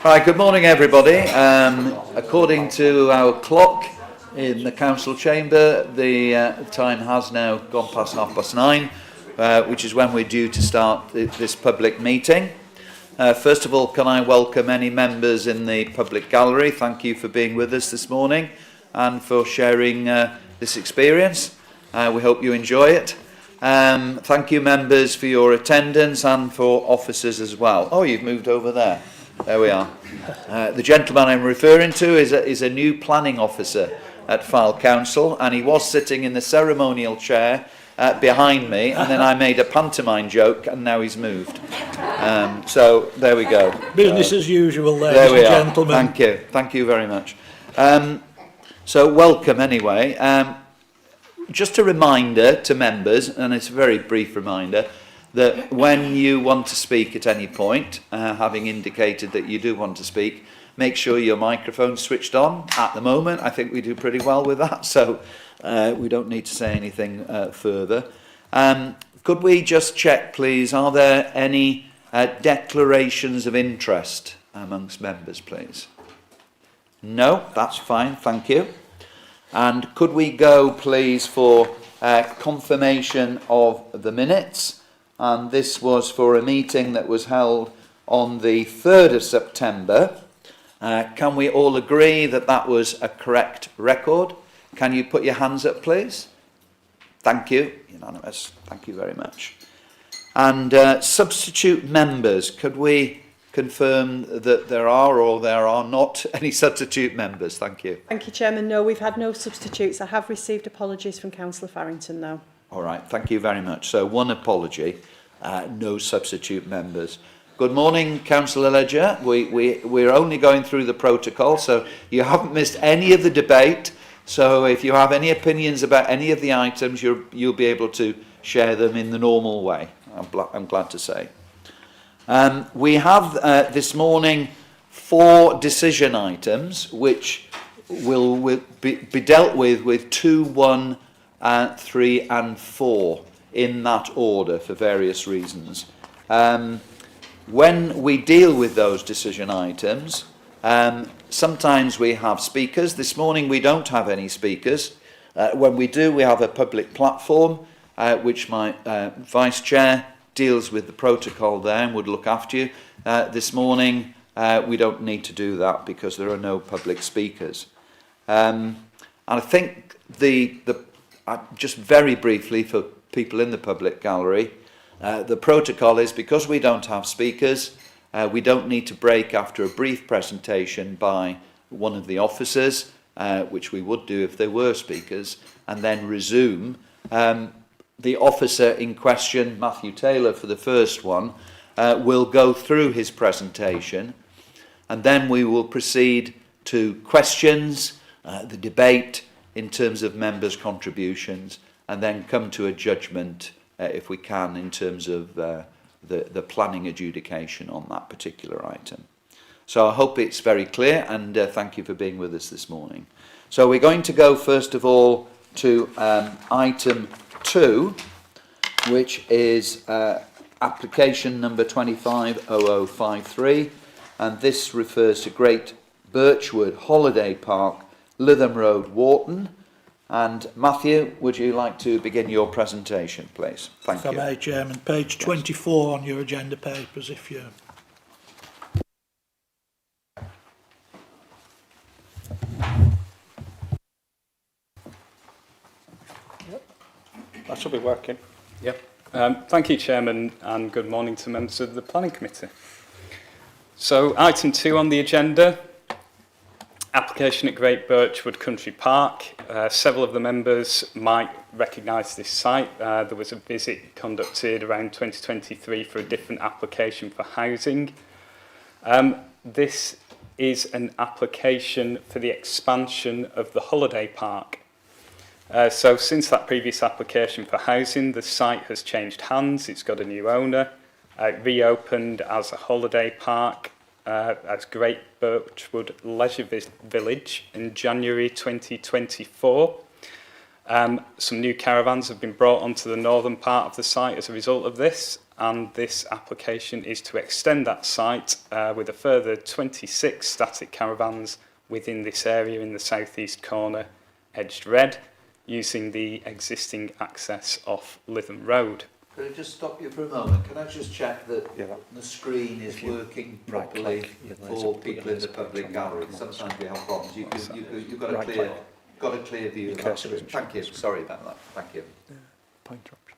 Right, good morning everybody. According to our clock in the council chamber, the time has now gone past 9:30, which is when we're due to start this public meeting. First of all, can I welcome any members in the public gallery? Thank you for being with us this morning and for sharing this experience. We hope you enjoy it. Thank you members for your attendance and for officers as well. Oh, you've moved over there. There we are. The gentleman I'm referring to is a new planning officer at Fylde Council, and he was sitting in the ceremonial chair behind me, and then I made a pantomime joke, and now he's moved. So there we go. Business as usual, ladies and gentlemen. Thank you very much. So welcome anyway. Just a reminder to members, and it's a very brief reminder, that when you want to speak at any point, having indicated that you do want to speak, make sure your microphone's switched on. At the moment, I think we do pretty well with that, so we don't need to say anything further. Could we just check, please, are there any declarations of interest amongst members, please? No, that's fine, thank you. And could we go, please, for confirmation of the minutes? And this was for a meeting that was held on the 3rd of September. Can we all agree that that was a correct record? Can you put your hands up, please? Thank you. Unanimous. Thank you very much. And substitute members, could we confirm that there are or there are not any substitute members? Thank you. Thank you, Chairman. No, we've had no substitutes. I have received apologies from Councillor Farrington, though. All right, thank you very much. So one apology, no substitute members. Good morning, Councillor Ledger. We're only going through the protocol, so you haven't missed any of the debate. So if you have any opinions about any of the items, you'll be able to share them in the normal way, I'm glad to say. We have this morning 4 decision items, which will be dealt with 2, 1, 3 and 4 in that order for various reasons. When we deal with those decision items, sometimes we have speakers. This morning we don't have any speakers. When we do, we have a public platform, which my Vice Chair deals with the protocol there and would look after you. This morning we don't need to do that because there are no public speakers. And I think just very briefly for people in the public gallery, the protocol is because we don't have speakers, we don't need to break after a brief presentation by one of the officers, which we would do if there were speakers, and then resume. The officer in question, Matthew Taylor for the first one, will go through his presentation, and then we will proceed to questions, the debate, in terms of members' contributions, and then come to a judgment, if we can, in terms of the planning adjudication on that particular item. So I hope it's very clear, and thank you for being with us this morning. So we're going to go first of all to item 2, which is application number 250053, and this refers to Great Birchwood Holiday Park, Lytham Road, Wharton. And Matthew, would you like to begin your presentation, please? Thank you. If I may, Chairman, page 24 on your agenda papers, if you... That should be working. Yep. Thank you, Chairman, and good morning to members of the Planning Committee. So, item 2 on the agenda, application at Great Birchwood Country Park. Several of the members might recognise this site. There was a visit conducted around 2023 for a different application for housing. This is an application for the expansion of the holiday park. So since that previous application for housing, the site has changed hands. It's got a new owner. It reopened as a holiday park as Great Birchwood Leisure Village in January 2024. Some new caravans have been brought onto the northern part of the site as a result of this, and this application is to extend that site with a further 26 static caravans within this area in the southeast corner, edged red, using the existing access off Lytham Road. Could I just stop you for a moment? Can I just check that the screen is working properly for people in the public gallery? Sometimes we have problems. You've got a clear view of that screen. Thank you. Sorry about that. Thank you. Pointer option.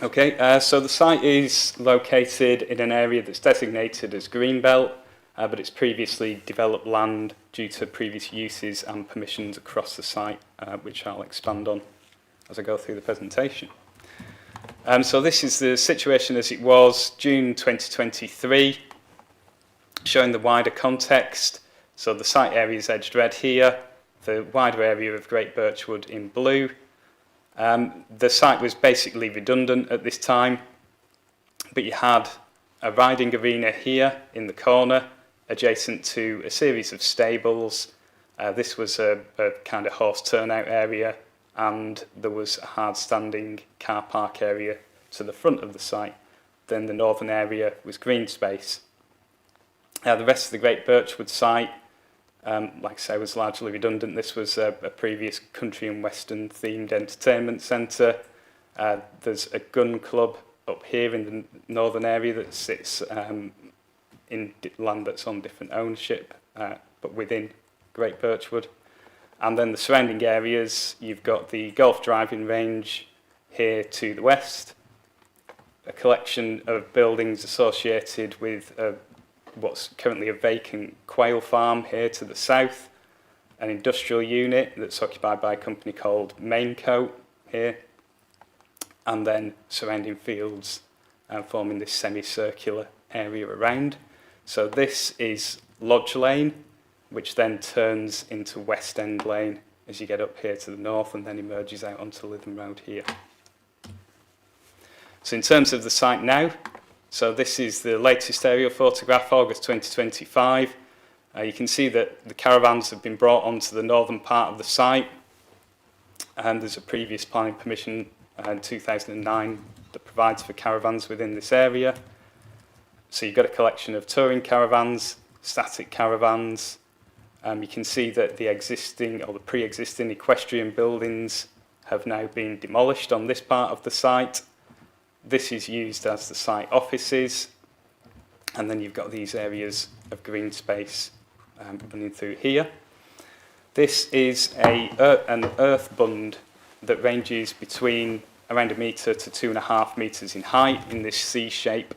Okay, so the site is located in an area that's designated as Greenbelt, but it's previously developed land due to previous uses and permissions across the site, which I'll expand on as I go through the presentation. So this is the situation as it was June 2023, showing the wider context. So the site area is edged red here, the wider area of Great Birchwood in blue. The site was basically redundant at this time, but you had a riding arena here in the corner, adjacent to a series of stables. This was a kind of horse turnout area, and there was a hard-standing car park area to the front of the site. Then the northern area was green space. The rest of the Great Birchwood site, like I say, was largely redundant. This was a previous country and western themed entertainment centre. There's a gun club up here in the northern area that sits in land that's on different ownership, but within Great Birchwood. And then the surrounding areas, you've got the golf driving range here to the west, a collection of buildings associated with what's currently a vacant quail farm here to the south, an industrial unit that's occupied by a company called Maincoat here, and then surrounding fields forming this semicircular area around. So this is Lodge Lane, which then turns into West End Lane as you get up here to the north and then emerges out onto Lytham Road here. So in terms of the site now, so this is the latest aerial photograph, August 2025. You can see that the caravans have been brought onto the northern part of the site, and there's a previous planning permission in 2009 that provides for caravans within this area. So you've got a collection of touring caravans, static caravans. You can see that the existing or the pre-existing equestrian buildings have now been demolished on this part of the site. This is used as the site offices, and then you've got these areas of green space running through here. This is an earth bund that ranges between around 1 metre to 2.5 metres in height in this C shape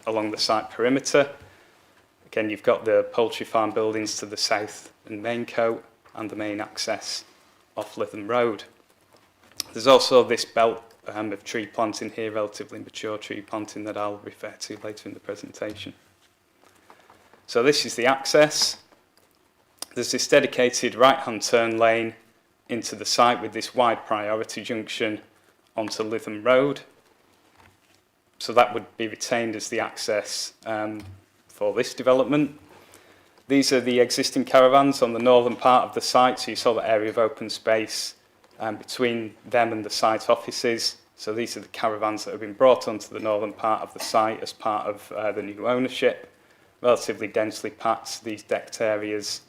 along the site perimeter. Again, you've got the poultry farm buildings to the south and Maincoat, and the main access off Lytham Road. There's also this belt of tree planting here, relatively mature tree planting, that I'll refer to later in the presentation. So this is the access. There's this dedicated right-hand turn lane into the site with this wide priority junction onto Lytham Road. So that would be retained as the access for this development. These are the existing caravans on the northern part of the site, so you saw that area of open space between them and the site offices. So these are the caravans that have been brought onto the northern part of the site as part of the new ownership. Relatively densely packed, these decked areas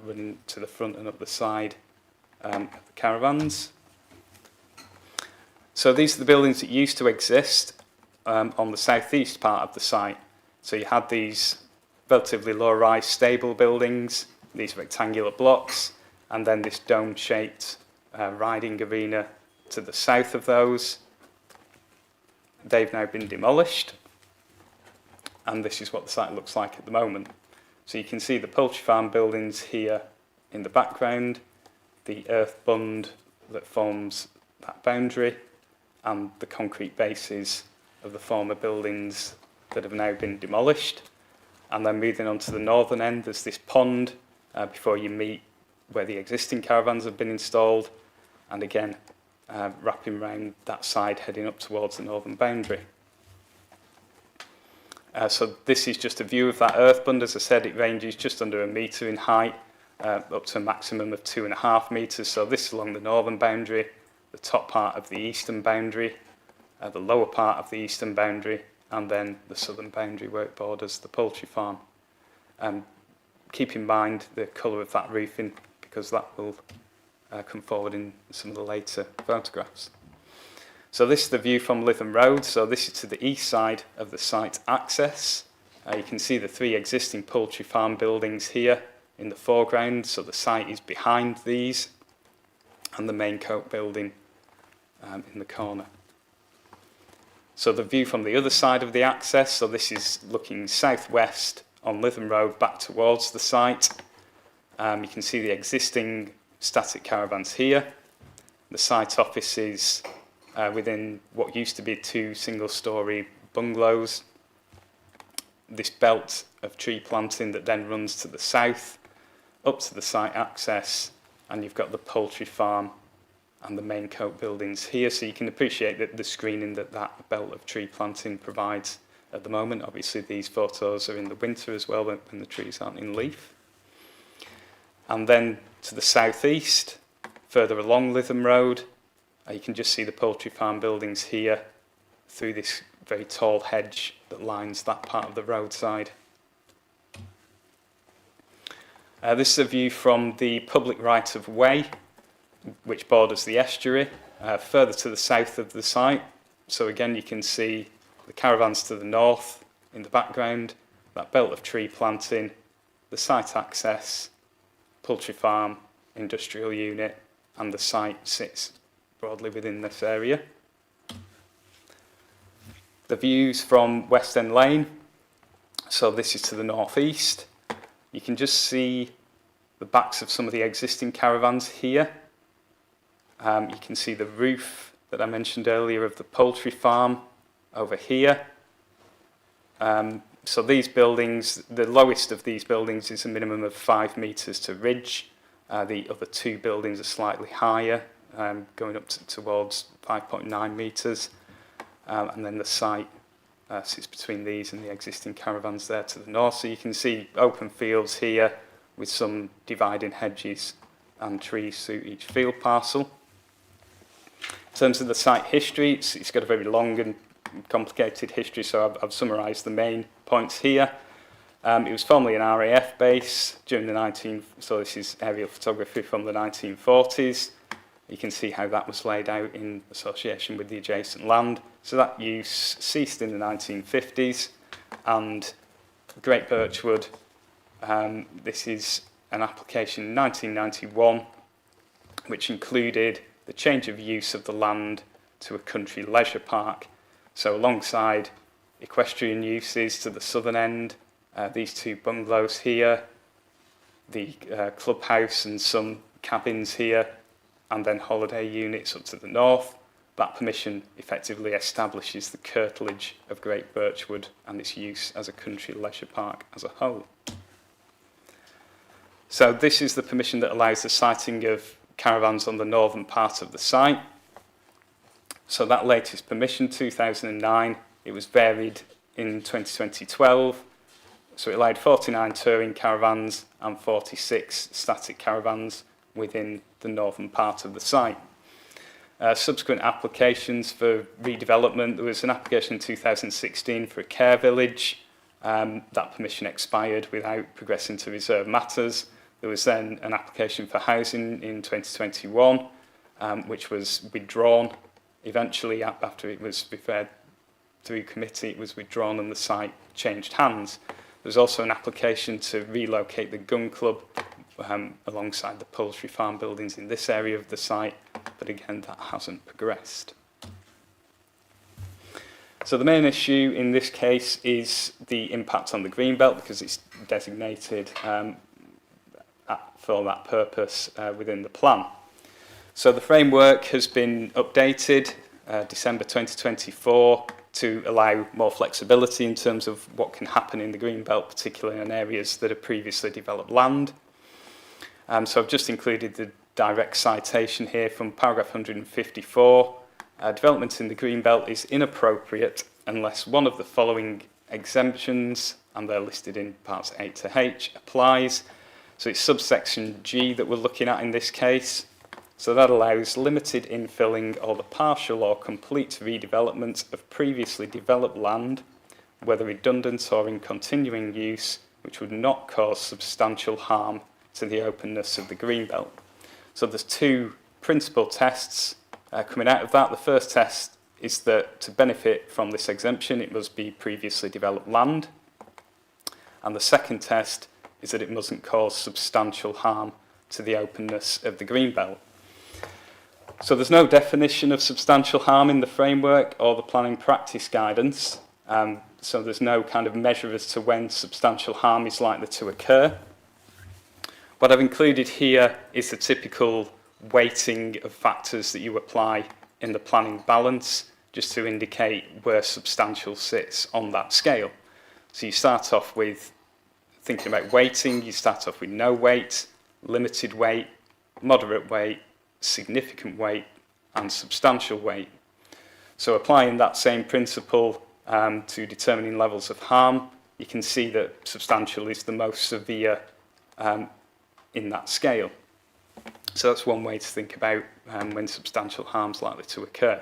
running to the front and up the side of the caravans. So these are the buildings that used to exist on the southeast part of the site. So you had these relatively low-rise stable buildings, these rectangular blocks, and then this dome-shaped riding arena to the south of those. They've now been demolished, and this is what the site looks like at the moment. So you can see the poultry farm buildings here in the background, the earth bund that forms that boundary, and the concrete bases of the former buildings that have now been demolished. And then moving on to the northern end, there's this pond before you meet where the existing caravans have been installed, and again wrapping around that side heading up towards the northern boundary. So this is just a view of that earth bund. As I said, it ranges just under 1 metre in height, up to a maximum of 2.5 metres. So this is along the northern boundary, the top part of the eastern boundary, the lower part of the eastern boundary, and then the southern boundary where it borders the poultry farm. Keep in mind the colour of that roofing, because that will come forward in some of the later photographs. So this is the view from Lytham Road. So this is to the east side of the site access. You can see the 3 existing poultry farm buildings here in the foreground. So the site is behind these, and the main coat building in the corner. So the view from the other side of the access, so this is looking southwest on Lytham Road back towards the site. You can see the existing static caravans here. The site office is within what used to be 2 single-storey bungalows. This belt of tree planting that then runs to the south, up to the site access, and you've got the poultry farm and the main coat buildings here, so you can appreciate the screening that belt of tree planting provides at the moment. Obviously these photos are in the winter as well, when the trees aren't in leaf. And then to the southeast, further along Lytham Road, you can just see the poultry farm buildings here through this very tall hedge that lines that part of the roadside. This is a view from the public right-of-way, which borders the estuary, further to the south of the site. So again, you can see the caravans to the north in the background, that belt of tree planting, the site access, poultry farm, industrial unit, and the site sits broadly within this area. The views from West End Lane, so this is to the northeast. You can just see the backs of some of the existing caravans here. You can see the roof that I mentioned earlier of the poultry farm over here. So these buildings, the lowest of these buildings is a minimum of 5 metres to ridge. The other 2 buildings are slightly higher, going up towards 5.9 metres. And then the site sits between these and the existing caravans there to the north. So you can see open fields here with some dividing hedges and trees through each field parcel. In terms of the site history, it's got a very long and complicated history, so I've summarised the main points here. It was formerly an RAF base during the so this is aerial photography from the 1940s. You can see how that was laid out in association with the adjacent land. So that use ceased in the 1950s, and Great Birchwood, this is an application in 1991, which included the change of use of the land to a country leisure park. So alongside equestrian uses to the southern end, these 2 bungalows here, the clubhouse and some cabins here, and then holiday units up to the north. That permission effectively establishes the curtilage of Great Birchwood and its use as a country leisure park as a whole. So this is the permission that allows the siting of caravans on the northern part of the site. So that latest permission, 2009, it was varied in 2012. So it allowed 49 touring caravans and 46 static caravans within the northern part of the site. Subsequent applications for redevelopment, there was an application in 2016 for a care village. That permission expired without progressing to reserve matters. There was then an application for housing in 2021, which was withdrawn. Eventually, after it was referred through committee, it was withdrawn and the site changed hands. There was also an application to relocate the gun club alongside the poultry farm buildings in this area of the site, but again, that hasn't progressed. So the main issue in this case is the impact on the greenbelt, because it's designated for that purpose within the plan. So the framework has been updated December 2024 to allow more flexibility in terms of what can happen in the greenbelt, particularly in areas that are previously developed land. So I've just included the direct citation here from paragraph 154. Development in the greenbelt is inappropriate unless one of the following exemptions, and they're listed in parts A to H, applies. So it's subsection G that we're looking at in this case. So that allows limited infilling or the partial or complete redevelopment of previously developed land, whether redundant or in continuing use, which would not cause substantial harm to the openness of the greenbelt. So there's two principal tests coming out of that. The first test is that to benefit from this exemption, it must be previously developed land. And the second test is that it mustn't cause substantial harm to the openness of the greenbelt. So there's no definition of substantial harm in the framework or the planning practice guidance. So there's no kind of measure as to when substantial harm is likely to occur. What I've included here is the typical weighting of factors that you apply in the planning balance, just to indicate where substantial sits on that scale. So you start off with thinking about weighting, you start off with no weight, limited weight, moderate weight, significant weight, and substantial weight. So applying that same principle to determining levels of harm, you can see that substantial is the most severe in that scale. So that's one way to think about when substantial harm is likely to occur.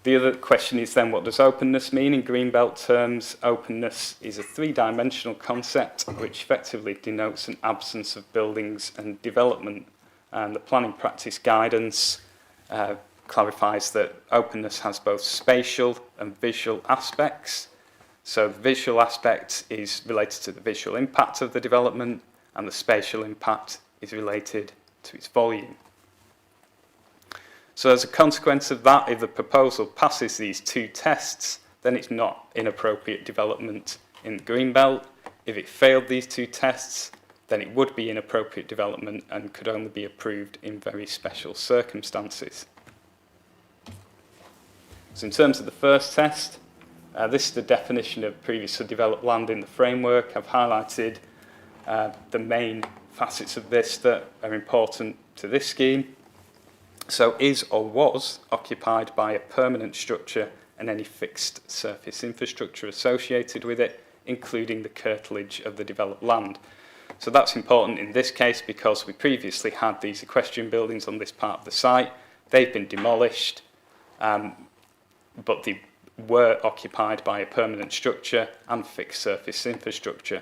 The other question is then, what does openness mean in greenbelt terms? Openness is a three-dimensional concept which effectively denotes an absence of buildings and development. And the planning practice guidance clarifies that openness has both spatial and visual aspects. So the visual aspect is related to the visual impact of the development, and the spatial impact is related to its volume. So as a consequence of that, if the proposal passes these two tests, then it's not inappropriate development in the greenbelt. If it failed these two tests, then it would be inappropriate development and could only be approved in very special circumstances. So in terms of the first test, this is the definition of previously developed land in the framework. I've highlighted the main facets of this that are important to this scheme. So is or was occupied by a permanent structure and any fixed surface infrastructure associated with it, including the curtilage of the developed land. So that's important in this case because we previously had these equestrian buildings on this part of the site. They've been demolished, but they were occupied by a permanent structure and fixed surface infrastructure.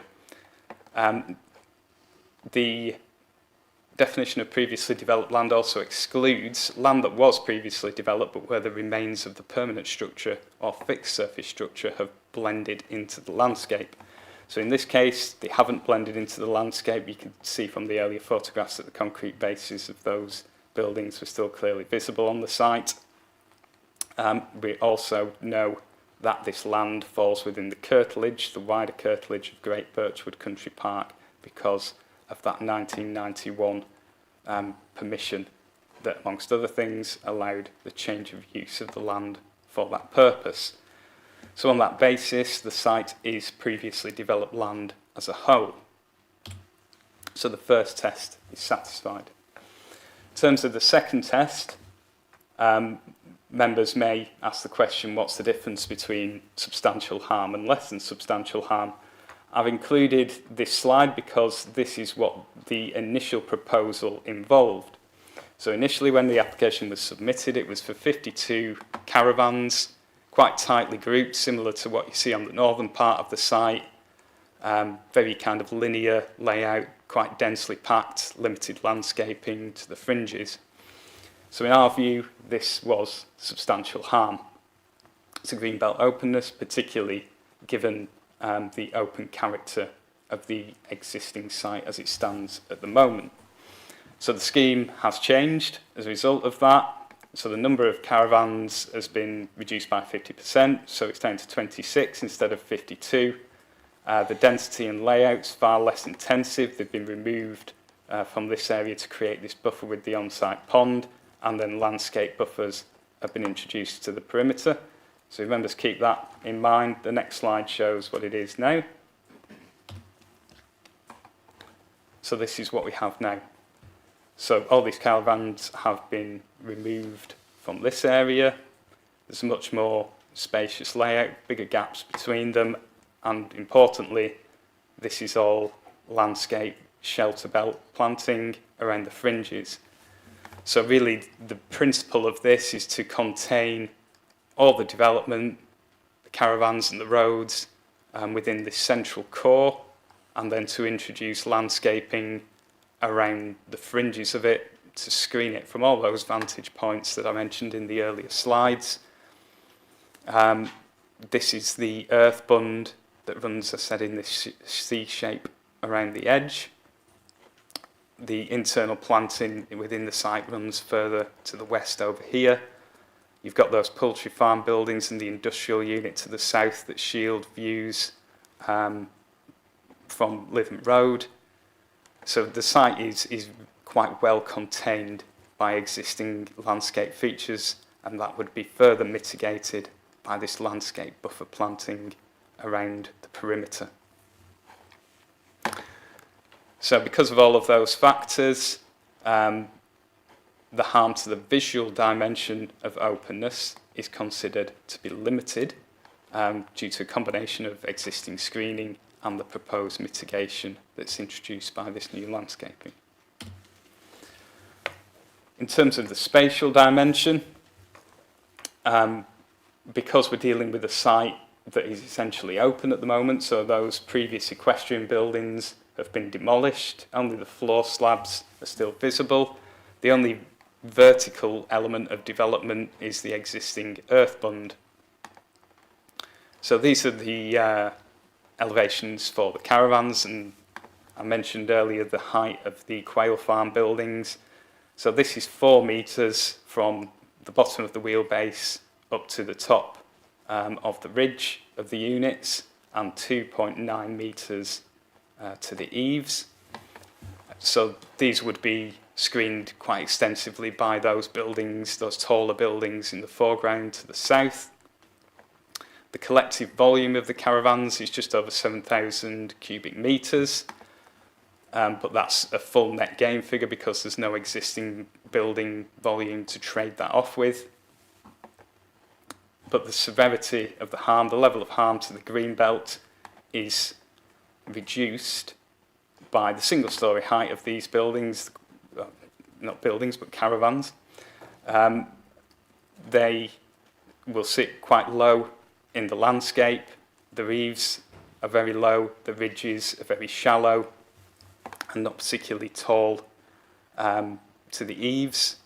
The definition of previously developed land also excludes land that was previously developed but where the remains of the permanent structure or fixed surface structure have blended into the landscape. So in this case, they haven't blended into the landscape. You can see from the earlier photographs that the concrete bases of those buildings were still clearly visible on the site. We also know that this land falls within the curtilage, the wider curtilage of Great Birchwood Country Park, because of that 1991 permission that, amongst other things, allowed the change of use of the land for that purpose. So on that basis, the site is previously developed land as a whole. So the first test is satisfied. In terms of the second test, members may ask the question, what's the difference between substantial harm and less than substantial harm? I've included this slide because this is what the initial proposal involved. So initially when the application was submitted, it was for 52 caravans, quite tightly grouped, similar to what you see on the northern part of the site. Very kind of linear layout, quite densely packed, limited landscaping to the fringes. So in our view, this was substantial harm to greenbelt openness, particularly given the open character of the existing site as it stands at the moment. So the scheme has changed as a result of that. So the number of caravans has been reduced by 50%, so it's down to 26 instead of 52. The density and layout's far less intensive. They've been removed from this area to create this buffer with the on-site pond, and then landscape buffers have been introduced to the perimeter. So if members keep that in mind, the next slide shows what it is now. So this is what we have now. So all these caravans have been removed from this area. There's a much more spacious layout, bigger gaps between them, and importantly, this is all landscape shelter belt planting around the fringes. So really the principle of this is to contain all the development, the caravans and the roads within this central core, and then to introduce landscaping around the fringes of it to screen it from all those vantage points that I mentioned in the earlier slides. This is the earth bund that runs, as I said, in this C shape around the edge. The internal planting within the site runs further to the west over here. You've got those poultry farm buildings and the industrial unit to the south that shield views from Lytham Road. So the site is quite well contained by existing landscape features, and that would be further mitigated by this landscape buffer planting around the perimeter. So because of all of those factors, the harm to the visual dimension of openness is considered to be limited due to a combination of existing screening and the proposed mitigation that's introduced by this new landscaping. In terms of the spatial dimension, because we're dealing with a site that is essentially open at the moment, so those previous equestrian buildings have been demolished, only the floor slabs are still visible. The only vertical element of development is the existing earth bund. So these are the elevations for the caravans, and I mentioned earlier the height of the quail farm buildings. So this is 4 metres from the bottom of the wheelbase up to the top of the ridge of the units, and 2.9 metres to the eaves. So these would be screened quite extensively by those buildings, those taller buildings in the foreground to the south. The collective volume of the caravans is just over 7,000 cubic metres, but that's a full net gain figure because there's no existing building volume to trade that off with. But the severity of the harm, the level of harm to the green belt is reduced by the single-storey height of these buildings, not buildings, but caravans. They will sit quite low in the landscape. The eaves are very low, the ridges are very shallow and not particularly tall to the eaves.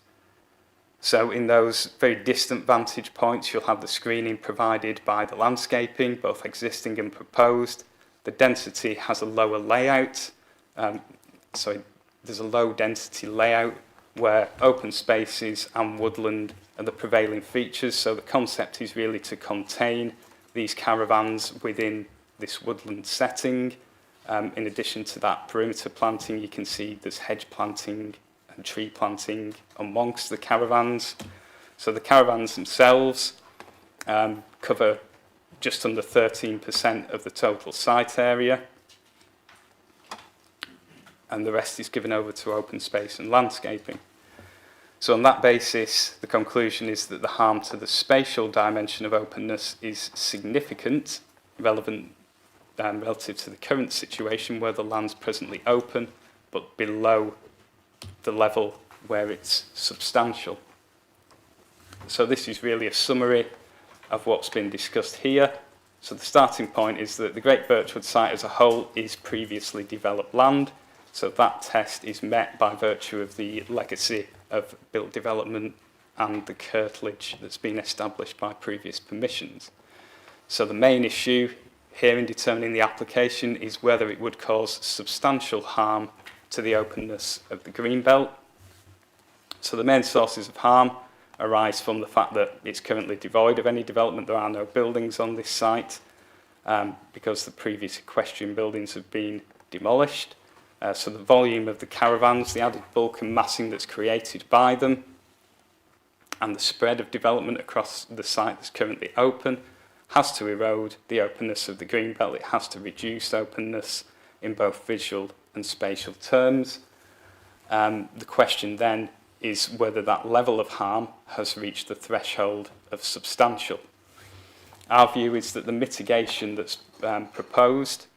So in those very distant vantage points, you'll have the screening provided by the landscaping, both existing and proposed. The density has a lower layout, so there's a low density layout where open spaces and woodland are the prevailing features. So the concept is really to contain these caravans within this woodland setting. In addition to that perimeter planting, you can see there's hedge planting and tree planting amongst the caravans. So the caravans themselves cover just under 13% of the total site area, and the rest is given over to open space and landscaping. So on that basis, the conclusion is that the harm to the spatial dimension of openness is significant, relevant relative to the current situation where the land's presently open, but below the level where it's substantial. So this is really a summary of what's been discussed here. So the starting point is that the Great Birchwood site as a whole is previously developed land. So that test is met by virtue of the legacy of built development and the curtilage that's been established by previous permissions. So the main issue here in determining the application is whether it would cause substantial harm to the openness of the green belt. So the main sources of harm arise from the fact that it's currently devoid of any development. There are no buildings on this site because the previous equestrian buildings have been demolished. So the volume of the caravans, the added bulk and massing that's created by them, and the spread of development across the site that's currently open has to erode the openness of the green belt. It has to reduce openness in both visual and spatial terms. The question then is whether that level of harm has reached the threshold of substantial. Our view is that the mitigation that's proposed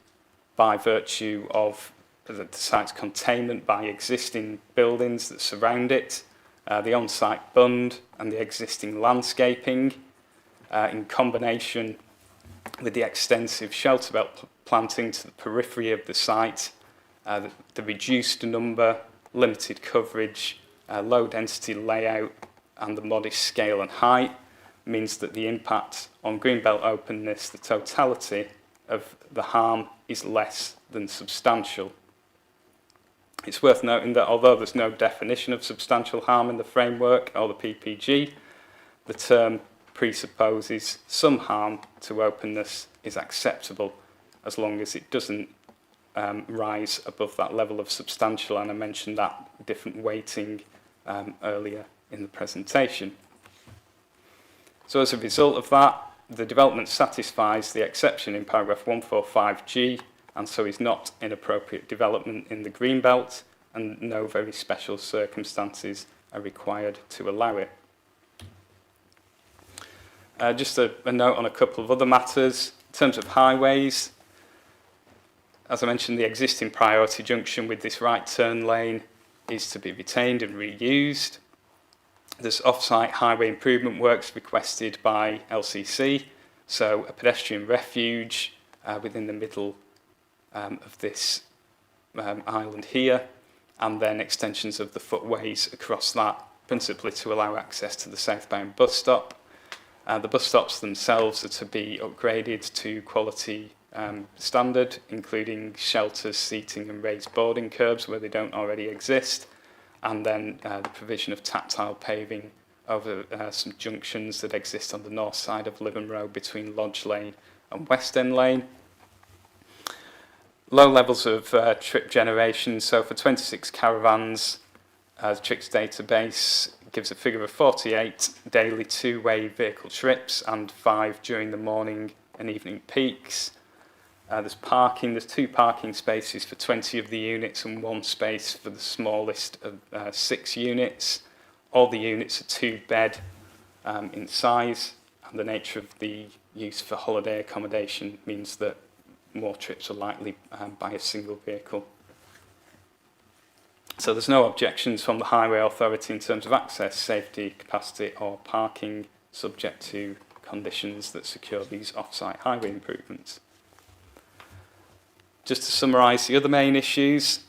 by virtue of the site's containment by existing buildings that surround it, the on-site bund and the existing landscaping, in combination with the extensive shelter belt planting to the periphery of the site, the reduced number, limited coverage, low density layout and the modest scale and height means that the impact on greenbelt openness, the totality of the harm is less than substantial. It's worth noting that although there's no definition of substantial harm in the framework or the PPG, the term presupposes some harm to openness is acceptable as long as it doesn't rise above that level of substantial, and I mentioned that different weighting earlier in the presentation. So as a result of that, the development satisfies the exception in paragraph 145G and so is not inappropriate development in the greenbelt, and no very special circumstances are required to allow it. Just a note on a couple of other matters. In terms of highways, as I mentioned, the existing priority junction with this right turn lane is to be retained and reused. There's off-site highway improvement works requested by LCC, so a pedestrian refuge within the middle of this island here, and then extensions of the footways across that, principally to allow access to the southbound bus stop. The bus stops themselves are to be upgraded to quality standard, including shelters, seating and raised boarding curbs where they don't already exist, and then the provision of tactile paving over some junctions that exist on the north side of Lytham Road between Lodge Lane and West End Lane. Low levels of trip generation, so for 26 caravans, the TRIX database gives a figure of 48 daily two-way vehicle trips and 5 during the morning and evening peaks. There's parking, there's 2 parking spaces for 20 of the units and 1 space for the smallest of 6 units. All the units are 2-bed in size, and the nature of the use for holiday accommodation means that more trips are likely by a single vehicle. So there's no objections from the Highway Authority in terms of access, safety, capacity or parking, subject to conditions that secure these off-site highway improvements. Just to summarise the other main issues,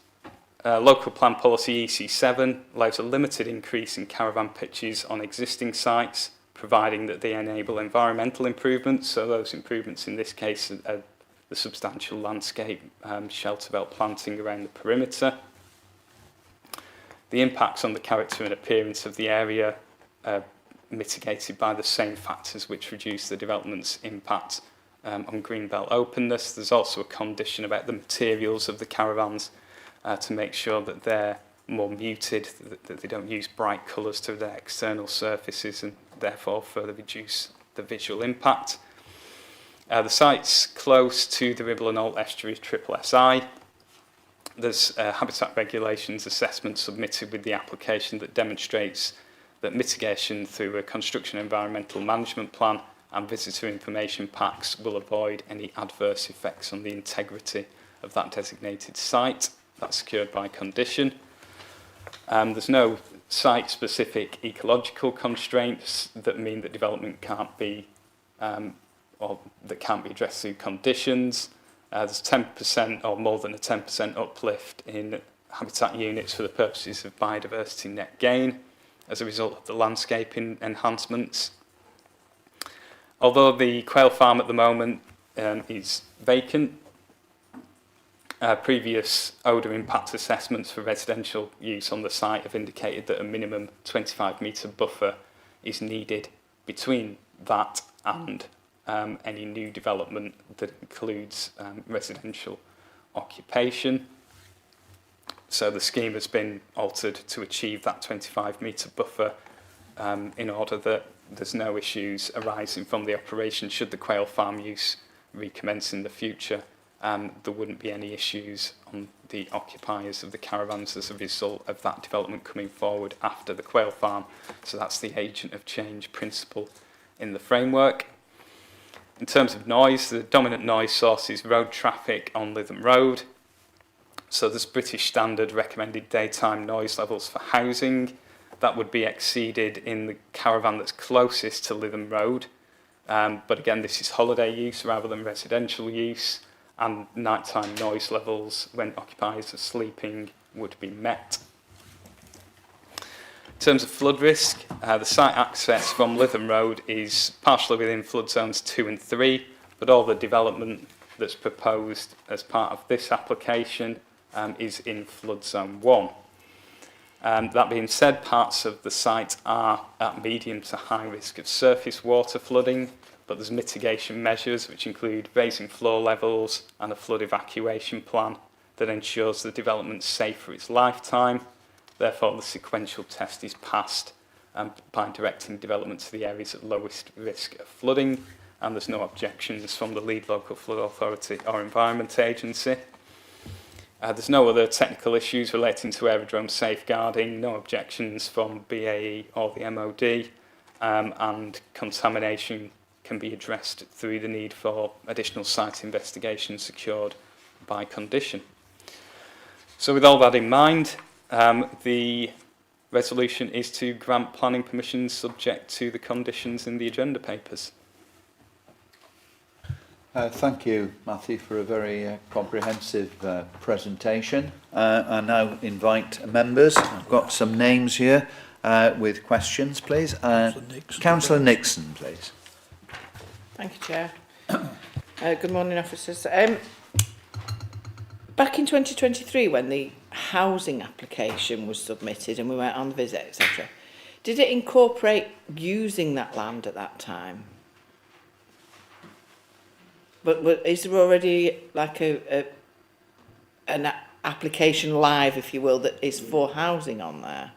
local plan policy EC7 allows a limited increase in caravan pitches on existing sites, providing that they enable environmental improvements. So those improvements in this case are the substantial landscape shelter belt planting around the perimeter. The impacts on the character and appearance of the area are mitigated by the same factors which reduce the development's impact on greenbelt openness. There's also a condition about the materials of the caravans to make sure that they're more muted, that they don't use bright colours to their external surfaces and therefore further reduce the visual impact. The site's close to the Ribble and Holt Estuary SSI. There's a habitat regulations assessment submitted with the application that demonstrates that mitigation through a construction environmental management plan and visitor information packs will avoid any adverse effects on the integrity of that designated site. That's secured by condition. There's no site-specific ecological constraints that mean that development can't be or that can't be addressed through conditions. There's 10% or more than a 10% uplift in habitat units for the purposes of biodiversity net gain as a result of the landscaping enhancements. Although the quail farm at the moment is vacant, previous odour impact assessments for residential use on the site have indicated that a minimum 25-metre buffer is needed between that and any new development that includes residential occupation. So the scheme has been altered to achieve that 25-metre buffer in order that there's no issues arising from the operation should the quail farm use recommence in the future. There wouldn't be any issues on the occupiers of the caravans as a result of that development coming forward after the quail farm. So that's the agent of change principle in the framework. In terms of noise, the dominant noise source is road traffic on Lytham Road. So there's British Standard recommended daytime noise levels for housing. That would be exceeded in the caravan that's closest to Lytham Road. But again, this is holiday use rather than residential use, and nighttime noise levels when occupiers are sleeping would be met. In terms of flood risk, the site access from Lytham Road is partially within flood zones 2 and 3, but all the development that's proposed as part of this application is in flood zone 1. That being said, parts of the site are at medium to high risk of surface water flooding, but there's mitigation measures which include raising floor levels and a flood evacuation plan that ensures the development's safe for its lifetime. Therefore, the sequential test is passed by directing development to the areas at lowest risk of flooding, and there's no objections from the lead local flood authority or environment agency. There's no other technical issues relating to aerodrome safeguarding, no objections from BAE or the MOD, and contamination can be addressed through the need for additional site investigation secured by condition. So with all that in mind, the resolution is to grant planning permission subject to the conditions in the agenda papers. Thank you, Matthew, for a very comprehensive presentation. I now invite members. I've got some names here with questions, please. Councillor Nixon, please. Thank you, Chair. Good morning, officers. Back in 2023, when the housing application was submitted and we went on the visit, etc., did it incorporate using that land at that time? But is there already like an application live, if you will, that is for housing on there?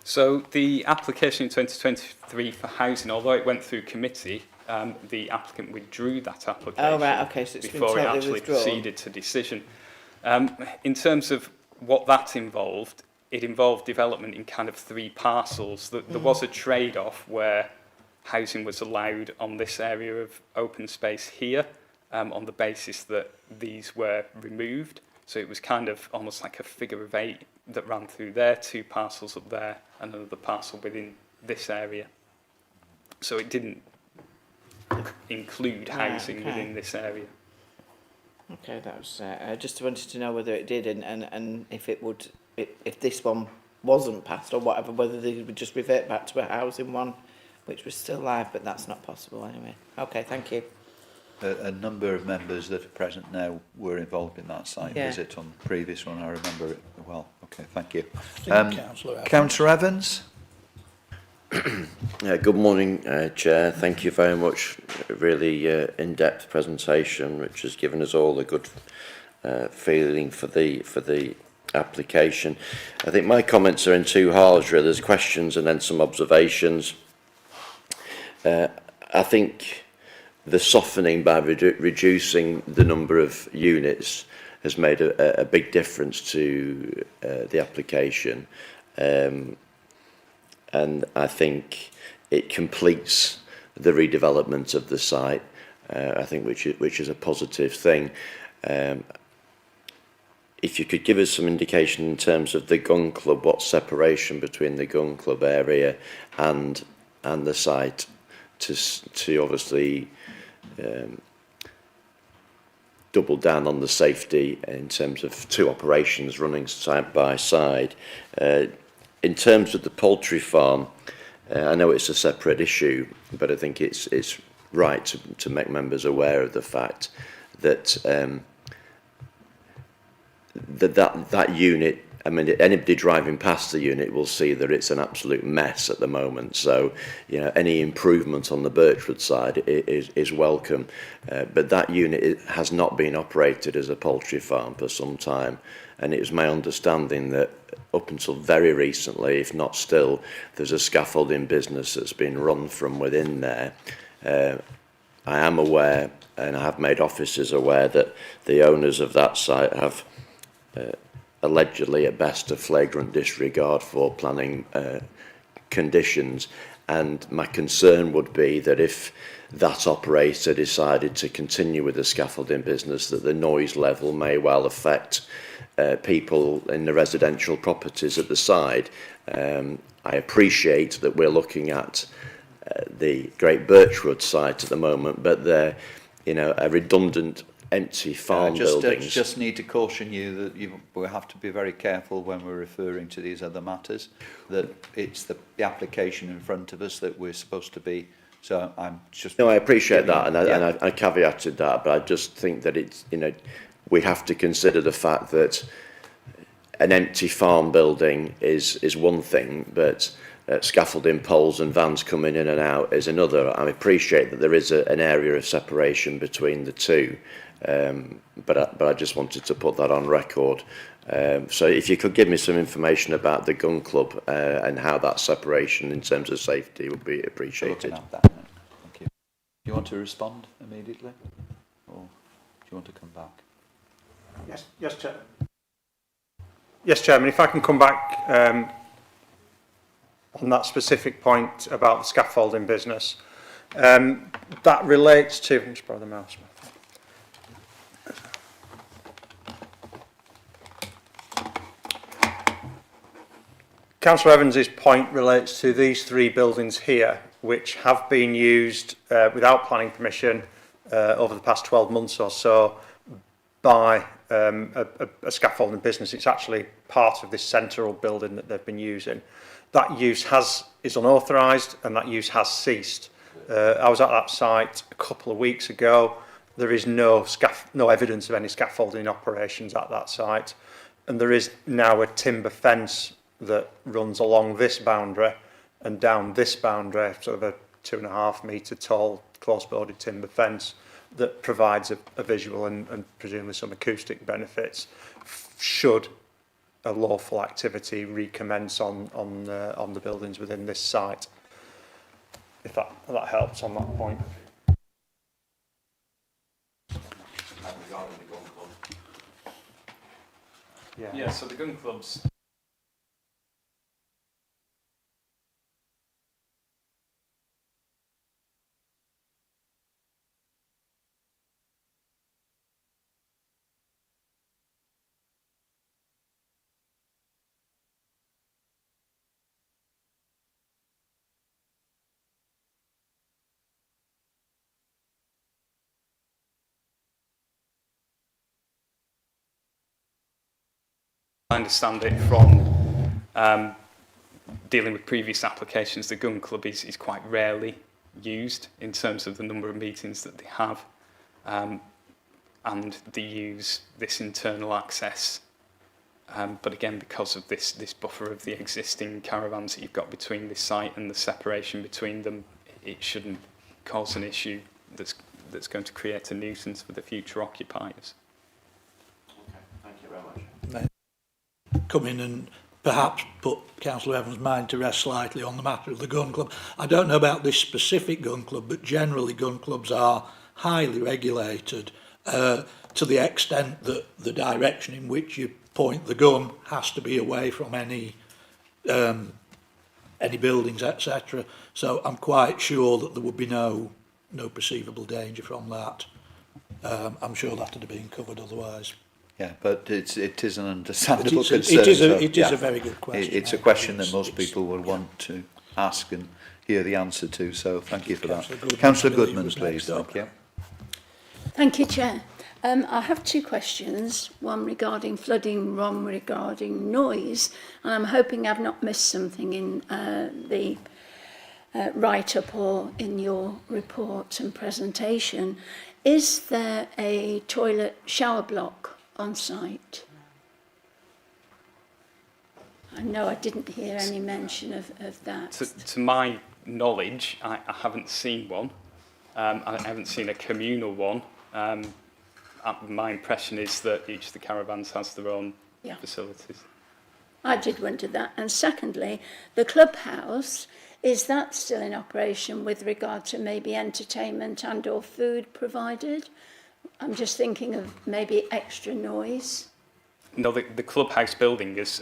So the application in 2023 for housing, although it went through committee, the applicant withdrew that application. Oh, right, okay, so it's been before it totally actually withdrawn. proceeded to decision. In terms of what that involved, it involved development in kind of 3 parcels. There was a trade-off where housing was allowed on this area of open space here on the basis that these were removed. So it was kind of almost like a figure of 8 that ran through there, 2 parcels up there and another parcel within this area. So it didn't include housing within this area. Okay, that was I just wanted to know whether it did and if it would, if this one wasn't passed or whatever, whether they would just revert back to a housing one, which was still live, but that's not possible anyway. Okay, thank you. A number of members that are present now were involved in that site Yeah. visit on the previous one. I remember it well. Okay, thank you. Councillor Evans. Councillor Evans. Good morning, Chair. Thank you very much. Really in-depth presentation, which has given us all a good feeling for the application. I think my comments are in 2 halves, really. There's questions and then some observations. I think the softening by reducing the number of units has made a big difference to the application. And I think it completes the redevelopment of the site, I think, which is a positive thing. If you could give us some indication in terms of the gun club, what separation between the gun club area and the site, to obviously double down on the safety in terms of 2 operations running side by side. In terms of the poultry farm, I know it's a separate issue, but I think it's right to make members aware of the fact that that unit, I mean, anybody driving past the unit will see that it's an absolute mess at the moment. So, you know, any improvement on the Birchwood side is welcome. But that unit has not been operated as a poultry farm for some time. And it was my understanding that up until very recently, if not still, there's a scaffolding business that's been run from within there. I am aware, and I have made officers aware, that the owners of that site have allegedly at best a flagrant disregard for planning conditions, And my concern would be that if that operator decided to continue with the scaffolding business, that the noise level may well affect people in the residential properties at the side. I appreciate that we're looking at the Great Birchwood site at the moment, but they're, you know, a redundant empty farm buildings. Just need to caution you that we have to be very careful when we're referring to these other matters, that it's the application in front of us that we're supposed to be. So I'm just... No, I appreciate that, and yeah. I caveated that, but I just think that it's, you know, we have to consider the fact that an empty farm building is one thing, but scaffolding poles and vans coming in and out is another. I appreciate that there is an area of separation between the two, but I just wanted to put that on record. So if you could give me some information about the gun club and how that separation in terms of safety would be appreciated. Looking at that now. Thank you. Do you want to respond immediately, or do you want to come back? Yes, Chairman. Yes, Chairman. If I can come back on that specific point about the scaffolding business, that relates to. Let me just borrow the mouse. Councillor Evans's point relates to these three buildings here, which have been used without planning permission over the past 12 months or so by a scaffolding business. It's actually part of this central building that they've been using. That use is unauthorised, and that use has ceased. I was at that site a couple of weeks ago. There is no evidence of any scaffolding operations at that site, and there is now a timber fence that runs along this boundary and down this boundary, sort of a 2.5 metre tall close-boarded timber fence that provides a visual and presumably some acoustic benefits should a lawful activity recommence on the buildings within this site. If that helps on that point. Yeah, so the gun clubs... I understand it from dealing with previous applications, the gun club is quite rarely used in terms of the number of meetings that they have, and they use this internal access. But again, because of this buffer of the existing caravans that you've got between this site and the separation between them, it shouldn't cause an issue that's going to create a nuisance for the future occupiers. Okay, thank you very much. Come in and perhaps put Councillor Evans' mind to rest slightly on the matter of the gun club. I don't know about this specific gun club, but generally gun clubs are highly regulated to the extent that the direction in which you point the gun has to be away from any buildings, etc. So I'm quite sure that there would be no perceivable danger from that. I'm sure that would have been covered otherwise. Yeah, but it is an understandable concern. It is a very good question. It's a question that most people will want to ask and hear the answer to, so thank you for that. Councillor Goodman, please. Thank you. Thank you, Chair. I have two questions, one regarding flooding, one regarding noise, and I'm hoping I've not missed something in the write-up or in your report and presentation. Is there a toilet shower block on site? I know I didn't hear any mention of that. To my knowledge, I haven't seen one. I haven't seen a communal one. My impression is that each of the caravans has their own facilities. I did wonder that. And secondly, the clubhouse, is that still in operation with regard to maybe entertainment and or food provided? I'm just thinking of maybe extra noise. No, the clubhouse building is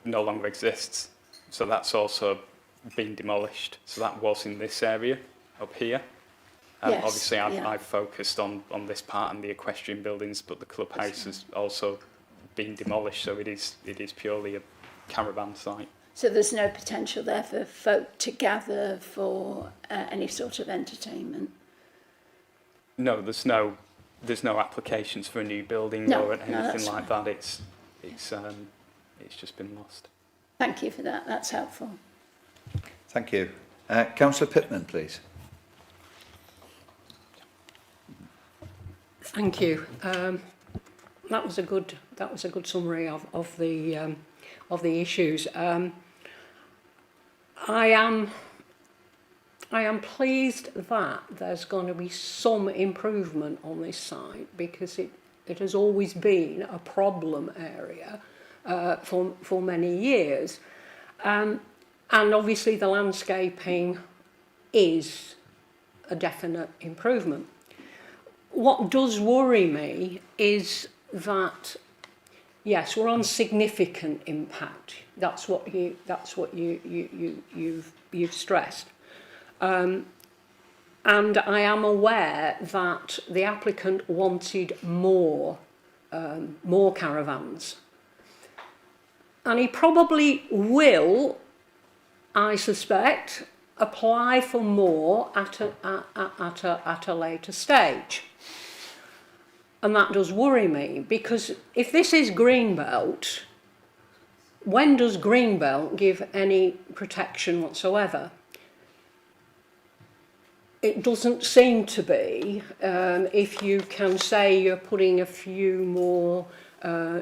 no longer exists. So that's also been demolished. So that was in this area up here. Yes, Obviously, yeah. I've focused on this part and the equestrian buildings, but the clubhouse has also been demolished, so it is purely a caravan site. So there's no potential there for folk to gather for any sort of entertainment? No, there's no applications for a new building No, or no, anything that's like fine. that. It's just been lost. Thank you for that, that's helpful. Thank you. Councillor Pittman, please. Thank you. That was a good summary of the issues. I am pleased that there's going to be some improvement on this site, because it has always been a problem area for many years, and obviously the landscaping is a definite improvement. What does worry me is that, yes, we're on significant impact. That's what you've stressed. And I am aware that the applicant wanted more caravans. And he probably will, I suspect, apply for more at a later stage. And that does worry me, because if this is Greenbelt, when does Greenbelt give any protection whatsoever? It doesn't seem to be. If you can say you're putting a few more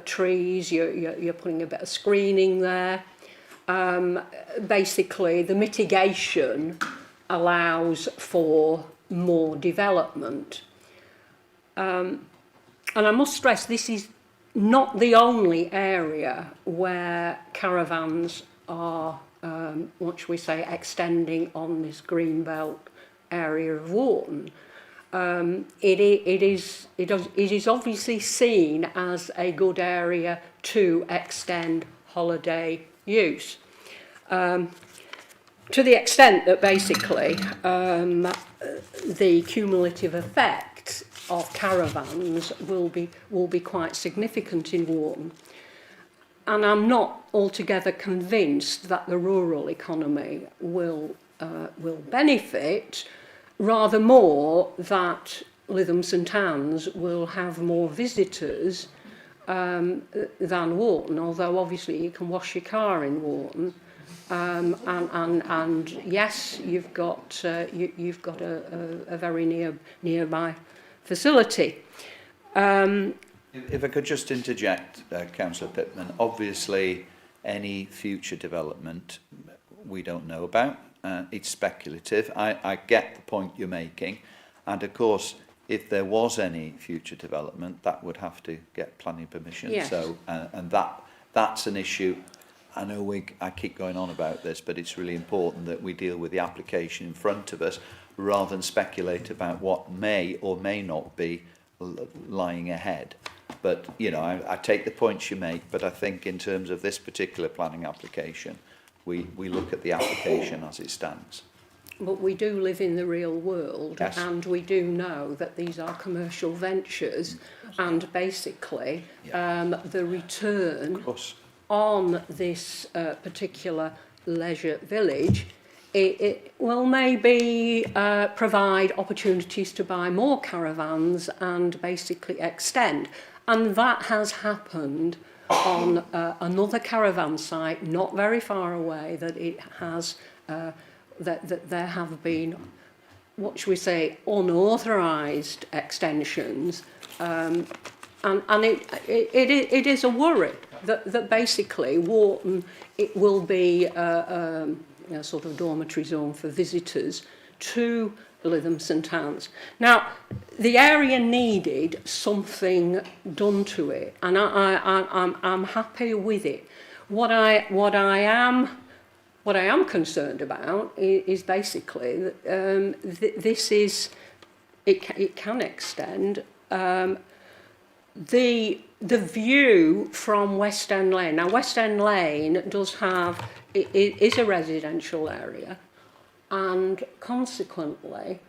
trees, you're putting a bit of screening there. Basically, the mitigation allows for more development. And I must stress, this is not the only area where caravans are, what shall we say, extending on this Greenbelt area of Warton. It is obviously seen as a good area to extend holiday use. To the extent that basically the cumulative effect of caravans will be quite significant in Warton. And I'm not altogether convinced that the rural economy will benefit, rather more that Lytham St Anne's will have more visitors than Warton, although obviously you can wash your car in Warton. And yes, you've got a very nearby facility. If I could just interject, Councillor Pittman, obviously any future development we don't know about. It's speculative. I get the point you're making, and of course if there was any future development that would have to get planning permission. Yes. So and that's an issue. I know I keep going on about this, but it's really important that we deal with the application in front of us rather than speculate about what may or may not be lying ahead. But, you know, I take the points you make, but I think in terms of this particular planning application, we look at the application as it stands. But we do live in the real world, Yes. and we do know that these are commercial ventures, and basically the return Of course. on this particular leisure village, it will maybe provide opportunities to buy more caravans and basically extend. And that has happened on another caravan site not very far away, that it has that there have been, what should we say, unauthorised extensions, and it is a worry that basically Warton, it will be a sort of dormitory zone for visitors to Lytham St Anne's. Now, the area needed something done to it, and I'm happy with it. What I am concerned about is basically that this is it can extend. The view from West End Lane. Now, West End Lane does have is a residential area, and consequently,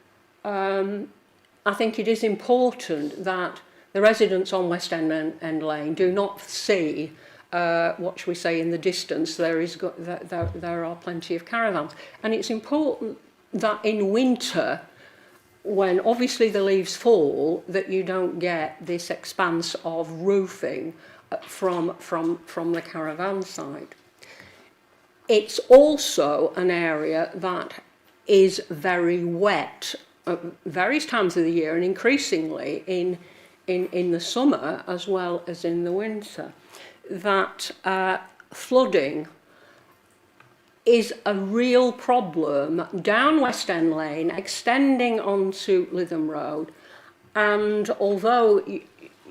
I think it is important that the residents on West End Lane do not see, what shall we say, in the distance there are plenty of caravans. And it's important that in winter, when obviously the leaves fall, that you don't get this expanse of roofing from the caravan side. It's also an area that is very wet at various times of the year, and increasingly in the summer as well as in the winter. That flooding is a real problem down West End Lane, extending onto Lytham Road. And although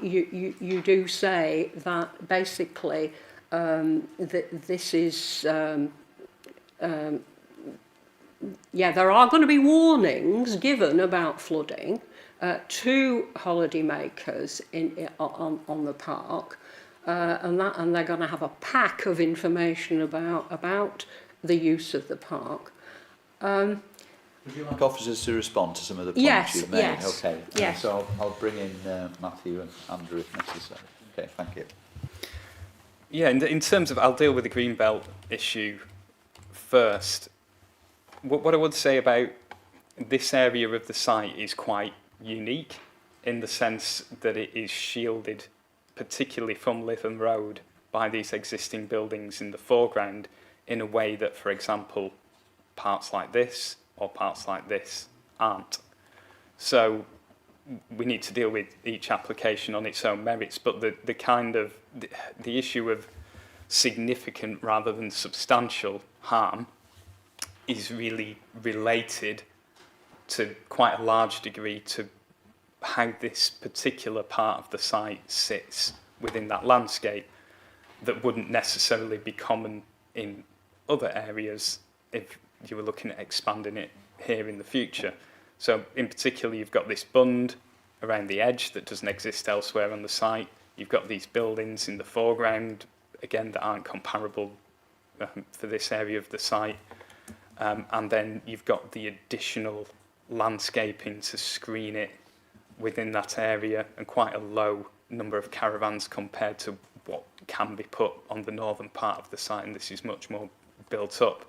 you do say that basically this is, there are going to be warnings given about flooding to holidaymakers on the park, and they're going to have a pack of information about the use of the park. Would you like officers to respond to some of the points Yes, you've made? yes, Okay. yes. So I'll bring in Matthew and Andrew if necessary. Okay, thank you. Yeah, in terms of, I'll deal with the Greenbelt issue first. What I would say about this area of the site is quite unique in the sense that it is shielded, particularly from Lytham Road, by these existing buildings in the foreground in a way that, for example, parts like this or parts like this aren't. So we need to deal with each application on its own merits, but the issue of significant rather than substantial harm is really related to quite a large degree to how this particular part of the site sits within that landscape that wouldn't necessarily be common in other areas if you were looking at expanding it here in the future. So in particular, you've got this bund around the edge that doesn't exist elsewhere on the site. You've got these buildings in the foreground, again, that aren't comparable for this area of the site. And then you've got the additional landscaping to screen it within that area, and quite a low number of caravans compared to what can be put on the northern part of the site, and this is much more built up.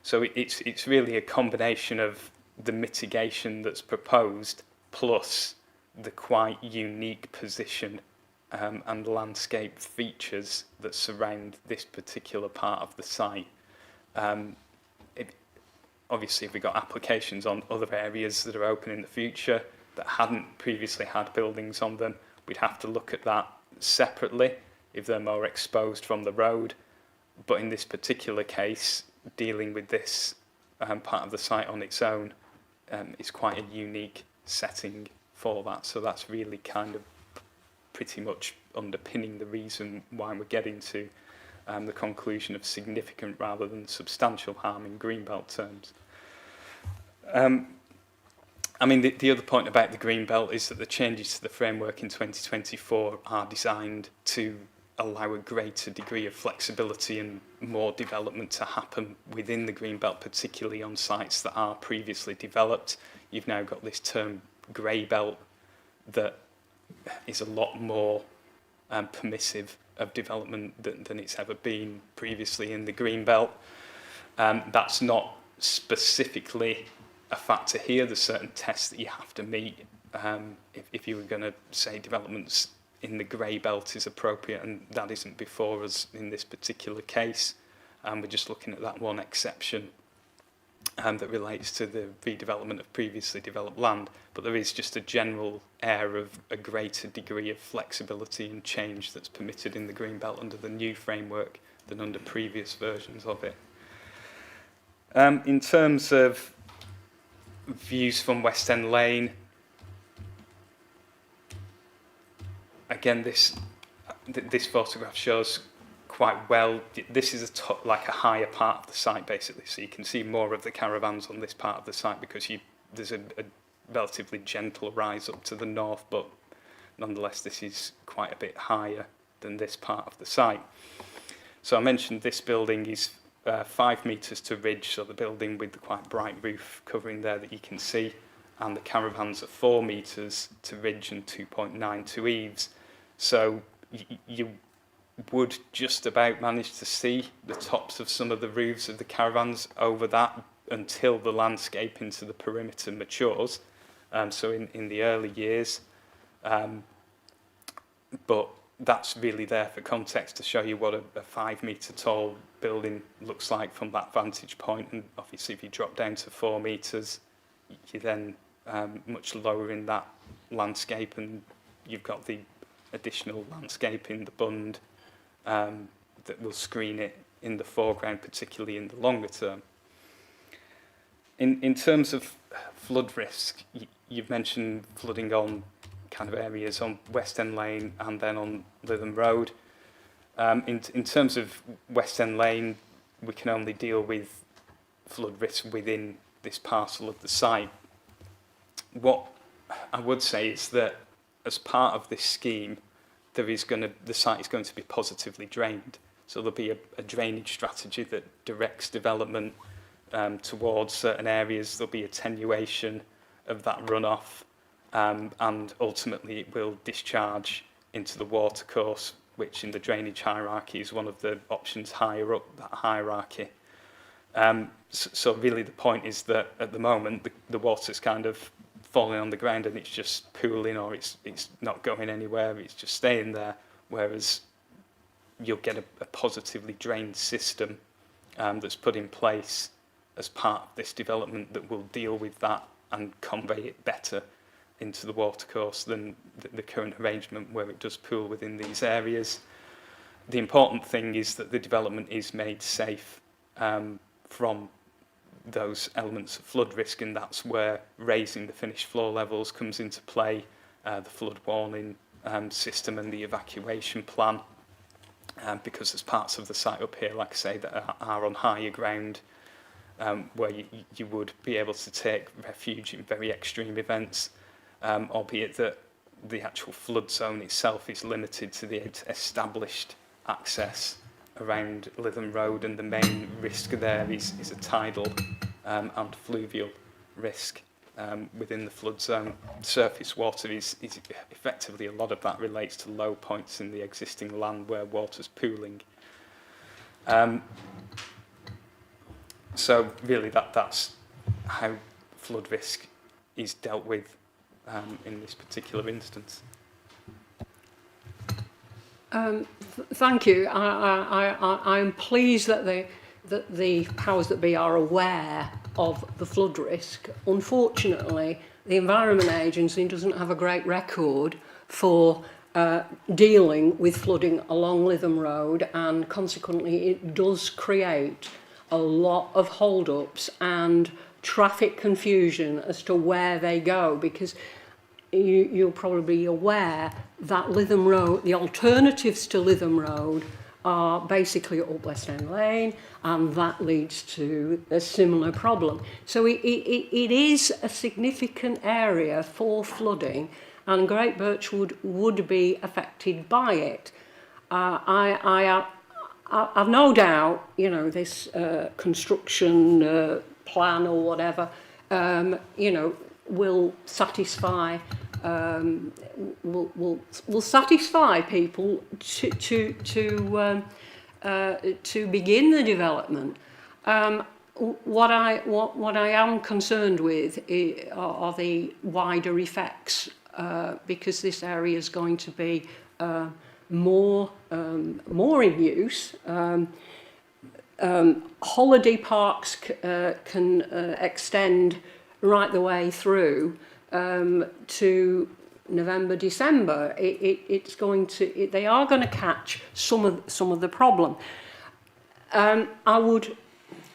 So it's really a combination of the mitigation that's proposed plus the quite unique position and landscape features that surround this particular part of the site. Obviously, if we've got applications on other areas that are open in the future that hadn't previously had buildings on them, we'd have to look at that separately if they're more exposed from the road. But in this particular case, dealing with this part of the site on its own is quite a unique setting for that. So that's really kind of pretty much underpinning the reason why we're getting to the conclusion of significant rather than substantial harm in Greenbelt terms. I mean, the other point about the Greenbelt is that the changes to the framework in 2024 are designed to allow a greater degree of flexibility and more development to happen within the Greenbelt, particularly on sites that are previously developed. You've now got this term grey belt that is a lot more permissive of development than it's ever been previously in the Greenbelt. That's not specifically a factor here. There's certain tests that you have to meet if you were going to say developments in the grey belt is appropriate, and that isn't before us in this particular case. We're just looking at that one exception that relates to the redevelopment of previously developed land, but there is just a general air of a greater degree of flexibility and change that's permitted in the Greenbelt under the new framework than under previous versions of it. In terms of views from West End Lane, again, this photograph shows quite well. This is like a higher part of the site, basically, so you can see more of the caravans on this part of the site because there's a relatively gentle rise up to the north, but nonetheless, this is quite a bit higher than this part of the site. So I mentioned this building is 5 metres to ridge, so the building with the quite bright roof covering there that you can see, and the caravans are 4 metres to ridge and 2.9 to eaves. So you would just about manage to see the tops of some of the roofs of the caravans over that until the landscape into the perimeter matures. So in the early years. But that's really there for context to show you what a 5 metre tall building looks like from that vantage point. And obviously if you drop down to 4 metres, you're then much lower in that landscape, and you've got the additional landscape in the bund that will screen it in the foreground, particularly in the longer term. In terms of flood risk, you've mentioned flooding on kind of areas on West End Lane and then on Lytham Road. In terms of West End Lane, we can only deal with flood risk within this parcel of the site. What I would say is that as part of this scheme, the site is going to be positively drained. So there'll be a drainage strategy that directs development towards certain areas. There'll be attenuation of that runoff, and ultimately it will discharge into the watercourse, which in the drainage hierarchy is one of the options higher up that hierarchy. So really the point is that at the moment the water's kind of falling on the ground and it's just pooling, or it's not going anywhere, it's just staying there, whereas you'll get a positively drained system that's put in place as part of this development that will deal with that and convey it better into the watercourse than the current arrangement where it does pool within these areas. The important thing is that the development is made safe from those elements of flood risk, and that's where raising the finished floor levels comes into play, the flood warning system and the evacuation plan, because there's parts of the site up here, like I say, that are on higher ground, where you would be able to take refuge in very extreme events, albeit that the actual flood zone itself is limited to the established access around Lytham Road, and the main risk there is a tidal and fluvial risk within the flood zone. Surface water is effectively, a lot of that relates to low points in the existing land where water's pooling. So really that's how flood risk is dealt with in this particular instance. Thank you. I'm pleased that the powers that be are aware of the flood risk. Unfortunately, the Environment Agency doesn't have a great record for dealing with flooding along Lytham Road, and consequently it does create a lot of hold-ups and traffic confusion as to where they go, because you're probably aware that Lytham Road, the alternatives to Lytham Road are basically up West End Lane, and that leads to a similar problem. So it is a significant area for flooding, and Great Birchwood would be affected by it. I've no doubt, you know, this construction plan or whatever, you know, will satisfy will satisfy people to begin the development. What I am concerned with are the wider effects, because this area is going to be more in use. Holiday parks can extend right the way through to November, December. It's going to. They are going to catch some of the problem. I would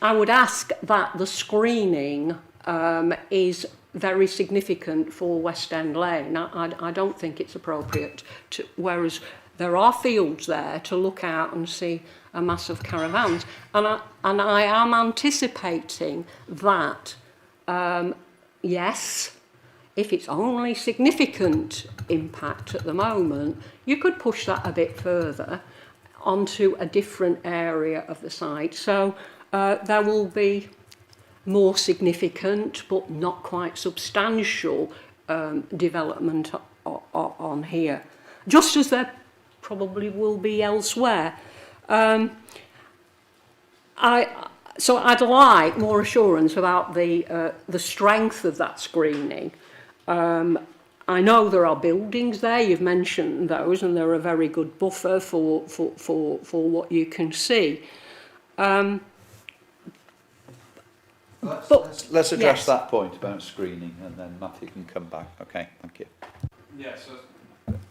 ask that the screening is very significant for West End Lane. I don't think it's appropriate to, whereas there are fields there to look out and see a mass of caravans, and I am anticipating that. Yes, if it's only significant impact at the moment, you could push that a bit further onto a different area of the site. So there will be more significant but not quite substantial development on here, just as there probably will be elsewhere. So I'd like more assurance about the strength of that screening. I know there are buildings there, you've mentioned those, and they're a very good buffer for what you can see. Let's address yes. that point about screening, and then Matthew can come back. Okay, thank you. Yeah, so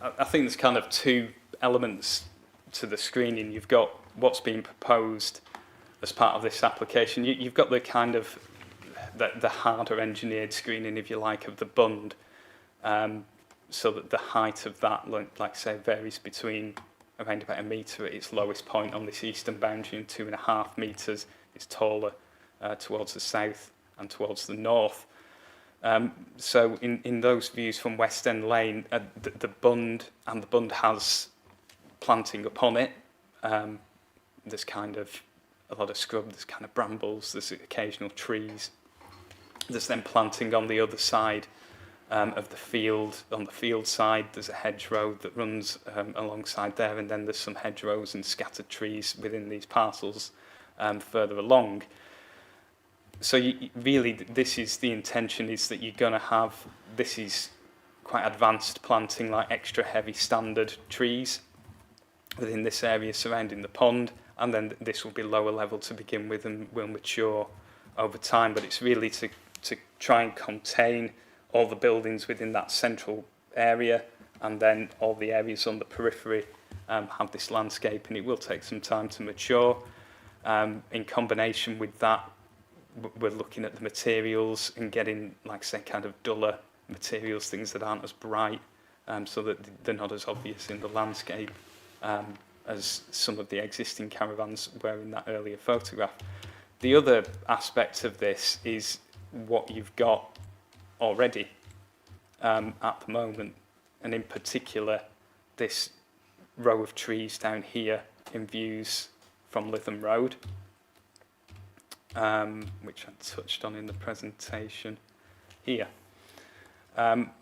I think there's kind of two elements to the screening. You've got what's being proposed as part of this application. You've got the kind of the harder engineered screening, if you like, of the bund, so that the height of that, like I say, varies between around about 1 metre at its lowest point on this eastern boundary and 2.5 metres. It's taller towards the south and towards the north. So in those views from West End Lane, the bund has planting upon it. There's kind of a lot of scrub, there's kind of brambles, there's occasional trees. There's then planting on the other side of the field. On the field side, there's a hedgerow that runs alongside there, and then there's some hedgerows and scattered trees within these parcels further along. So really, this is the intention, is that you're going to have, this is quite advanced planting, like extra heavy standard trees within this area surrounding the pond, and then this will be lower level to begin with and will mature over time. But it's really to try and contain all the buildings within that central area, and then all the areas on the periphery have this landscape, and it will take some time to mature. In combination with that, we're looking at the materials and getting, like I say, kind of duller materials, things that aren't as bright, so that they're not as obvious in the landscape as some of the existing caravans were in that earlier photograph. The other aspect of this is what you've got already at the moment, and in particular this row of trees down here in views from Lytham Road, which I touched on in the presentation here.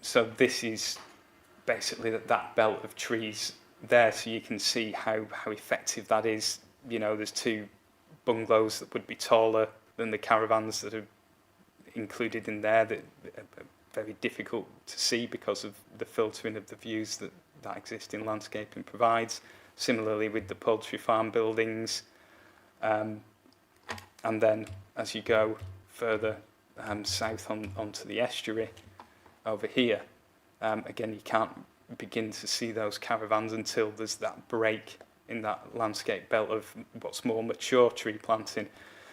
So this is basically that belt of trees there, so you can see how effective that is. You know, there's 2 bungalows that would be taller than the caravans that are included in there, that are very difficult to see because of the filtering of the views that existing landscaping provides. Similarly with the poultry farm buildings. And then as you go further south onto the estuary over here, again, you can't begin to see those caravans until there's that break in that landscape belt of what's more mature tree planting.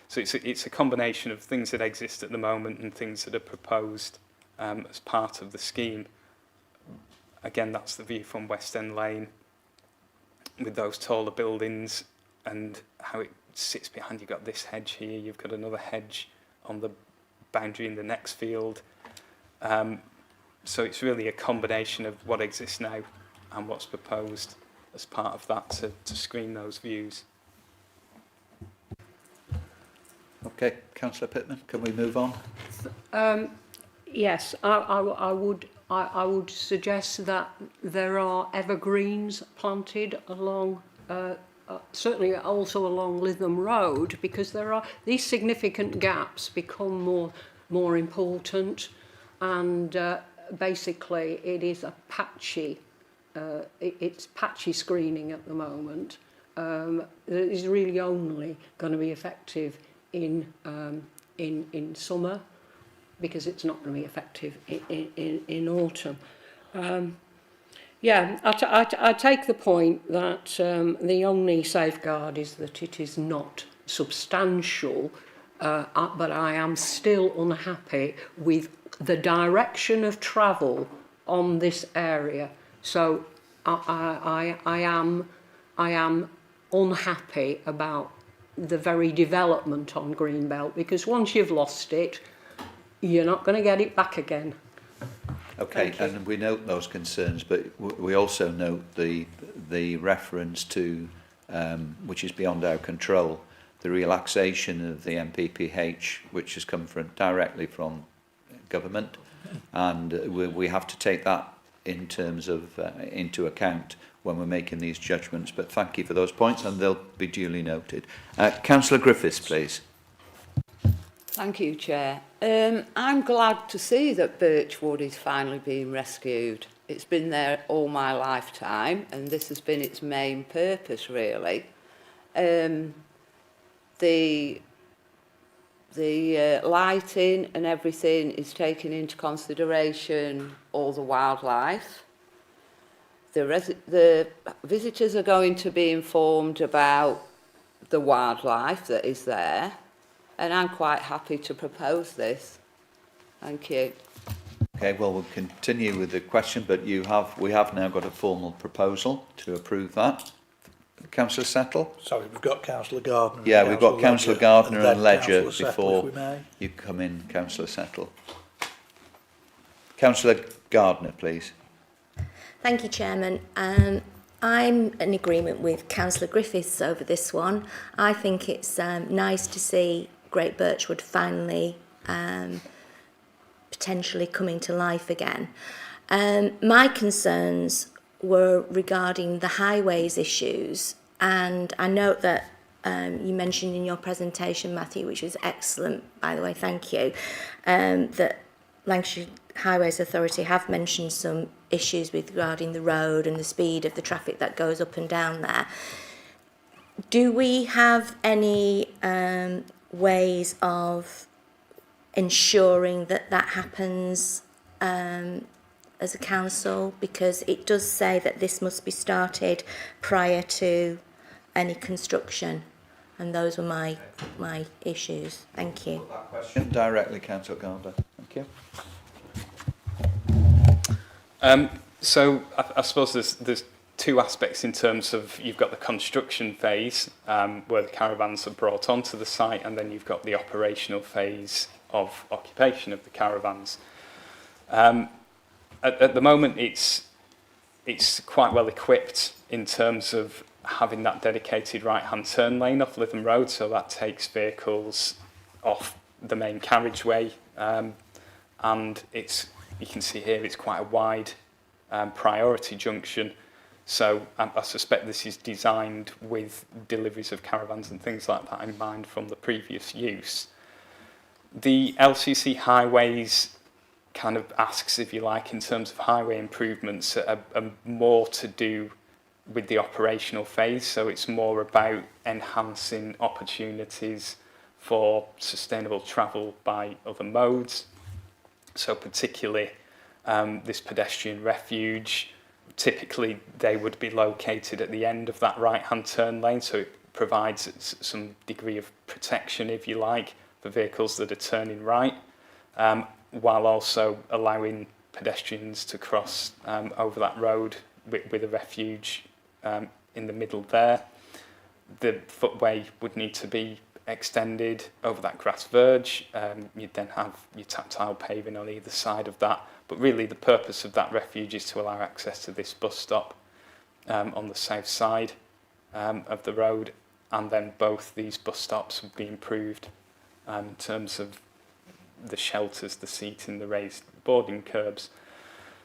So it's a combination of things that exist at the moment and things that are proposed as part of the scheme. Again, that's the view from West End Lane with those taller buildings and how it sits behind. You've got this hedge here, you've got another hedge on the boundary in the next field. So it's really a combination of what exists now and what's proposed as part of that to screen those views. Okay, Councillor Pittman, can we move on? Yes, I would suggest that there are evergreens planted along, certainly also along Lytham Road, because there are these significant gaps become more important, and basically it is a patchy, it's patchy screening at the moment. It is really only going to be effective in summer, because it's not going to be effective in autumn. Yeah, I take the point that the only safeguard is that it is not substantial, but I am still unhappy with the direction of travel on this area. So I am unhappy about the very development on Greenbelt, because once you've lost it, you're not going to get it back again. Okay, and we note those concerns, but we also note the reference to, which is beyond our control, the relaxation of the MPPH, which has come directly from government, and we have to take that in terms of into account when we're making these judgments. But thank you for those points, and they'll be duly noted. Councillor Griffiths, please. Thank you, Chair. I'm glad to see that Birchwood is finally being rescued. It's been there all my lifetime, and this has been its main purpose, really. The lighting and everything is taking into consideration all the wildlife. The visitors are going to be informed about the wildlife that is there, and I'm quite happy to propose this. Thank you. Okay, well, we'll continue with the question, but we have now got a formal proposal to approve that. Councillor Settle? Sorry, we've got Councillor Gardner. Yeah, we've got Councillor Gardner and Ledger Councillor Settle, before if we may. you come in, Councillor Settle. Councillor Gardner, please. Thank you, Chairman. I'm in agreement with Councillor Griffiths over this one. I think it's nice to see Great Birchwood finally potentially coming to life again. My concerns were regarding the highways issues, and I note that you mentioned in your presentation, Matthew, which was excellent, by the way, thank you, that Lancashire Highways Authority have mentioned some issues regarding the road and the speed of the traffic that goes up and down there. Do we have any ways of ensuring that that happens as a council? Because it does say that this must be started prior to any construction, and those were my issues. Thank you. That question directly, Councillor Gardner. Thank you. So I suppose there's two aspects in terms of you've got the construction phase where the caravans are brought onto the site, and then you've got the operational phase of occupation of the caravans. At the moment, it's quite well equipped in terms of having that dedicated right-hand turn lane off Lytham Road, so that takes vehicles off the main carriageway, and you can see here it's quite a wide priority junction. So I suspect this is designed with deliveries of caravans and things like that in mind from the previous use. The LCC Highways kind of asks, if you like, in terms of highway improvements, are more to do with the operational phase. So it's more about enhancing opportunities for sustainable travel by other modes. So particularly this pedestrian refuge, typically they would be located at the end of that right-hand turn lane, so it provides some degree of protection, if you like, for vehicles that are turning right, while also allowing pedestrians to cross over that road with a refuge in the middle there. The footway would need to be extended over that grass verge. You'd then have your tactile paving on either side of that. But really the purpose of that refuge is to allow access to this bus stop on the south side of the road, and then both these bus stops would be improved in terms of the shelters, the seating, the raised boarding curbs.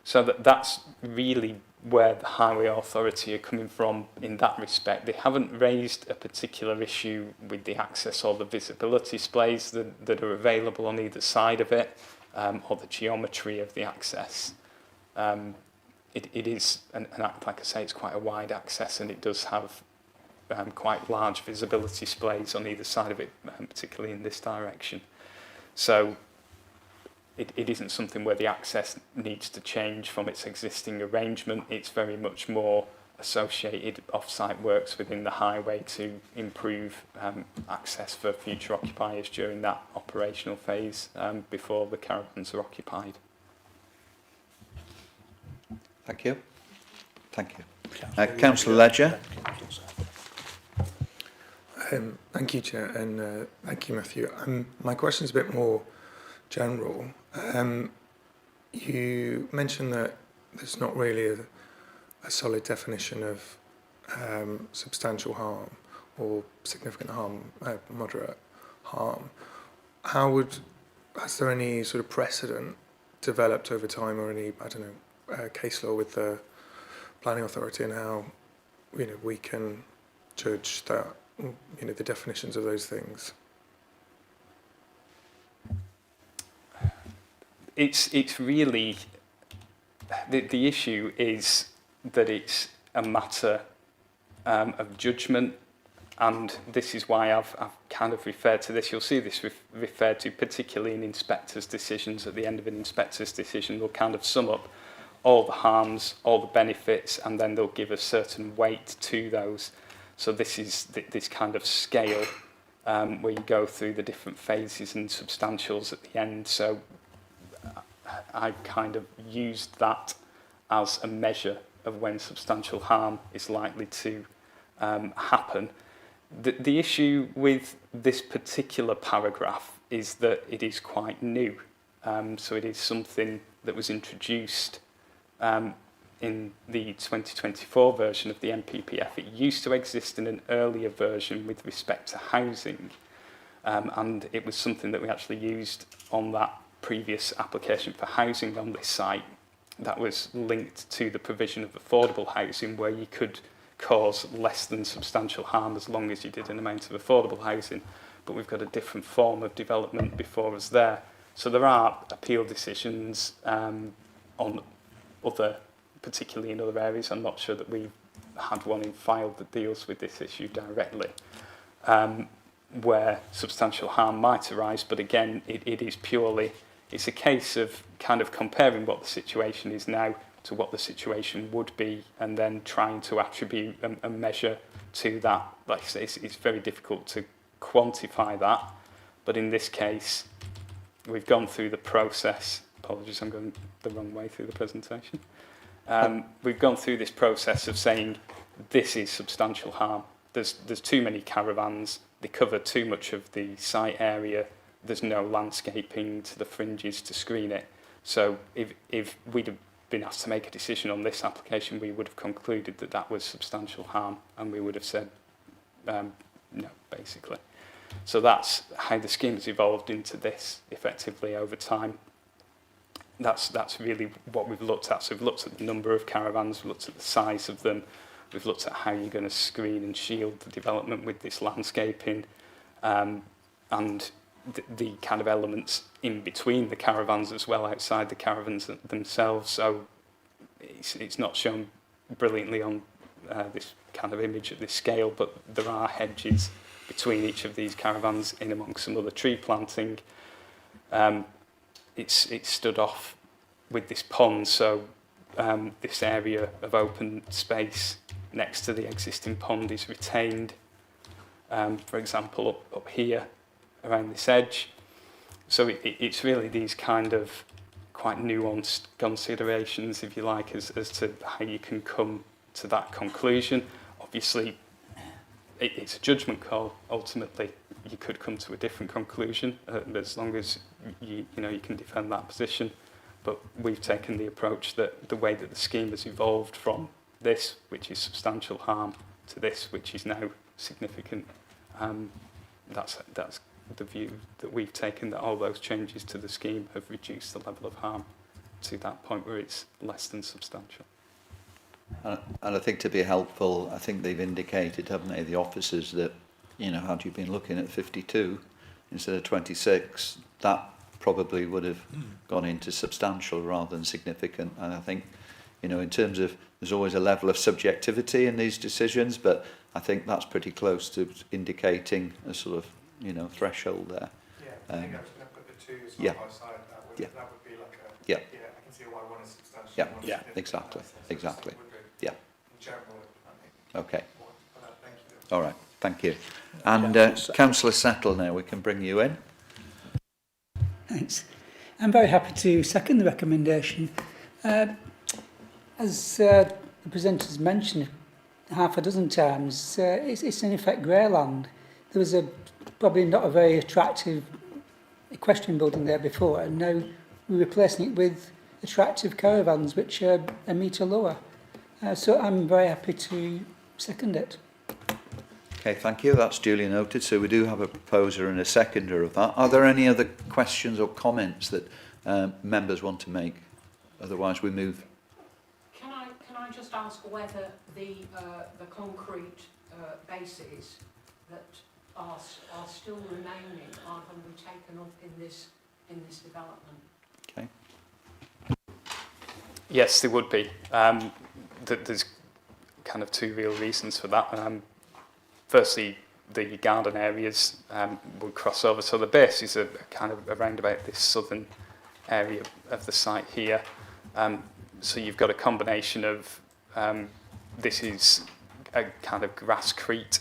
So that's really where the Highway Authority are coming from in that respect. They haven't raised a particular issue with the access or the visibility displays that are available on either side of it, or the geometry of the access. It is, like I say, it's quite a wide access, and it does have quite large visibility displays on either side of it, particularly in this direction. So it isn't something where the access needs to change from its existing arrangement. It's very much more associated off-site works within the highway to improve access for future occupiers during that operational phase before the caravans are occupied. Thank you. Thank you. Councillor Ledger. Thank you, Chair, and thank you, Matthew. My question is a bit more general. You mentioned that there's not really a solid definition of substantial harm or significant harm, moderate harm, has there any sort of precedent developed over time, or any, I don't know, case law with the planning authority, and how, you know, we can judge that, you know, the definitions of those things? It's really, the issue is that it's a matter of judgment, and this is why I've kind of referred to this. You'll see this referred to particularly in inspectors' decisions. At the end of an inspector's decision, they'll kind of sum up all the harms, all the benefits, and then they'll give a certain weight to those. So this is this kind of scale where you go through the different phases and substantials at the end. So I kind of used that as a measure of when substantial harm is likely to happen. The issue with this particular paragraph is that it is quite new. So it is something that was introduced in the 2024 version of the NPPF. It used to exist in an earlier version with respect to housing, and it was something that we actually used on that previous application for housing on this site that was linked to the provision of affordable housing, where you could cause less than substantial harm as long as you did an amount of affordable housing. But we've got a different form of development before us there. So there are appeal decisions on other, particularly in other areas. I'm not sure that we've had one in file that deals with this issue directly, where substantial harm might arise. But again, it is purely, it's a case of kind of comparing what the situation is now to what the situation would be, and then trying to attribute a measure to that. Like I say, it's very difficult to quantify that, but in this case, we've gone through the process. Apologies, I'm going the wrong way through the presentation. We've gone through this process of saying this is substantial harm. There's too many caravans, they cover too much of the site area, there's no landscaping to the fringes to screen it. So if we'd have been asked to make a decision on this application, we would have concluded that that was substantial harm, and we would have said no, basically. So that's how the scheme has evolved into this effectively over time. That's really what we've looked at. So we've looked at the number of caravans, we've looked at the size of them, we've looked at how you're going to screen and shield the development with this landscaping, and the kind of elements in between the caravans as well, outside the caravans themselves. So it's not shown brilliantly on this kind of image at this scale, but there are hedges between each of these caravans, in amongst some other tree planting. It's stood off with this pond, so this area of open space next to the existing pond is retained. For example, up here, around this edge. So it's really these kind of quite nuanced considerations, if you like, as to how you can come to that conclusion. Obviously, it's a judgment call. Ultimately, you could come to a different conclusion as long as you can defend that position. But we've taken the approach that the way that the scheme has evolved from this, which is substantial harm, to this, which is now significant, that's the view that we've taken, that all those changes to the scheme have reduced the level of harm to that point where it's less than substantial. And I think, to be helpful, I think they've indicated, haven't they, the officers, that, had you been looking at 52 instead of 26, that probably would have gone into substantial rather than significant. And I think, in terms of, there's always a level of subjectivity in these decisions, but I think that's pretty close to indicating a sort of, threshold there. Yeah, I think I was going to put the two side yeah. by side. That would be like a, yeah. I can see why one is substantial. Yeah, one is yeah, significant. exactly. Yeah. In general, I think. Okay. Thank you. All right, thank you. And Councillor Settle now, we can bring you in. Thanks. I'm very happy to second the recommendation. As the presenters mentioned half a dozen times, it's in effect greyland. There was probably not a very attractive equestrian building there before, and now we're replacing it with attractive caravans which are a metre lower. So I'm very happy to second it. Okay, thank you. That's duly noted. So we do have a proposer and a seconder of that. Are there any other questions or comments that members want to make? Otherwise, we move. Can I just ask whether the concrete bases that are still remaining are going to be taken up in this development? Okay. Yes, there would be. There's kind of two real reasons for that. Firstly, the garden areas would cross over. So the base is a kind of around about this southern area of the site here. So you've got a combination of, this is a kind of grasscrete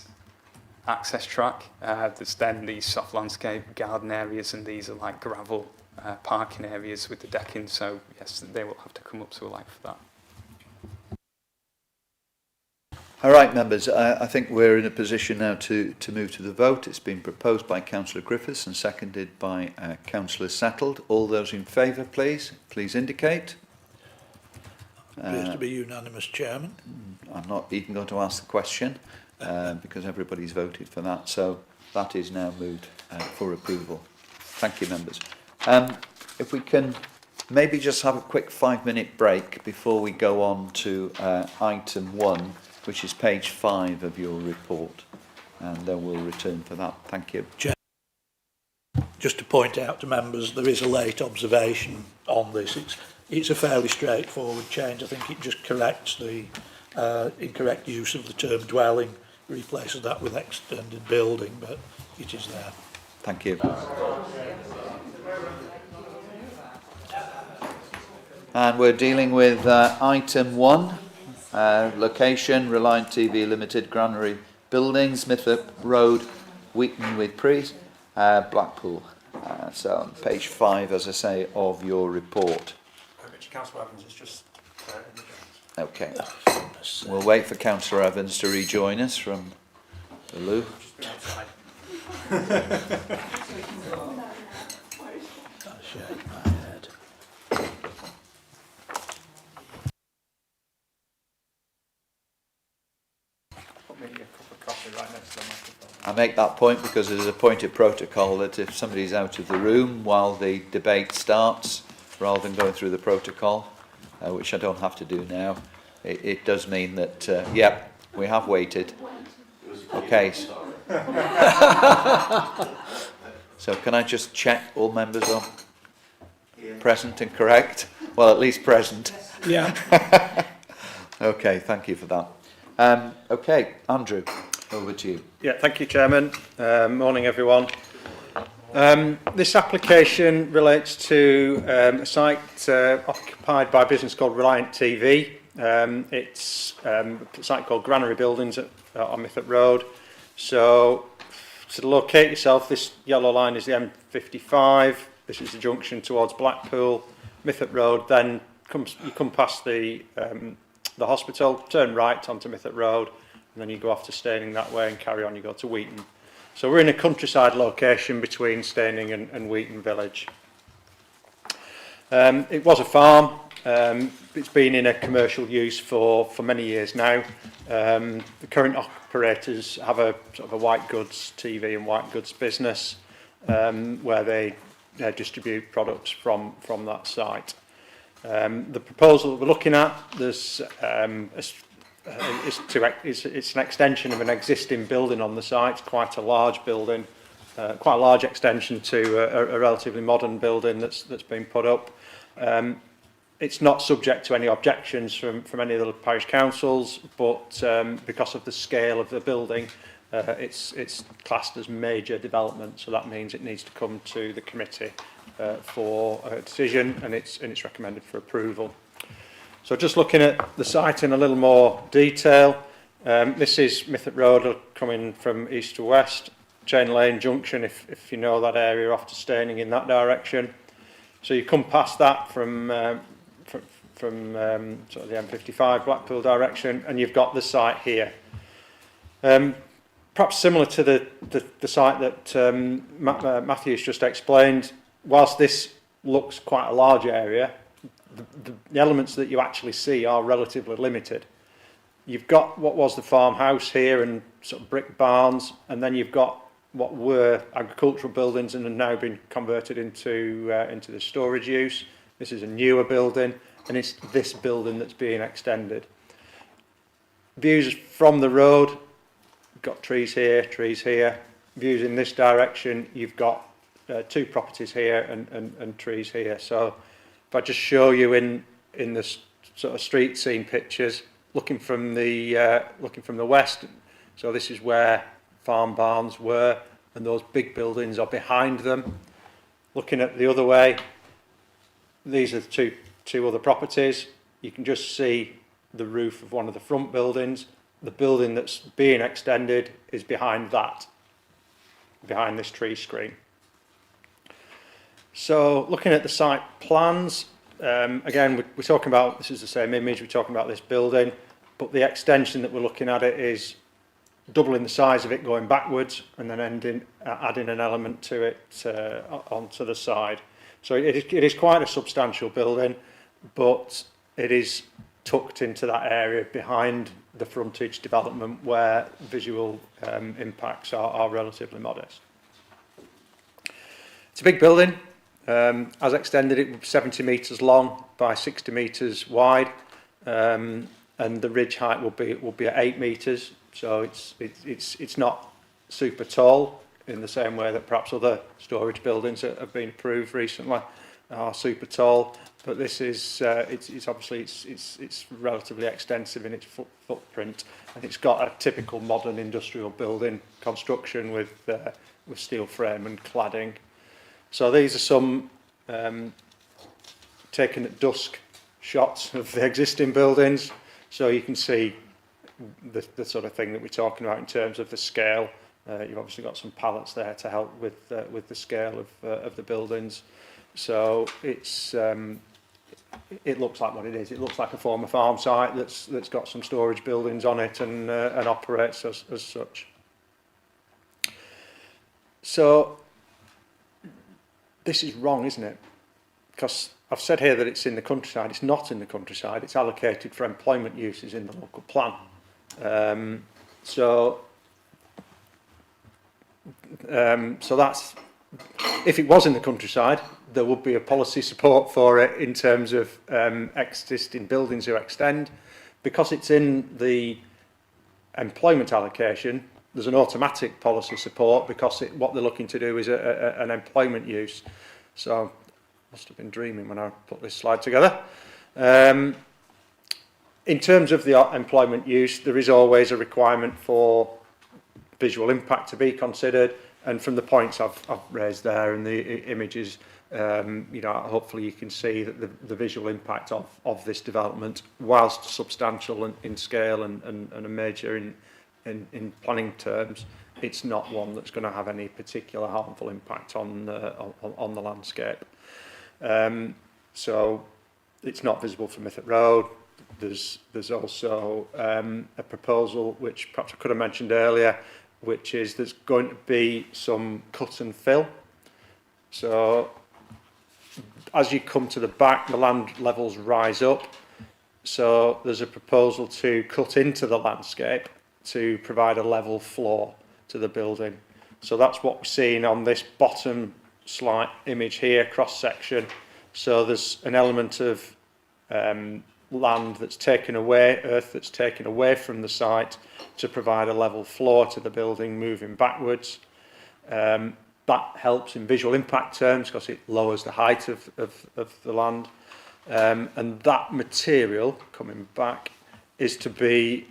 access track. There's then these soft landscape garden areas, and these are like gravel parking areas with the decking. So yes, they will have to come up to a light for that. All right, members, I think we're in a position now to move to the vote. It's been proposed by Councillor Griffiths and seconded by Councillor Settled. All those in favour, please indicate. Appears to be unanimous, Chairman. I'm not even going to ask the question because everybody's voted for that. So that is now moved for approval. Thank you, members. If we can maybe just have a quick 5-minute break before we go on to item 1, which is page 5 of your report, and then we'll return for that. Thank you. Just to point out to members, there is a late observation on this. It's a fairly straightforward change. I think it just corrects the incorrect use of the term dwelling, replaces that with extended building, but it is there. Thank you. And we're dealing with item 1. Location, Reliant TV Limited, Granary Buildings, Mithup Road, Wheaton with Prees, Blackpool. So on page 5, as I say, of your report. Councillor Evans is just Okay. We'll wait for Councillor Evans to rejoin us from the loo. Shake my head. I make that point because there's a point of protocol that if somebody's out of the room while the debate starts, rather than going through the protocol, which I don't have to do now, it does mean that, yep, we have waited. Okay. So can I just check all members are present and correct? Well, at least present. Yeah. Okay, thank you for that. Okay, Andrew, over to you. Yeah, thank you, Chairman. Morning, everyone. This application relates to a site occupied by a business called Reliant TV. It's a site called Granary Buildings on Mithup Road. So to locate yourself, this yellow line is the M55. This is the junction towards Blackpool, Mithup Road. Then you come past the hospital, turn right onto Mithup Road, and then you go off to Staining that way and carry on, you go to Wheaton. So we're in a countryside location between Staining and Wheaton Village. It was a farm. It's been in a commercial use for many years now. The current operators have a sort of a white goods TV and white goods business where they distribute products from that site. The proposal that we're looking at, there's it's an extension of an existing building on the site. It's quite a large building, quite a large extension to a relatively modern building that's been put up. It's not subject to any objections from any of the parish councils, but because of the scale of the building, it's classed as major development, so that means it needs to come to the committee for a decision, and it's recommended for approval. So just looking at the site in a little more detail, this is Mithup Road coming from east to west, Chain Lane Junction, if you know that area, off to Staining in that direction. So you come past that from sort of the M55 Blackpool direction, and you've got the site here. Perhaps similar to the site that Matthew's just explained, whilst this looks quite a large area, the elements that you actually see are relatively limited. You've got what was the farmhouse here, and sort of brick barns, and then you've got what were agricultural buildings and have now been converted into the storage use. This is a newer building, and it's this building that's being extended. Views from the road, you've got trees here, trees here. Views in this direction, you've got two properties here and trees here. So if I just show you in the sort of street scene pictures, looking from the west, so this is where farm barns were, and those big buildings are behind them. Looking at the other way, these are two other properties. You can just see the roof of one of the front buildings. The building that's being extended is behind that, behind this tree screen. So looking at the site plans, again, we're talking about, this is the same image, we're talking about this building, but the extension that we're looking at it is doubling the size of it going backwards and then adding an element to it onto the side. So it is quite a substantial building, but it is tucked into that area behind the frontage development where visual impacts are relatively modest. It's a big building. As extended, it was 70 metres long by 60 metres wide, and the ridge height will be at 8 metres. So it's not super tall in the same way that perhaps other storage buildings that have been approved recently are super tall. But this is it's obviously it's relatively extensive in its footprint, and it's got a typical modern industrial building construction with steel frame and cladding. So these are some taken at dusk shots of the existing buildings, so you can see the sort of thing that we're talking about in terms of the scale. You've obviously got some pallets there to help with the scale of the buildings. So it's it looks like what it is. It looks like a former farm site that's got some storage buildings on it and operates as such. So this is wrong, isn't it? Because I've said here that it's in the countryside. It's not in the countryside. It's allocated for employment uses in the local plan. So that's, if it was in the countryside, there would be a policy support for it in terms of existing buildings who extend. Because it's in the employment allocation, there's an automatic policy support because what they're looking to do is an employment use. So I must have been dreaming when I put this slide together. In terms of the employment use, there is always a requirement for visual impact to be considered, and from the points I've raised there and the images, you know, hopefully you can see that the visual impact of this development, whilst substantial in scale and a major in planning terms, it's not one that's going to have any particular harmful impact on the landscape. So it's not visible from Mythock Road. There's also a proposal which perhaps I could have mentioned earlier, which is there's going to be some cut and fill. So as you come to the back, the land levels rise up. So there's a proposal to cut into the landscape to provide a level floor to the building. So that's what we're seeing on this bottom slight image here, cross section. So there's an element of land that's taken away, earth that's taken away from the site to provide a level floor to the building moving backwards. That helps in visual impact terms because it lowers the height of the land. And that material coming back is to be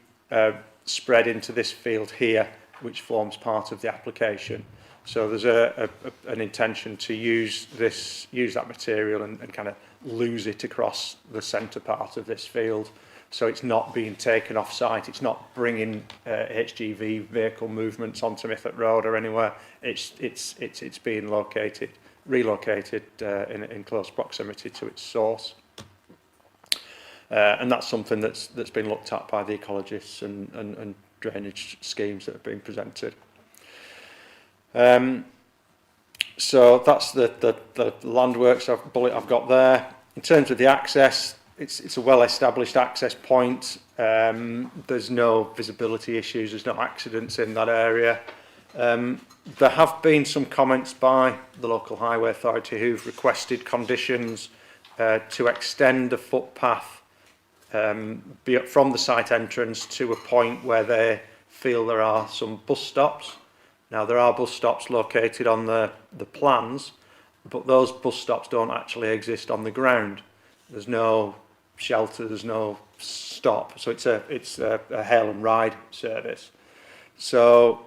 spread into this field here, which forms part of the application. So there's an intention to use that material and kind of lose it across the centre part of this field. So it's not being taken off site. It's not bringing HGV vehicle movements onto Mythock Road or anywhere. It's being relocated in close proximity to its source. And that's something that's been looked at by the ecologists and drainage schemes that have been presented. So that's the land works bullet I've got there. In terms of the access, it's a well-established access point. There's no visibility issues. There's no accidents in that area. There have been some comments by the local highway authority who've requested conditions to extend the footpath from the site entrance to a point where they feel there are some bus stops. Now, there are bus stops located on the plans, but those bus stops don't actually exist on the ground. There's no shelter, there's no stop, so it's a hail and ride service. So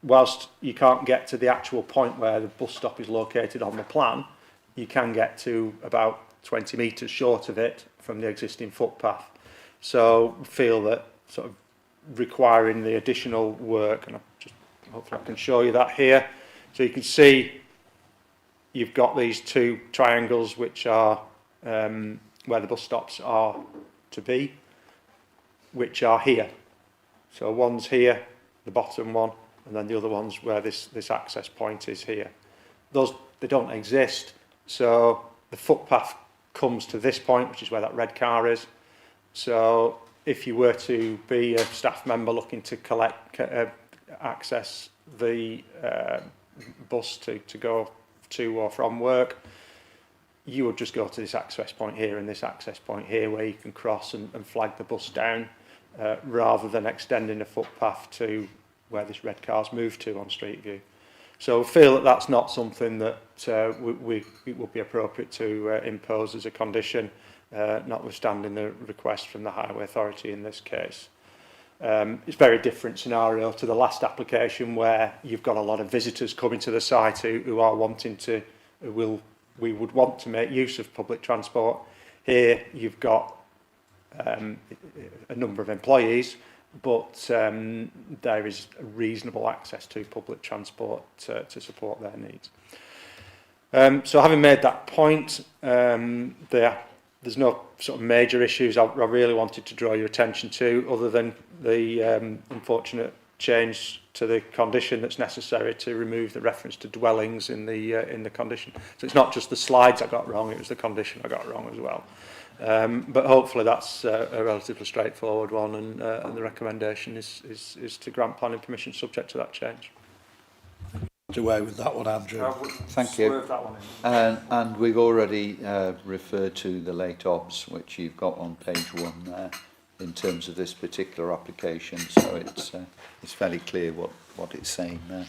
whilst you can't get to the actual point where the bus stop is located on the plan, you can get to about 20 metres short of it from the existing footpath. So feel that sort of requiring the additional work, and hopefully I can show you that here. So you can see you've got these two triangles which are where the bus stops are to be, which are here. So one's here, the bottom one, and then the other one's where this access point is here. They don't exist, so the footpath comes to this point, which is where that red car is. So if you were to be a staff member looking to access the bus to go to or from work, you would just go to this access point here and this access point here where you can cross and flag the bus down, rather than extending the footpath to where this red car's moved to on Street View. So I feel that that's not something that it would be appropriate to impose as a condition, notwithstanding the request from the Highway Authority in this case. It's a very different scenario to the last application where you've got a lot of visitors coming to the site who are wanting to, we would want to make use of public transport. Here you've got a number of employees, but there is reasonable access to public transport to support their needs. So having made that point, there's no sort of major issues I really wanted to draw your attention to, other than the unfortunate change to the condition that's necessary to remove the reference to dwellings in the condition. So it's not just the slides I got wrong, it was the condition I got wrong as well. But hopefully that's a relatively straightforward one, and the recommendation is to grant planning permission subject to that change. Away with that one, Andrew. Thank you. And we've already referred to the late obs, which you've got on page 1 there, in terms of this particular application. So it's fairly clear what it's saying there.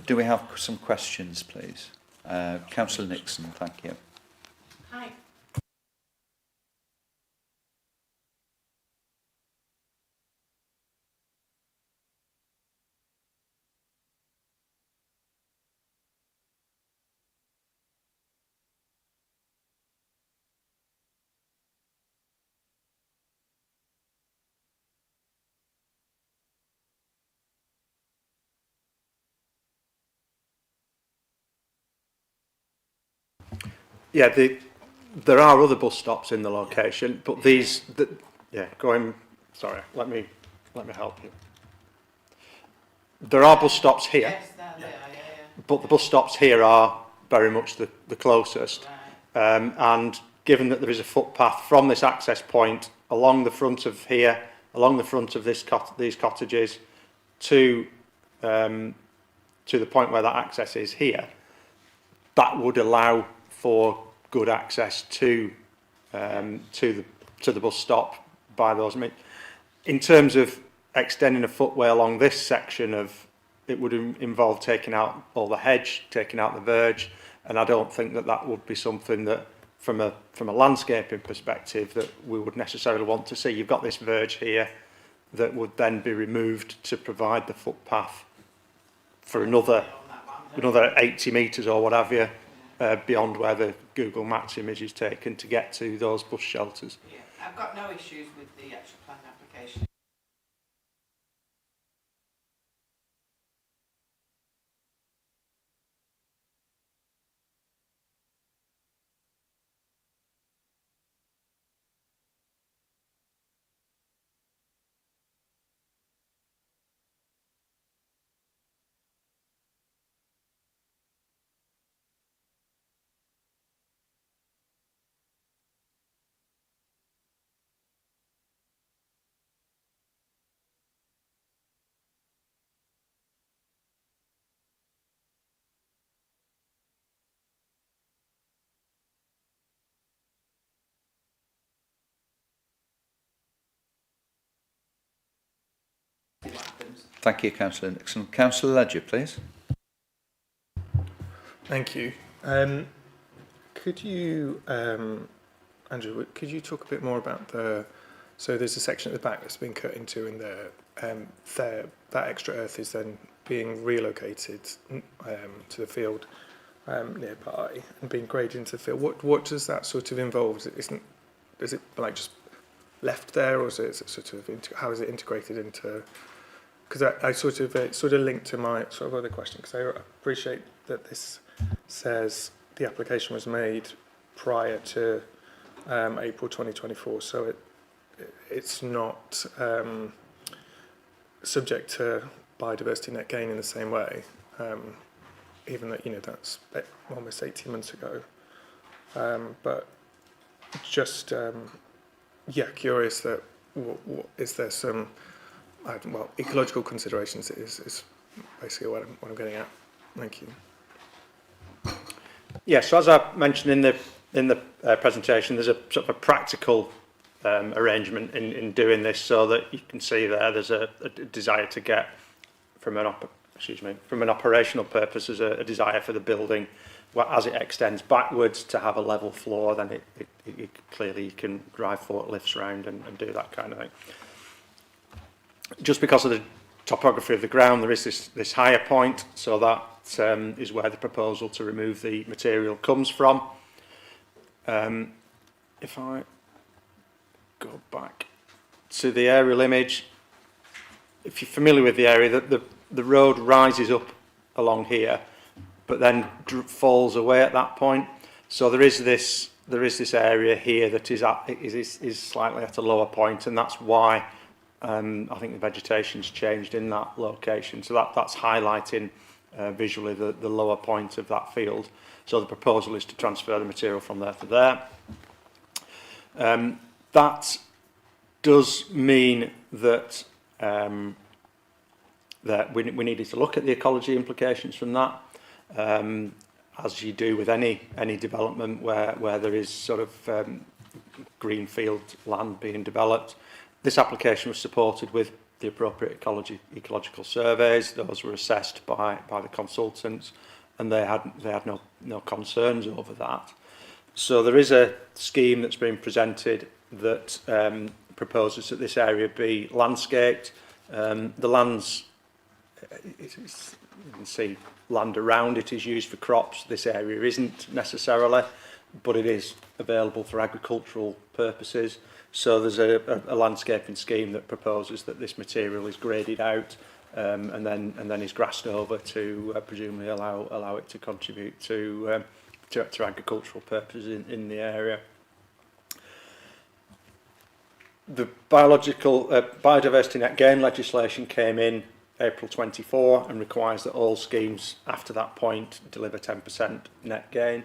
Do we have some questions, please? Councillor Nixon, thank you. Hi. Yeah, there are other bus stops in the location, but sorry, let me help you. There are bus stops here, Yes, there they are, yeah. but the bus stops here are very much the closest. And given that there is a footpath from this access point along the front of here, along the front of these cottages, to the point where that access is here, that would allow for good access to the bus stop by those. I mean, in terms of extending a footway along this section it would involve taking out all the hedge, taking out the verge, and I don't think that would be something that, from a landscaping perspective, that we would necessarily want to see. You've got this verge here that would then be removed to provide the footpath for another 80 metres or what have you, beyond where the Google Maps image is taken to get to those bus shelters. Yeah, I've got no issues with the actual plan application. Thank you, Councillor Nixon. Councillor Ledger, please. Thank you. Could you, Andrew, could you talk a bit more about so there's a section at the back that's been cut into in there, that extra earth is then being relocated to the field nearby and being graded into the field. What does that sort of involve? Is it like just left there, or is it sort of how is it integrated into? Because I sort of linked to my sort of other question, because I appreciate that this says the application was made prior to April 2024, so it's not subject to biodiversity net gain in the same way, even though, you know, that's almost 18 months ago. But just, yeah, curious that is there some, well, ecological considerations is basically what I'm getting at. Thank you. Yeah, so as I mentioned in the presentation, there's a sort of a practical arrangement in doing this, so that you can see there's a desire to get from an operational purpose, there's a desire for the building, as it extends backwards, to have a level floor. Then it clearly you can drive forklifts around and do that kind of thing. Just because of the topography of the ground, there is this higher point, so that is where the proposal to remove the material comes from. If I go back to the aerial image, if you're familiar with the area, the road rises up along here, but then falls away at that point. So there is this area here that is slightly at a lower point, and that's why I think the vegetation's changed in that location. So that's highlighting visually the lower point of that field. So the proposal is to transfer the material from there to there. That does mean that that we needed to look at the ecology implications from that, as you do with any development where there is sort of greenfield land being developed. This application was supported with the appropriate ecological surveys. Those were assessed by the consultants, and they had no concerns over that. So there is a scheme that's been presented that proposes that this area be landscaped. The lands, you can see land around it is used for crops. This area isn't necessarily, but it is available for agricultural purposes. So there's a landscaping scheme that proposes that this material is graded out and then is grassed over to presumably allow it to contribute to agricultural purposes in the area. The biodiversity net gain legislation came in April 24 and requires that all schemes after that point deliver 10% net gain.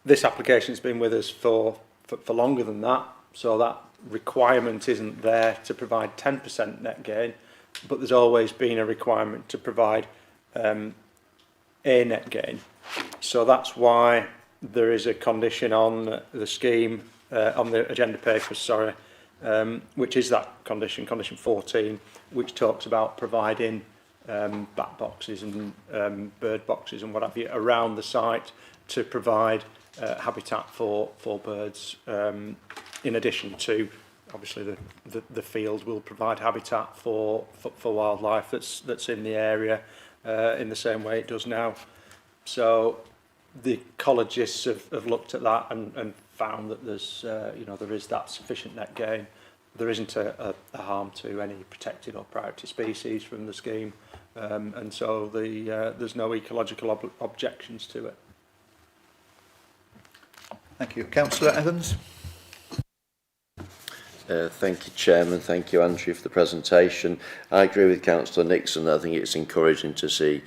This application has been with us for longer than that, so that requirement isn't there to provide 10% net gain, but there's always been a requirement to provide a net gain. So that's why there is a condition on the scheme, on the agenda papers, sorry, which is that condition 14, which talks about providing bat boxes and bird boxes and what have you around the site to provide habitat for birds, in addition to obviously the field will provide habitat for wildlife that's in the area in the same way it does now. So the ecologists have looked at that and found that there's there is that sufficient net gain. There isn't a harm to any protected or priority species from the scheme, and so there's no ecological objections to it. Thank you. Councillor Evans. Thank you, Chairman. Thank you, Andrew, for the presentation. I agree with Councillor Nixon. I think it's encouraging to see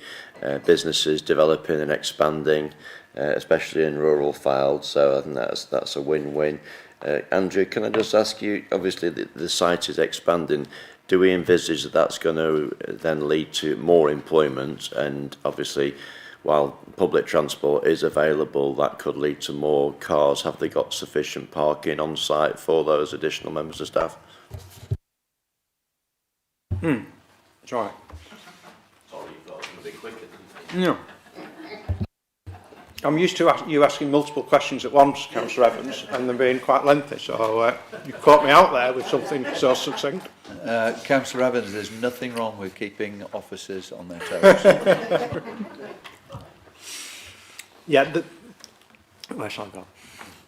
businesses developing and expanding, especially in rural fields. So I think that's a win-win. Andrew, can I just ask you, obviously the site is expanding. Do we envisage that that's going to then lead to more employment? And obviously, while public transport is available, that could lead to more cars. Have they got sufficient parking on site for those additional members of staff? That's right. No. I'm used to you asking multiple questions at once, Councillor Evans, and them being quite lengthy, so you caught me out there with something so succinct. Councillor Evans, there's nothing wrong with keeping officers on their toes. Yeah, where shall I go?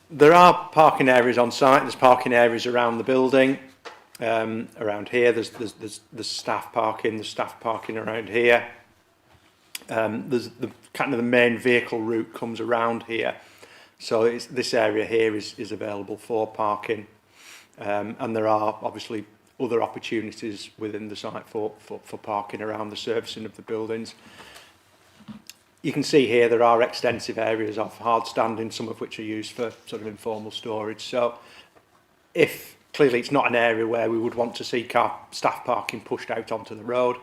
There are parking areas on site. There's parking areas around the building. Around here, there's staff parking. There's staff parking around here. There's the kind of the main vehicle route comes around here, so this area here is available for parking, and there are obviously other opportunities within the site for parking around the servicing of the buildings. You can see here there are extensive areas of hard standing, some of which are used for sort of informal storage. So if clearly it's not an area where we would want to see staff parking pushed out onto the road,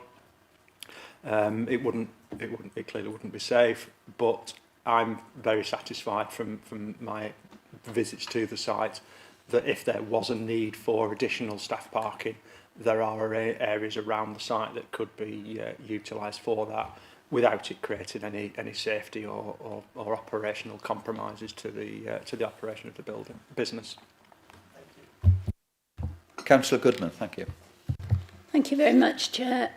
it clearly wouldn't be safe, but I'm very satisfied from my visits to the site that if there was a need for additional staff parking, there are areas around the site that could be utilised for that without it creating any safety or operational compromises to the operation of the business. Councillor Goodman, thank you. Thank you very much, Chair.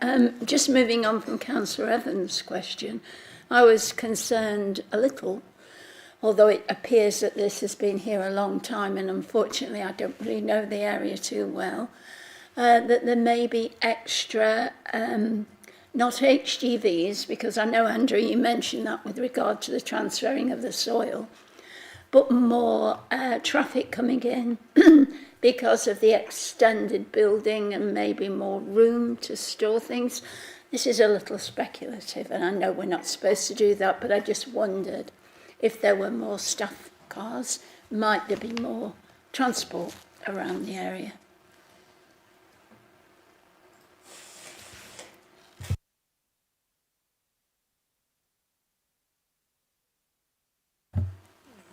Just moving on from Councillor Evans' question, I was concerned a little, although it appears that this has been here a long time and unfortunately I don't really know the area too well, that there may be extra, not HGVs, because I know, Andrew, you mentioned that with regard to the transferring of the soil, but more traffic coming in because of the extended building and maybe more room to store things. This is a little speculative, and I know we're not supposed to do that, but I just wondered if there were more staff cars, might there be more transport around the area?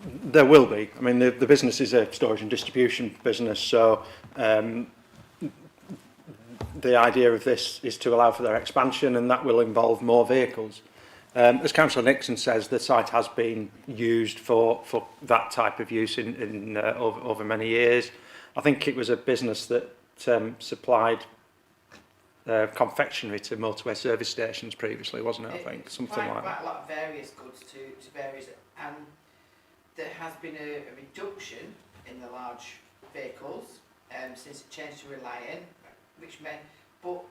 There will be. I mean, the business is a storage and distribution business, so the idea of this is to allow for their expansion, and that will involve more vehicles. As Councillor Nixon says, the site has been used for that type of use over many years. I think it was a business that supplied confectionery to motorway service stations previously, wasn't it? I think something like that. Quite a lot of various goods to various, and there has been a reduction in the large vehicles since it changed to Reliant, which meant, but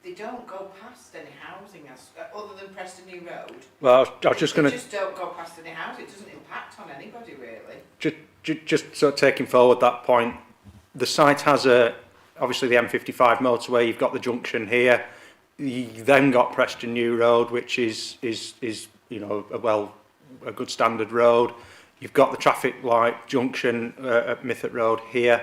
they don't go past any housing other than Preston New Road. Well, I was just going to... They just don't go past any housing. It doesn't impact on anybody, really. Just sort of taking forward that point, the site has obviously the M55 motorway. You've got the junction here. You then got Preston New Road, which is you know a good standard road. You've got the traffic light junction at Mythock Road here,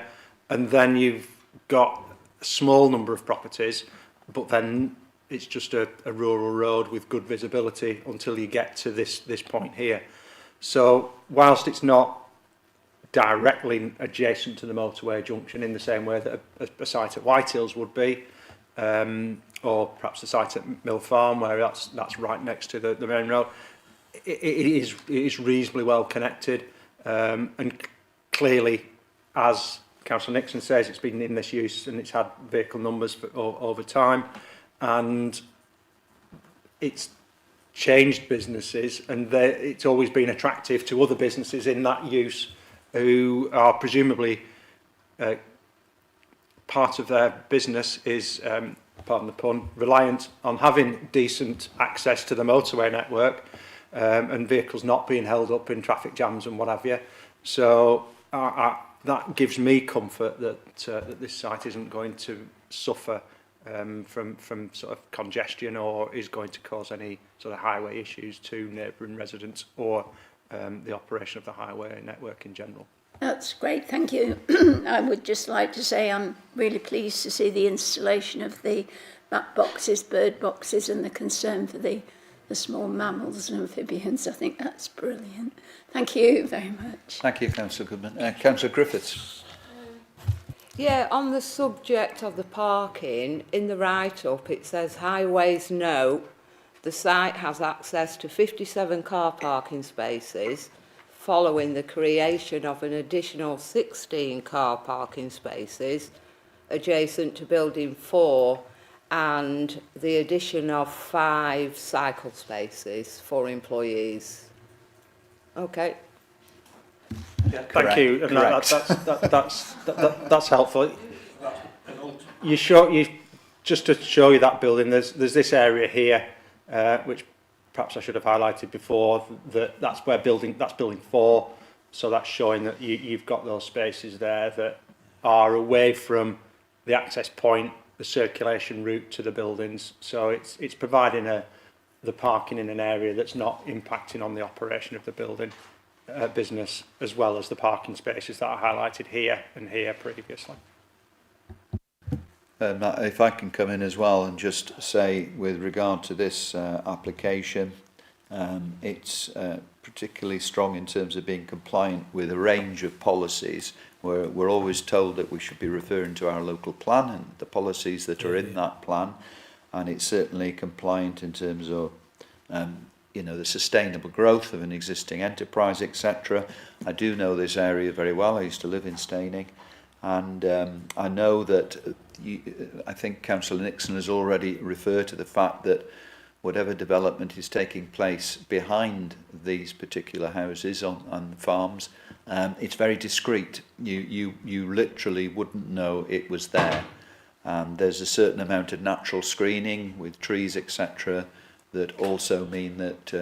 and then you've got a small number of properties, but then it's just a rural road with good visibility until you get to this point here. So whilst it's not directly adjacent to the motorway junction in the same way that a site at Whitehills would be, or perhaps the site at Mill Farm where that's right next to the main road, it is reasonably well connected, and clearly, as Councillor Nixon says, it's been in this use and it's had vehicle numbers over time, and it's changed businesses, and it's always been attractive to other businesses in that use who are presumably part of their business is, pardon the pun, reliant on having decent access to the motorway network, and vehicles not being held up in traffic jams and what have you. So that gives me comfort that this site isn't going to suffer from sort of congestion or is going to cause any sort of highway issues to neighbouring residents or the operation of the highway network in general. That's great, thank you. I would just like to say I'm really pleased to see the installation of the bat boxes, bird boxes, and the concern for the small mammals and amphibians. I think that's brilliant. Thank you very much. Thank you, Councillor Goodman. Councillor Griffiths. Yeah, on the subject of the parking, in the write-up it says highways no, The site has access to 57 car parking spaces following the creation of an additional 16 car parking spaces adjacent to Building 4 and the addition of 5 cycle spaces for employees. Okay. Yeah, thank you. And that's helpful. Just to show you that building, there's this area here, which perhaps I should have highlighted before. That's building 4. So that's showing that you've got those spaces there that are away from the access point, the circulation route to the buildings. So it's providing the parking in an area that's not impacting on the operation of the building business, as well as the parking spaces that are highlighted here and here previously. If I can come in as well and just say, with regard to this application, it's particularly strong in terms of being compliant with a range of policies. We're always told that we should be referring to our local plan and the policies that are in that plan, and it's certainly compliant in terms of the sustainable growth of an existing enterprise, etc. I do know this area very well. I used to live in Staining, and I know that I think Councillor Nixon has already referred to the fact that whatever development is taking place behind these particular houses on farms, it's very discreet. You literally wouldn't know it was there. And there's a certain amount of natural screening with trees, etc., that also mean that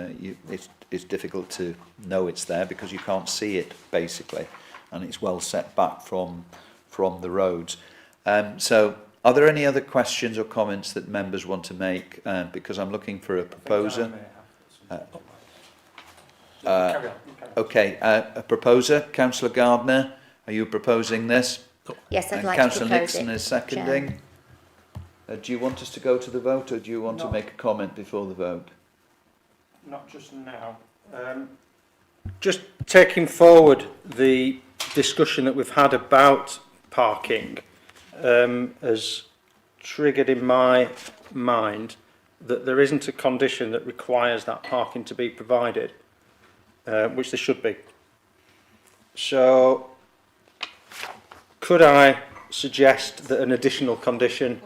it's difficult to know it's there because you can't see it, basically, and it's well set back from the roads. So are there any other questions or comments that members want to make? Because I'm looking for a proposer. Okay, a proposer, Councillor Gardner, are you proposing this? Yes, I'd like Councillor to propose Nixon it, is seconding. Do you want us to go to the vote, or do you want to make a comment before the vote? Not just now. Just taking forward the discussion that we've had about parking has triggered in my mind that there isn't a condition that requires that parking to be provided, which there should be. So could I suggest that an additional condition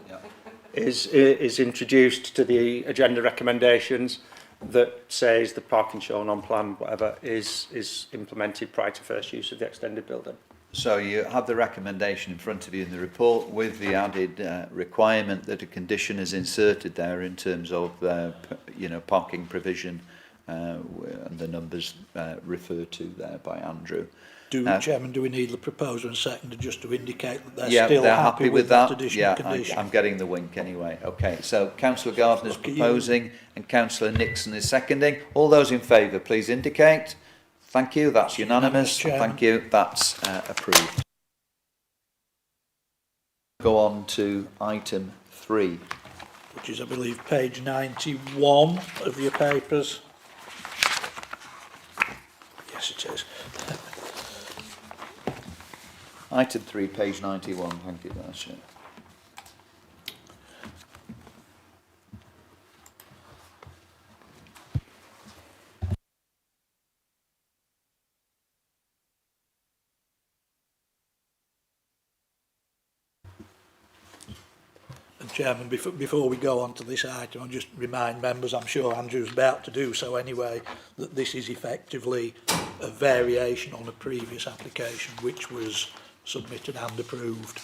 is introduced to the agenda recommendations that says the parking shown on plan, whatever, is implemented prior to first use of the extended building? So you have the recommendation in front of you in the report with the added requirement that a condition is inserted there in terms of parking provision and the numbers referred to there by Andrew. Chairman, do we need the proposer and seconder just to indicate that they're still happy with that additional condition? I'm getting the wink anyway. Okay, so Councillor Gardner's proposing and Councillor Nixon is seconding. All those in favour, please indicate. Thank you, that's unanimous. Thank you, that's approved. Go on to item 3. Which is, I believe, page 91 of your papers. Yes, it is. Item 3, page 91. Thank you, that's it. Chairman, before we go on to this item, I'll just remind members, I'm sure Andrew's about to do so anyway, that this is effectively a variation on a previous application which was submitted and approved.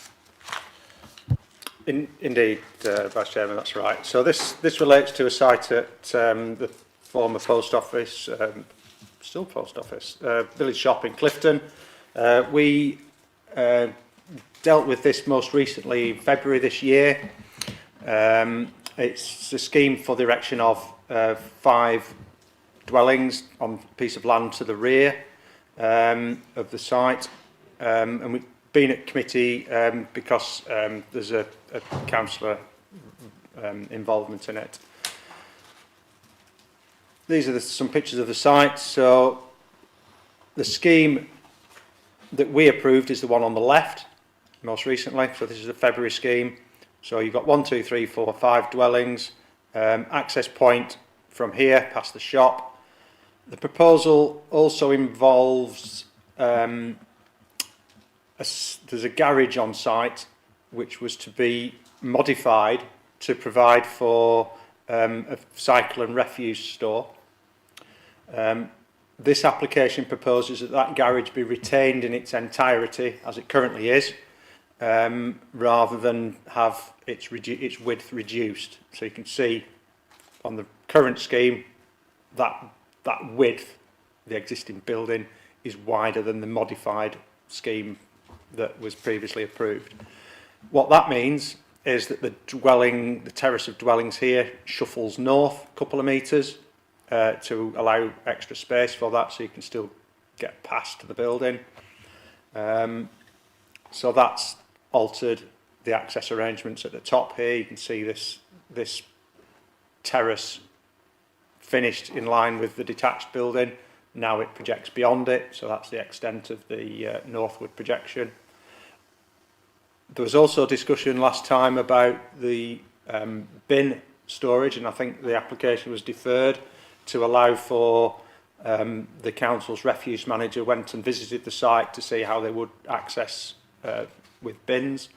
Indeed, Vice Chairman, that's right. So this relates to a site at the former post office, still post office, village shop in Clifton. We dealt with this most recently in February this year. It's a scheme for the erection of 5 dwellings on a piece of land to the rear of the site. And we've been at committee because there's a councillor involvement in it. These are some pictures of the site. So the scheme that we approved is the one on the left, most recently. So this is the February scheme. So you've got 1, 2, 3, 4, 5 dwellings, access point from here past the shop. The proposal also involves there's a garage on site which was to be modified to provide for a cycle and refuse store. This application proposes that that garage be retained in its entirety as it currently is, rather than have its width reduced. So you can see on the current scheme that width, the existing building, is wider than the modified scheme that was previously approved. What that means is that the terrace of dwellings here shuffles north a couple of metres to allow extra space for that, so you can still get past the building. So that's altered the access arrangements at the top here. You can see this terrace finished in line with the detached building. Now it projects beyond it, so that's the extent of the northward projection. There was also discussion last time about the bin storage, and I think the application was deferred to allow for the council's refuse manager went and visited the site to see how they would access with bins.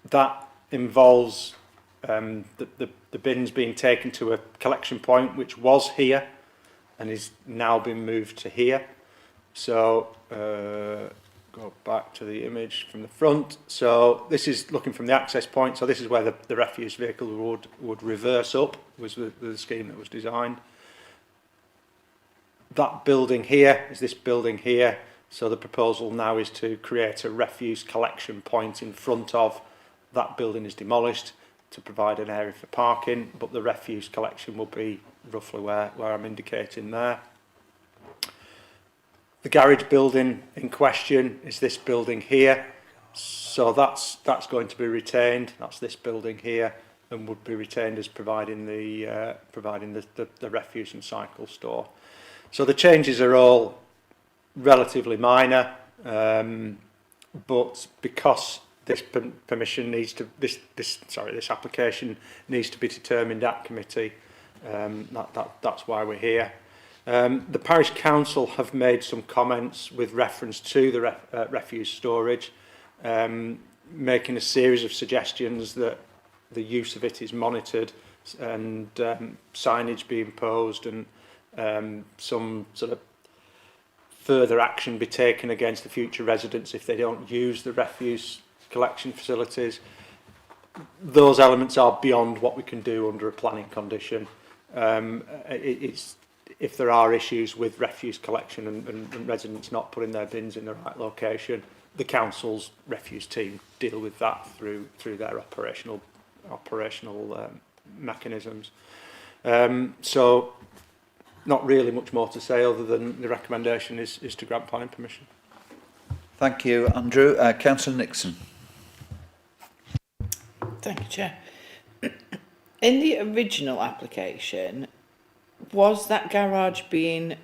That involves the bins being taken to a collection point which was here and is now been moved to here. So go back to the image from the front. So this is looking from the access point. So this is where the refuse vehicle would reverse up, was the scheme that was designed. That building here is this building here. So the proposal now is to create a refuse collection point in front of that building is demolished to provide an area for parking, but the refuse collection will be roughly where I'm indicating there. The garage building in question is this building here, so that's going to be retained. That's this building here, and would be retained as providing the refuse and cycle store. So the changes are all relatively minor, but because this permission needs to this application needs to be determined at committee, that's why we're here. The parish council have made some comments with reference to the refuse storage, making a series of suggestions that the use of it is monitored and signage be imposed and some sort of further action be taken against the future residents if they don't use the refuse collection facilities. Those elements are beyond what we can do under a planning condition. If there are issues with refuse collection and residents not putting their bins in the right location, the council's refuse team deal with that through their operational mechanisms. So not really much more to say other than the recommendation is to grant planning permission. Thank you, Andrew. Councillor Nixon. Thank you, Chair. In the original application, was that garage being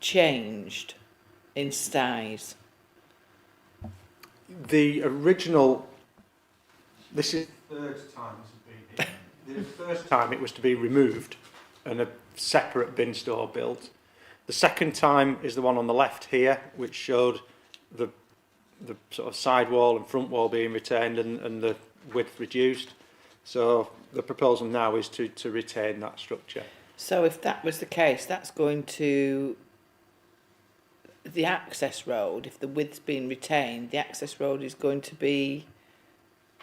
changed in size? The original, this is the third time this has been here. The first time it was to be removed and a separate bin store built. The second time is the one on the left here, which showed the sort of side wall and front wall being retained and the width reduced. So the proposal now is to retain that structure. So if that was the case, that's going to the access road. If the width's been retained, the access road is going to be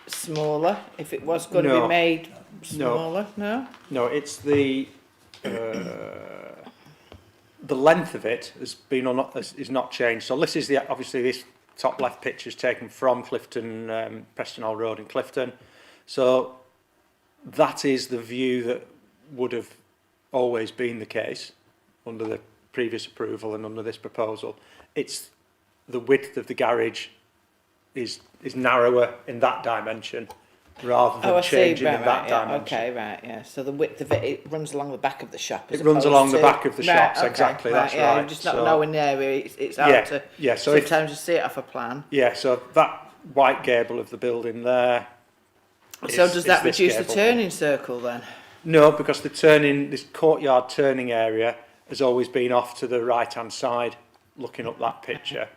smaller. If it was going to be made smaller, no? No, it's the length of it is not changed. So this is obviously this top left picture is taken from Clifton, Preston Hall Road in Clifton. So that is the view that would have always been the case under the previous approval and under this proposal. It's the width of the garage is narrower in that dimension rather than changing in that dimension. Okay, right, yeah. So the width of it runs along the back of the shop. It runs along the back of the shops, exactly. That's right. You're just not knowing the area. It's hard to. Yeah. So sometimes you see it off a plan. Yeah. So that white gable of the building there. So does that reduce the turning circle then? No, because the turning, this courtyard turning area has always been off to the right-hand side, looking up that picture.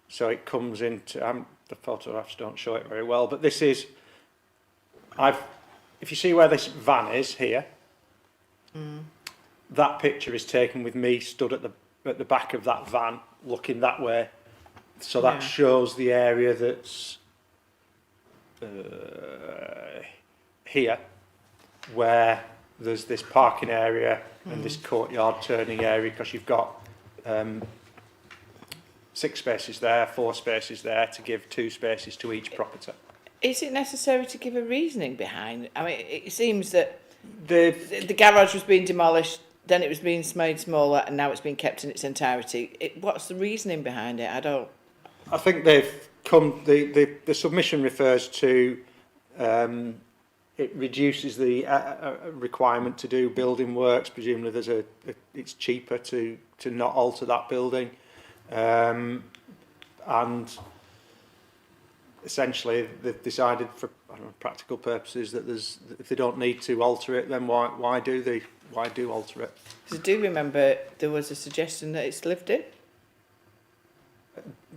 So it comes into, the photographs don't show it very well, but this is, if you see where this van is here, that picture is taken with me stood at the back of that van, looking that way. So that shows the area that's here, where there's this parking area and this courtyard turning area, because you've got 6 spaces there, 4 spaces there, to give 2 spaces to each property. Is it necessary to give a reasoning behind? I mean, it seems that the garage was being demolished, then it was being made smaller, and now it's been kept in its entirety. What's the reasoning behind it? I think they've come. The submission refers to it reduces the requirement to do building works. Presumably, it's cheaper to not alter that building, and essentially they've decided for practical purposes that if they don't need to alter it, then why do alter it? Because I do remember there was a suggestion that it's lived in.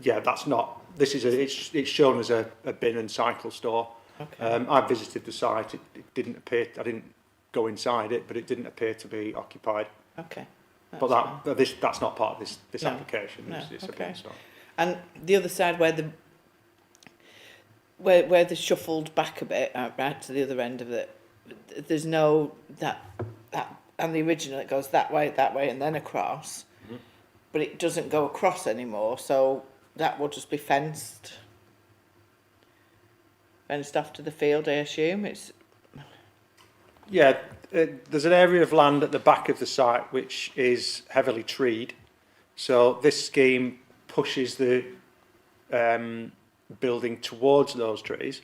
Yeah, that's not. This is it's shown as a bin and cycle store. Okay. I visited the site. It didn't appear. I didn't go inside it, but it didn't appear to be occupied. Okay. But that's not part of this application. No. It's Okay. a bin store. And the other side where they shuffled back a bit, right to the other end of it, there's no that and the original, it goes that way, and then across, but it doesn't go across anymore, so that will just be fenced off to the field, I assume. There's an area of land at the back of the site which is heavily treed, so this scheme pushes the building towards those trees,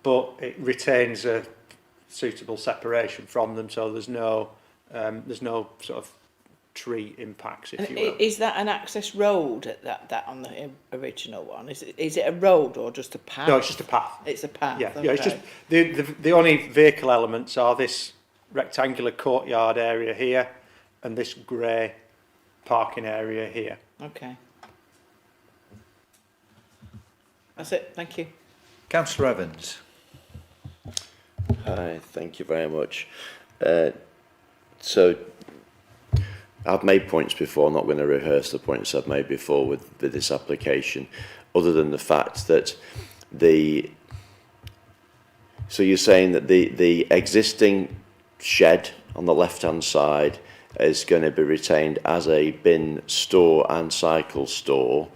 but it retains a suitable separation from them, so there's no sort of tree impacts, if you will. Is that an access road at that on the original one? Is it a road or just a path? No, it's just a path. It's a path. Yeah, okay. yeah. It's just the only vehicle elements are this rectangular courtyard area here and this grey parking area here. Okay. That's it. Thank you. Councillor Evans. Hi, thank you very much. So I've made points before, I'm not going to rehearse the points I've made before with this application, other than the fact that so you're saying that the existing shed on the left-hand side is going to be retained as a bin store and cycle store,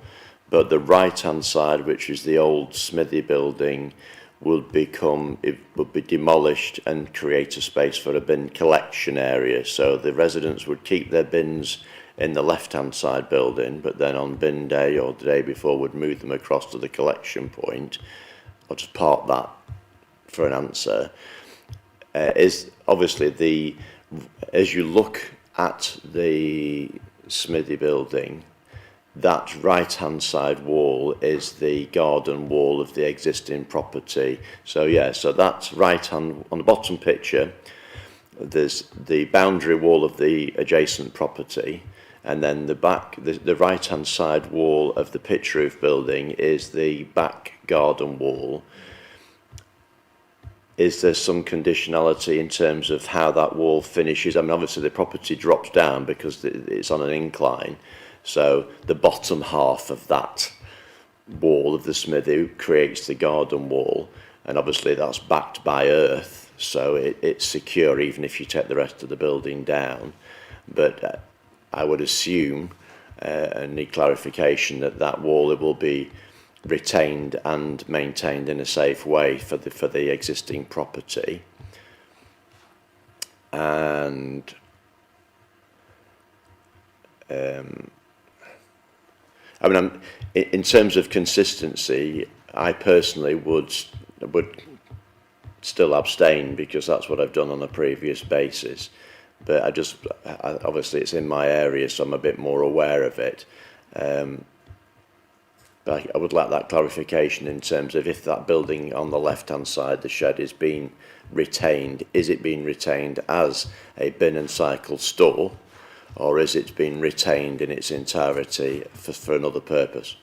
but the right-hand side, which is the old smithy building, would be demolished and create a space for a bin collection area. So the residents would keep their bins in the left-hand side building, but then on bin day or the day before would move them across to the collection point. I'll just park that for an answer. Is obviously as you look at the smithy building, that right-hand side wall is the garden wall of the existing property. So so that's right-hand, on the bottom picture, there's the boundary wall of the adjacent property, and then the right-hand side wall of the pitch roof building is the back garden wall. Is there some conditionality in terms of how that wall finishes? I mean, obviously the property drops down because it's on an incline. So the bottom half of that wall of the smithy creates the garden wall, and obviously that's backed by earth, so it's secure even if you take the rest of the building down. But I would assume, and need clarification, that wall will be retained and maintained in a safe way for the existing property. And I mean, in terms of consistency, I personally would still abstain, because that's what I've done on a previous basis. But obviously it's in my area, so I'm a bit more aware of it. But I would like that clarification in terms of if that building on the left-hand side, the shed, is being retained, is it being retained as a bin and cycle store, or is it being retained in its entirety for another purpose?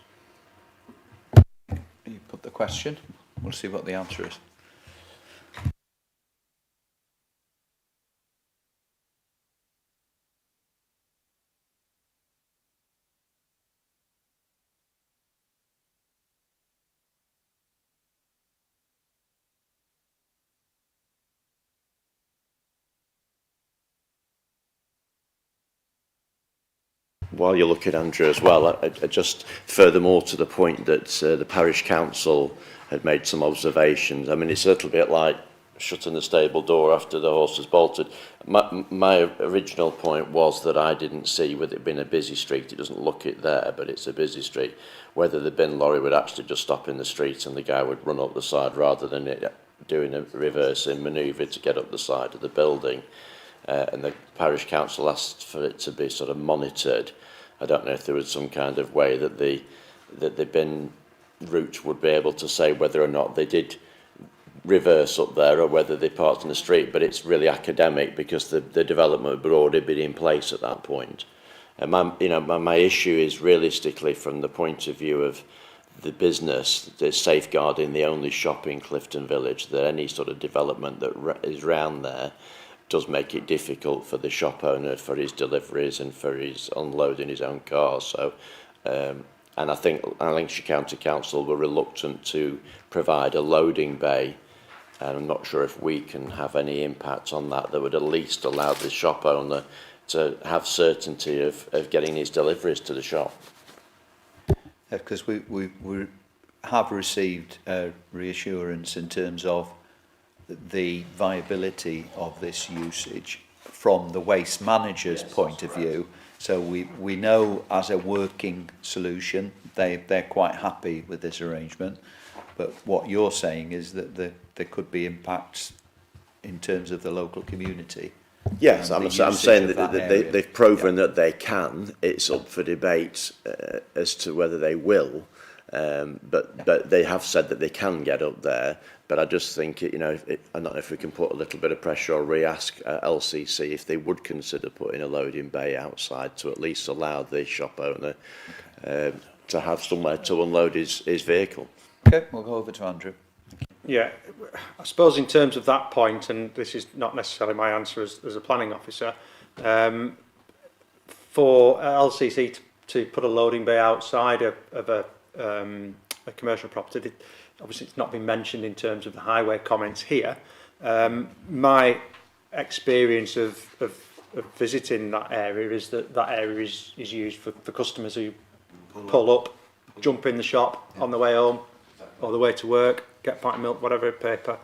You put the question. We'll see what the answer is. While you're looking, Andrew, as well, I just furthermore to the point that the parish council had made some observations. I mean, it's a little bit like shutting the stable door after the horse has bolted. My original point was that I didn't see, with it being a busy street, it doesn't look it there, but it's a busy street, whether the bin lorry would actually just stop in the street and the guy would run up the side rather than it doing a reversing manoeuvre to get up the side of the building. And the parish council asked for it to be sort of monitored. I don't know if there was some kind of way that the bin route would be able to say whether or not they did reverse up there or whether they parked in the street, but it's really academic because the development would already been in place at that point. And my issue is realistically from the point of view of the business, the safeguarding the only shop in Clifton Village, that any sort of development that is round there does make it difficult for the shop owner for his deliveries and for his unloading his own cars. So, and I think Lancashire County Council were reluctant to provide a loading bay, and I'm not sure if we can have any impact on that would at least allow the shop owner to have certainty of getting his deliveries to the shop. Because we have received reassurance in terms of the viability of this usage from the waste manager's point of view. So we know as a working solution, they're quite happy with this arrangement. But what you're saying is that there could be impacts in terms of the local community. Yes, I'm saying that they've proven that they can. It's up for debate as to whether they will. But they have said that they can get up there. But I just think, I don't know if we can put a little bit of pressure or re-ask LCC if they would consider putting a loading bay outside to at least allow the shop owner to have somewhere to unload his vehicle. Okay, we'll go over to Andrew. Yeah, I suppose in terms of that point, and this is not necessarily my answer as a planning officer, for LCC to put a loading bay outside of a commercial property, obviously it's not been mentioned in terms of the highway comments here. My experience of visiting that area is that area is used for customers who pull up, jump in the shop on the way home or the way to work, get a pint of milk, whatever, paper.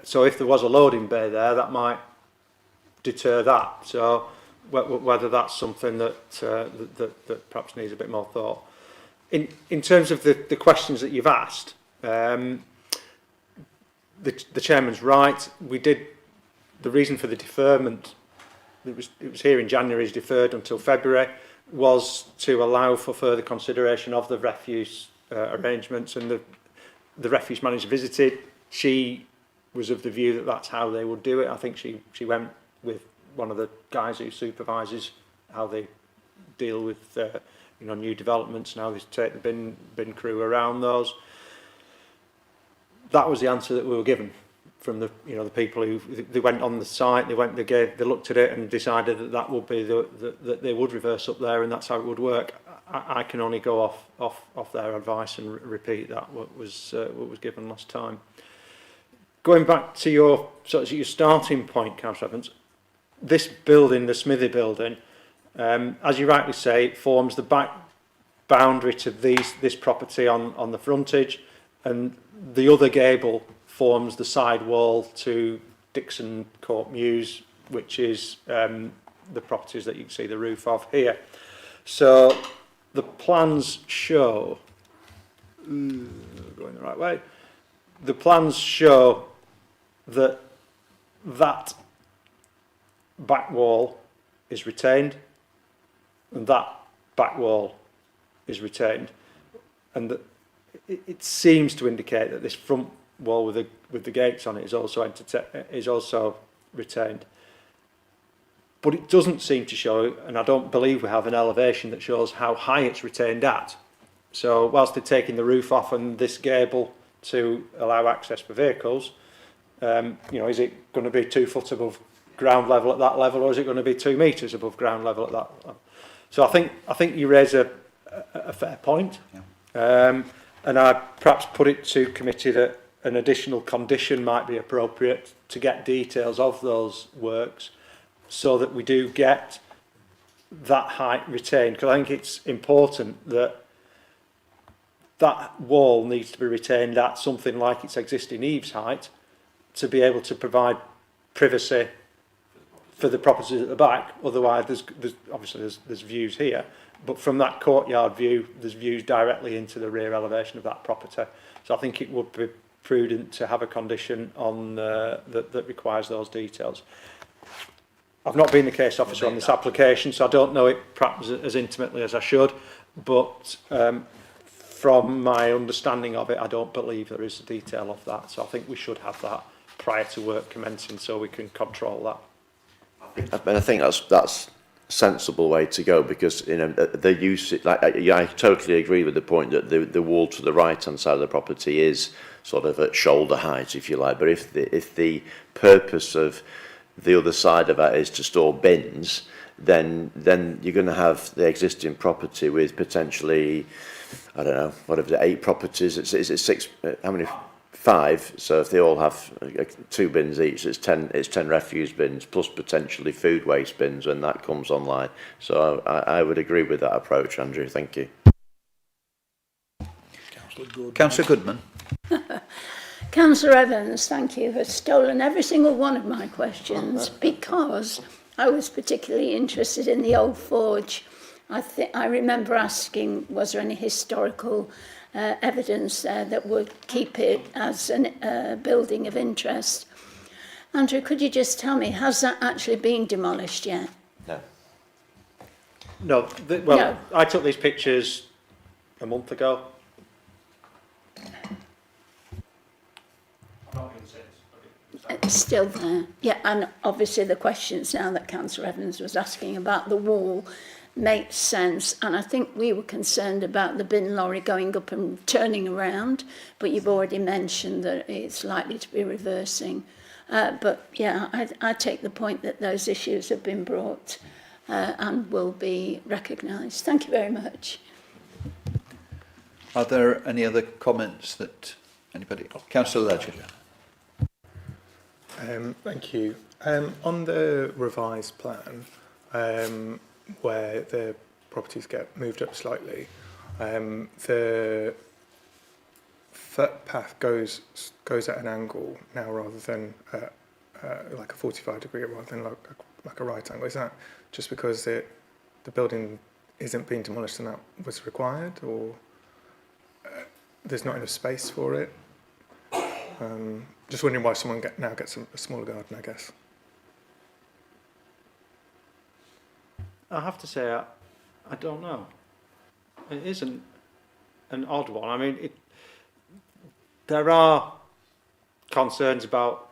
So if there was a loading bay there, that might deter that. So whether that's something that that perhaps needs a bit more thought. In terms of the questions that you've asked, the chairman's right. We did the reason for the deferment. It was here in January, is deferred until February, was to allow for further consideration of the refuse arrangements, and the refuse manager visited. She was of the view that that's how they would do it. I think she went with one of the guys who supervises how they deal with new developments and how they take the bin crew around those. That was the answer that we were given from the the people who they went on the site. They looked at it and decided that would be that they would reverse up there, and that's how it would work. I can only go off their advice and repeat that what was given last time. Going back to your starting point, Councillor Evans, this building, the Smithy building, as you rightly say, it forms the back boundary to this property on the frontage, and the other gable forms the side wall to Dixon Court Mews, which is the properties that you can see the roof of here. So the plans show, going the right way, the plans show that back wall is retained, and that back wall is retained. and that it seems to indicate that this front wall with the gates on it is also retained. But it doesn't seem to show, and I don't believe we have an elevation that shows how high it's retained at. So whilst they're taking the roof off and this gable to allow access for vehicles, you know, is it going to be 2 foot above ground level at that level, or is it going to be 2 metres above ground level at that level? So I think you raise a fair point, and I perhaps put it to committee that an additional condition might be appropriate to get details of those works, so that we do get that height retained. Because I think it's important that that wall needs to be retained at something like its existing eaves height to be able to provide privacy for the properties at the back. Otherwise, there's obviously views here, but from that courtyard view, there's views directly into the rear elevation of that property. So I think it would be prudent to have a condition on that requires those details. I've not been the case officer on this application, so I don't know it perhaps as intimately as I should, but from my understanding of it, I don't believe there is a detail of that. So I think we should have that prior to work commencing, so we can control that. And I think that's a sensible way to go, because you know the use. Like I totally agree with the point that the wall to the right hand side of the property is sort of at shoulder height, if you like. But if the purpose of the other side of that is to store bins, then you're going to have the existing property with potentially, I don't know, whatever, 8 properties. It's 6. How many? 5. So if they all have 2 bins each, it's 10 refuse bins plus potentially food waste bins when that comes online. So I would agree with that approach, Andrew. Thank you. Councillor Goodman. Councillor Evans, thank you, has stolen every single one of my questions because I was particularly interested in the old forge. I remember asking, was there any historical evidence there that would keep it as a building of interest? Andrew, could you just tell me, has that actually been demolished yet? No. No. No. I took these pictures a month ago. It's still there. Yeah, and obviously the questions now that Councillor Evans was asking about the wall makes sense, and I think we were concerned about the bin lorry going up and turning around, but you've already mentioned that it's likely to be reversing. But yeah, I take the point that those issues have been brought and will be recognised. Thank you very much. Are there any other comments that anybody? Councillor Ledger. Thank you. On the revised plan, where the properties get moved up slightly, the footpath goes at an angle now rather than like a 45-degree rather than like a right angle. Is that just because the building isn't being demolished and that was required, or there's not enough space for it? Just wondering why someone now gets a smaller garden, I guess. I have to say, I don't know. It isn't an odd one. I mean, there are concerns about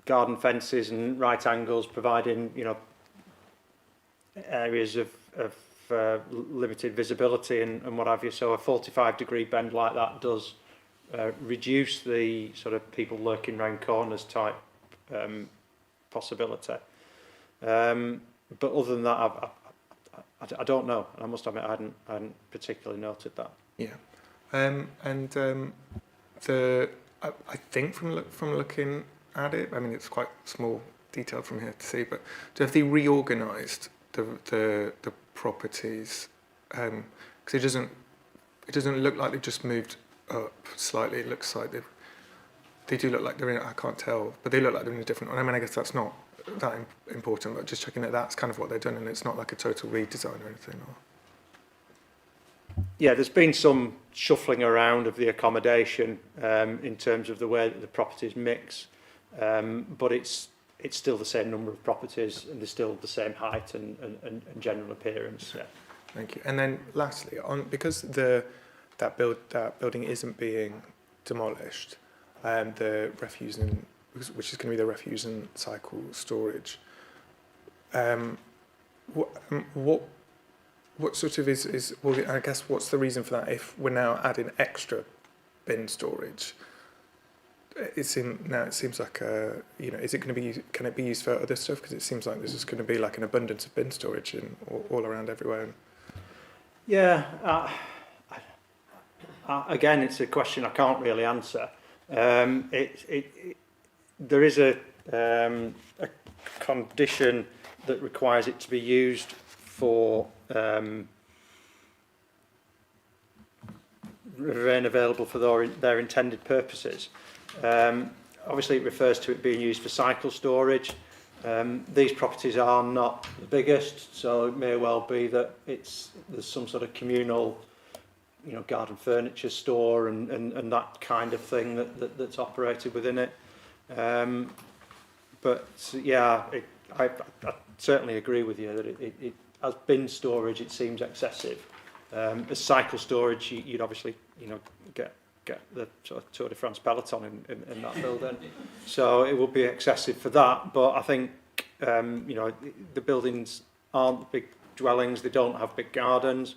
garden fences and right angles providing, you know, areas of limited visibility and what have you. So a 45-degree bend like that does reduce the sort of people lurking round corners type possibility. But other than that, I don't know. I must admit, I hadn't particularly noted that. Yeah, I think from looking at it, I mean it's quite small detail from here to see, but have they reorganised the properties? Because it doesn't look like they've just moved up slightly. It looks like they do look like they're in. I can't tell, but they look like they're in a different one. I mean, I guess that's not that important, but just checking that that's kind of what they've done, and it's not like a total redesign or anything. Yeah, there's been some shuffling around of the accommodation in terms of the way that the properties mix, but it's still the same number of properties and they're still the same height and general appearance. Yeah. Thank you. And then lastly, because that building isn't being demolished, the refuse and which is going to be the refuse and cycle storage. What sort of is well, I guess what's the reason for that? If we're now adding extra bin storage, it seems like is it going to be, can it be used for other stuff? Because it seems like this is going to be like an abundance of bin storage in all around everywhere. Yeah, again, it's a question I can't really answer. There is a condition that requires it to be used for remain available for their intended purposes. Obviously, it refers to it being used for cycle storage. These properties are not the biggest, so it may well be that there's some sort of communal, garden furniture store and that kind of thing that's operated within it. But yeah, I certainly agree with you that it as bin storage it seems excessive. As cycle storage, you'd obviously get the sort of Tour de France peloton in that building, so it would be excessive for that. But I think the buildings aren't big dwellings; they don't have big gardens,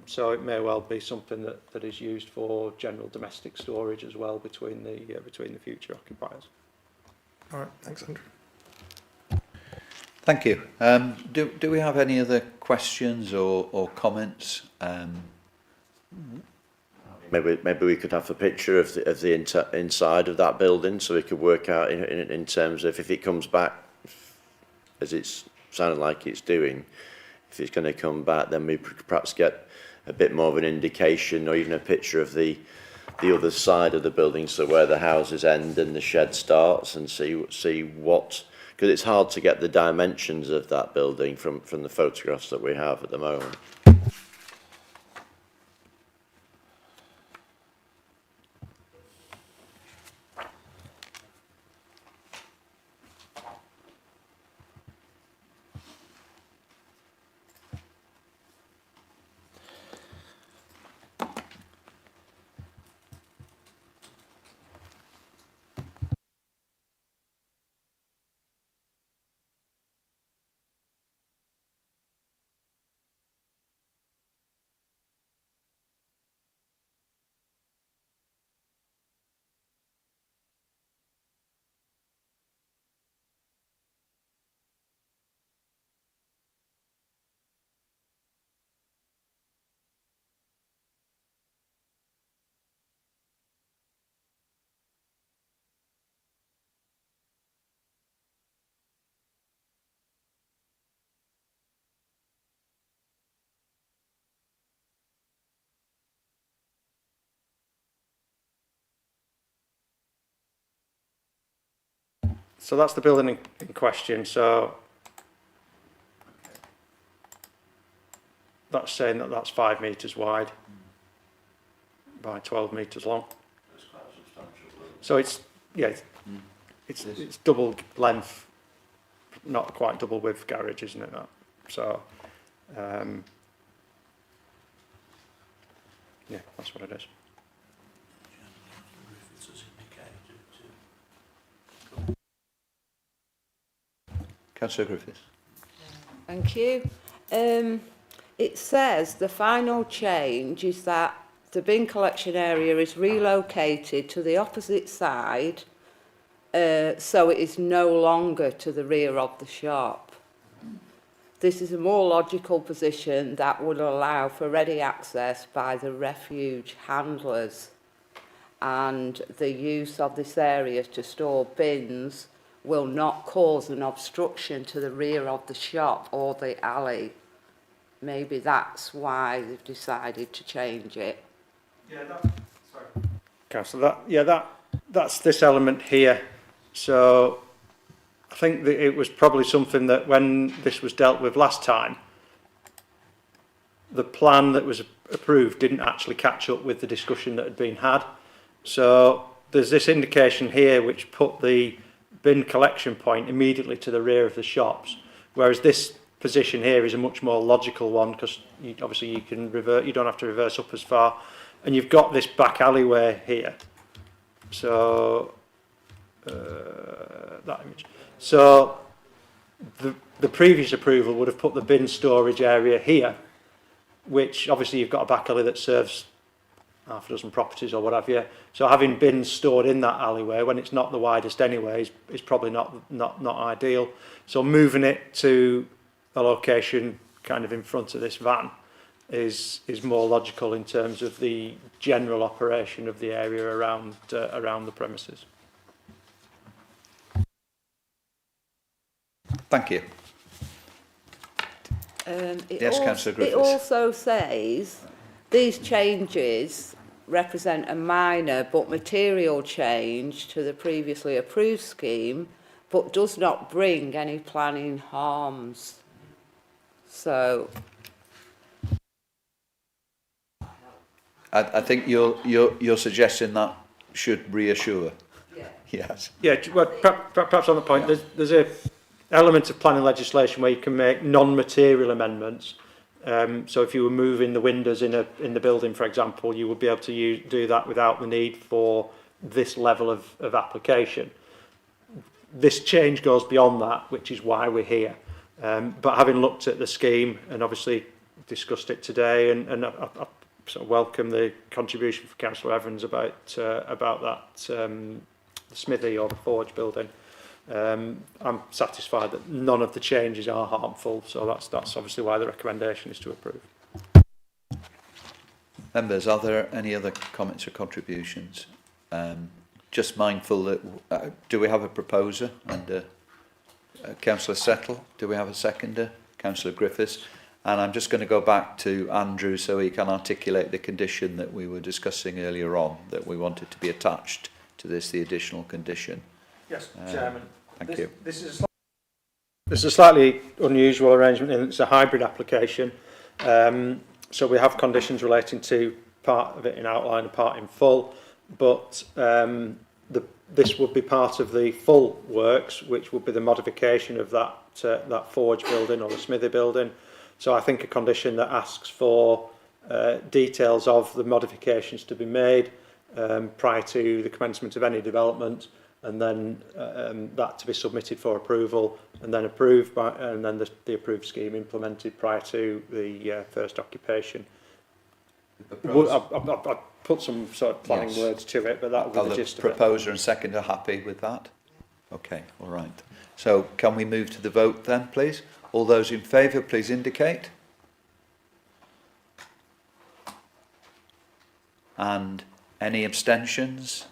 so it may well be something that is used for general domestic storage as well between the future occupiers. All right, thanks, Andrew. Thank you. Do we have any other questions or comments? Maybe we could have a picture of the inside of that building, so we could work out in terms of if it comes back, as it's sounded like it's doing. If it's going to come back, then we perhaps get a bit more of an indication, or even a picture of the other side of the building, so where the houses end and the shed starts, and see what. Because it's hard to get the dimensions of that building from the photographs that we have at the moment. So that's the building in question. So that's saying that's 5 metres wide by 12 metres long. That's quite substantial. So it's double length, not quite double width garage, isn't it? That. So yeah, that's what it is. Councillor Griffiths. Thank you. It says the final change is that the bin collection area is relocated to the opposite side, so it is no longer to the rear of the shop. This is a more logical position that would allow for ready access by the refuge handlers, and the use of this area to store bins will not cause an obstruction to the rear of the shop or the alley. Maybe that's why they've decided to change it. Yeah, Councillor, that's this element here. So I think that it was probably something that when this was dealt with last time, the plan that was approved didn't actually catch up with the discussion that had been had. So there's this indication here which put the bin collection point immediately to the rear of the shops, whereas this position here is a much more logical one, because obviously you can revert, you don't have to reverse up as far, and you've got this back alleyway here. So that image. So the previous approval would have put the bin storage area here, which obviously you've got a back alley that serves half a dozen properties or what have you. So having bins stored in that alleyway when it's not the widest anyway is probably not ideal. So moving it to a location kind of in front of this van is more logical in terms of the general operation of the area around the premises. Thank you. Yes, Councillor Griffiths. It also says these changes represent a minor but material change to the previously approved scheme, but does not bring any planning harms. So I think you're suggesting that should reassure. Yeah. Yes. Yeah, well, perhaps on the point, there's a element of planning legislation where you can make non-material amendments. So if you were moving the windows in the building, for example, you would be able to do that without the need for this level of application. This change goes beyond that, which is why we're here. But having looked at the scheme and obviously discussed it today, and I sort of welcome the contribution from Councillor Evans about that the smithy or the forge building. I'm satisfied that none of the changes are harmful, so that's obviously why the recommendation is to approve. Members, are there any other comments or contributions? Just mindful that do we have a proposer? And Councillor Settle, do we have a seconder? Councillor Griffiths. And I'm just going to go back to Andrew so he can articulate the condition that we were discussing earlier on, that we wanted to be attached to this, the additional condition. Yes, Chairman. Thank you. This is a slightly unusual arrangement, and it's a hybrid application. So we have conditions relating to part of it in outline and part in full, but this would be part of the full works, which would be the modification of that forge building or the smithy building. So I think a condition that asks for details of the modifications to be made prior to the commencement of any development, and then that to be submitted for approval, and then approved by, and then the approved scheme implemented prior to the first occupation. I've put some sort of planning words to it, but that would be the gist of it. Proposer and seconder happy with that? Okay, all right. So can we move to the vote then, please? All those in favour, please indicate. And any abstentions?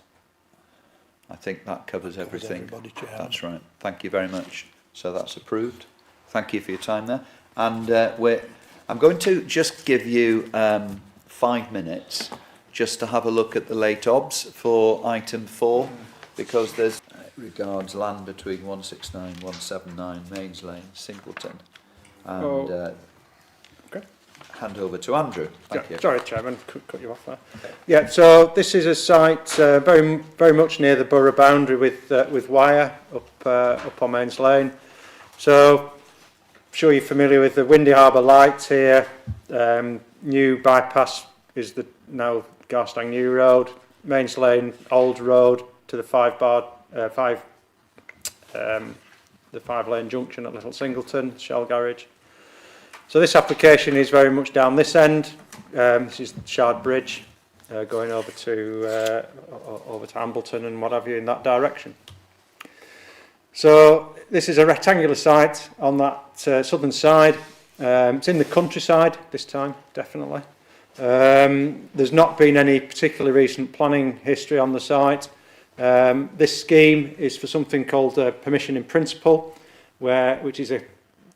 I think that covers everything. That's right. Thank you very much. So that's approved. Thank you for your time there. And I'm going to just give you 5 minutes just to have a look at the late obs for item 4, because there's regards land between 169 179 Mains Lane, Singleton. And okay. Hand over to Andrew. Thank you. Sorry, Chairman, cut you off there. Yeah, so this is a site very much near the borough boundary with Wyre up on Mains Lane. So I'm sure you're familiar with the Windy Harbour lights here. New bypass is the now Garstang New Road. Mains Lane Old Road to the 5-lane junction at Little Singleton, Shell Garage. So this application is very much down this end. This is Shard Bridge, going over to Hambleton and what have you in that direction. So this is a rectangular site on that southern side. It's in the countryside this time, definitely. There's not been any particularly recent planning history on the site. This scheme is for something called permission in principle, which is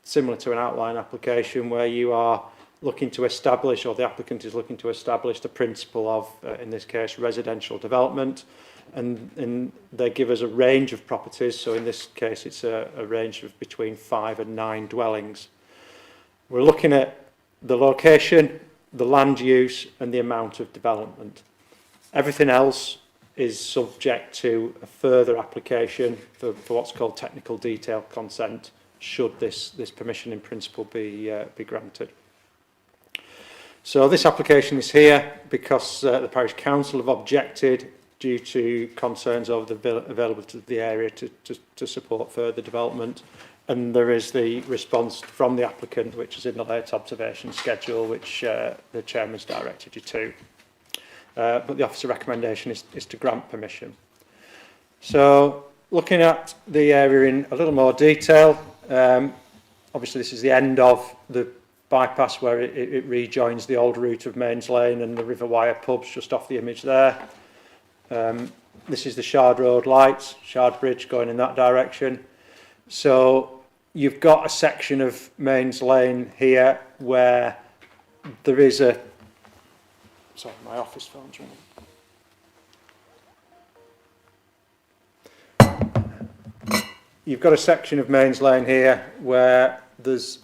similar to an outline application where you are looking to establish, or the applicant is looking to establish, the principle of, in this case, residential development. And they give us a range of properties. So in this case, it's a range of between 5 and 9 dwellings. We're looking at the location, the land use, and the amount of development. Everything else is subject to a further application for what's called technical detail consent should this permission in principle be granted. So this application is here because the Parish Council have objected due to concerns over the availability of the area to support further development. And there is the response from the applicant, which is in the late observation schedule, which the Chairman's directed you to. But the officer recommendation is to grant permission. So looking at the area in a little more detail, obviously this is the end of the bypass where it rejoins the old route of Mains Lane and the River Wire pubs just off the image there. This is the Shard Road lights, Shard Bridge going in that direction. So you've got a section of Mains Lane here where there is a... Sorry, my office phone's ringing. You've got a section of Mains Lane here where there's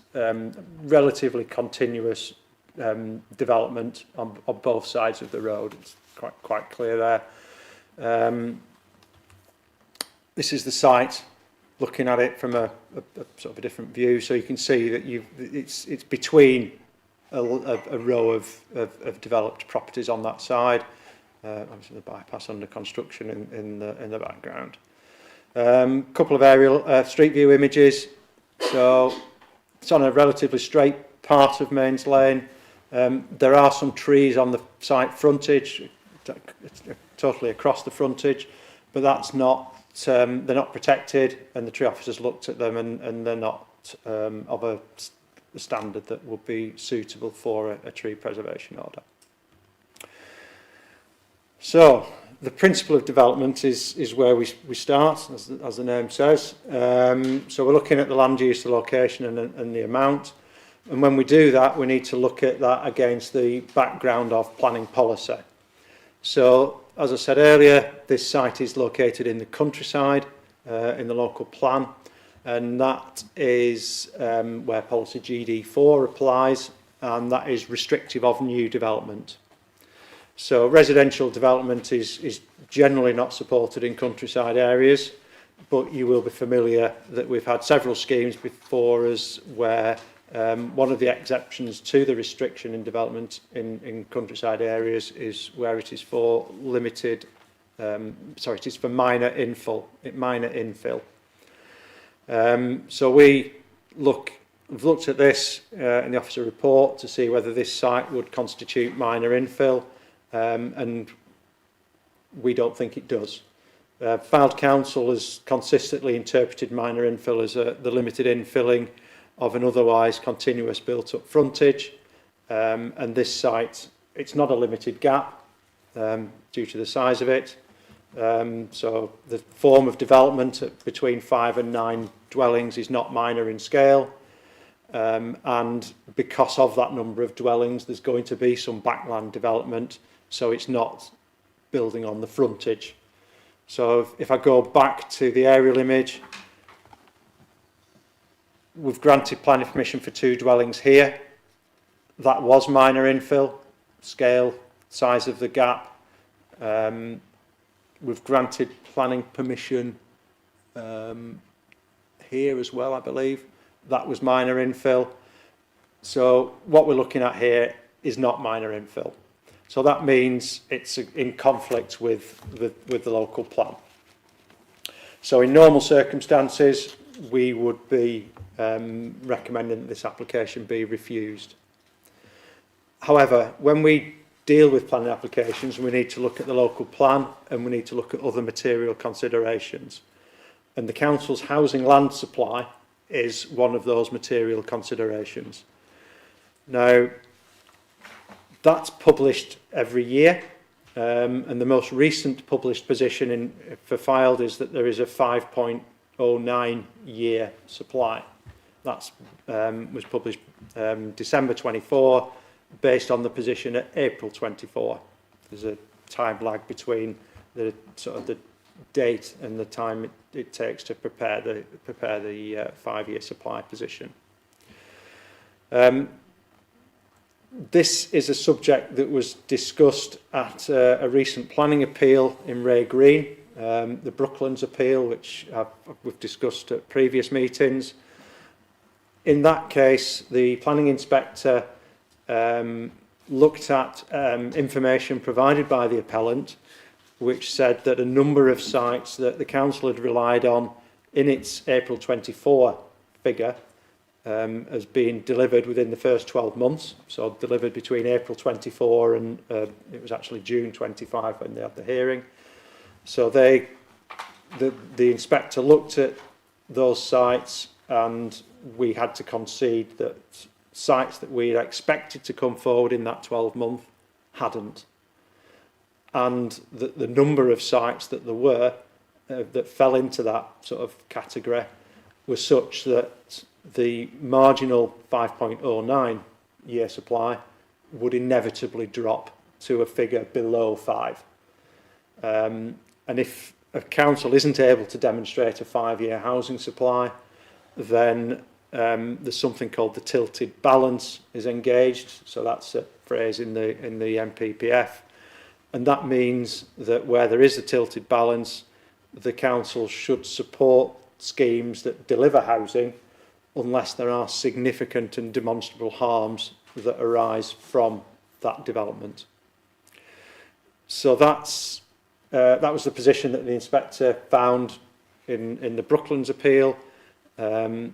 relatively continuous development on both sides of the road. It's quite clear there. This is the site, looking at it from a sort of a different view, so you can see that it's between a row of developed properties on that side. Obviously the bypass under construction in the background. Couple of aerial street view images. So it's on a relatively straight part of Mains Lane. There are some trees on the site frontage, it's totally across the frontage, but that's not, they're not protected, and the tree officers looked at them and they're not of a standard that would be suitable for a tree preservation order. So the principle of development is where we start, as the name says. So we're looking at the land use, the location and the amount. And when we do that, we need to look at that against the background of planning policy. So, as I said earlier, this site is located in the countryside, in the local plan, and that is where policy GD4 applies, and that is restrictive of new development. So residential development is generally not supported in countryside areas, but you will be familiar that we've had several schemes before us where one of the exceptions to the restriction in development in countryside areas is where it is for limited, it is for minor infill. So we've looked at this in the officer report to see whether this site would constitute minor infill, and we don't think it does. Fylde Council has consistently interpreted minor infill as the limited infilling of an otherwise continuous built-up frontage, and this site, it's not a limited gap due to the size of it. So the form of development between 5 and 9 dwellings is not minor in scale, and because of that number of dwellings, there's going to be some backland development, so it's not building on the frontage. So if I go back to the aerial image, we've granted planning permission for 2 dwellings here. That was minor infill, scale, size of the gap. We've granted planning permission here as well, I believe. That was minor infill. So what we're looking at here is not minor infill. So that means it's in conflict with the local plan. So in normal circumstances, we would be recommending that this application be refused. However, when we deal with planning applications, we need to look at the local plan and we need to look at other material considerations. And the council's housing land supply is one of those material considerations. Now, that's published every year, and the most recent published position for Fylde is that there is a 5.09 year supply. That was published December 24, based on the position at April 24. There's a time lag between the date and the time it takes to prepare the 5-year supply position. This is a subject that was discussed at a recent planning appeal in Ray Green, the Brooklands appeal, which we've discussed at previous meetings. in that case, the planning inspector looked at information provided by the appellant, which said that a number of sites that the council had relied on in its April 24 figure has been delivered within the first 12 months. So delivered between April 24 and it was actually June 25 when they had the hearing. So the inspector looked at those sites, and we had to concede that sites that we had expected to come forward in that 12-month hadn't. And the number of sites that there were that fell into that sort of category was such that the marginal 5.09 year supply would inevitably drop to a figure below 5. And if a council isn't able to demonstrate a 5-year housing supply, then there's something called the tilted balance is engaged. So that's a phrase in the MPPF. And that means that where there is a tilted balance, the council should support schemes that deliver housing unless there are significant and demonstrable harms that arise from that development. So that was the position that the inspector found in the Brooklands appeal. And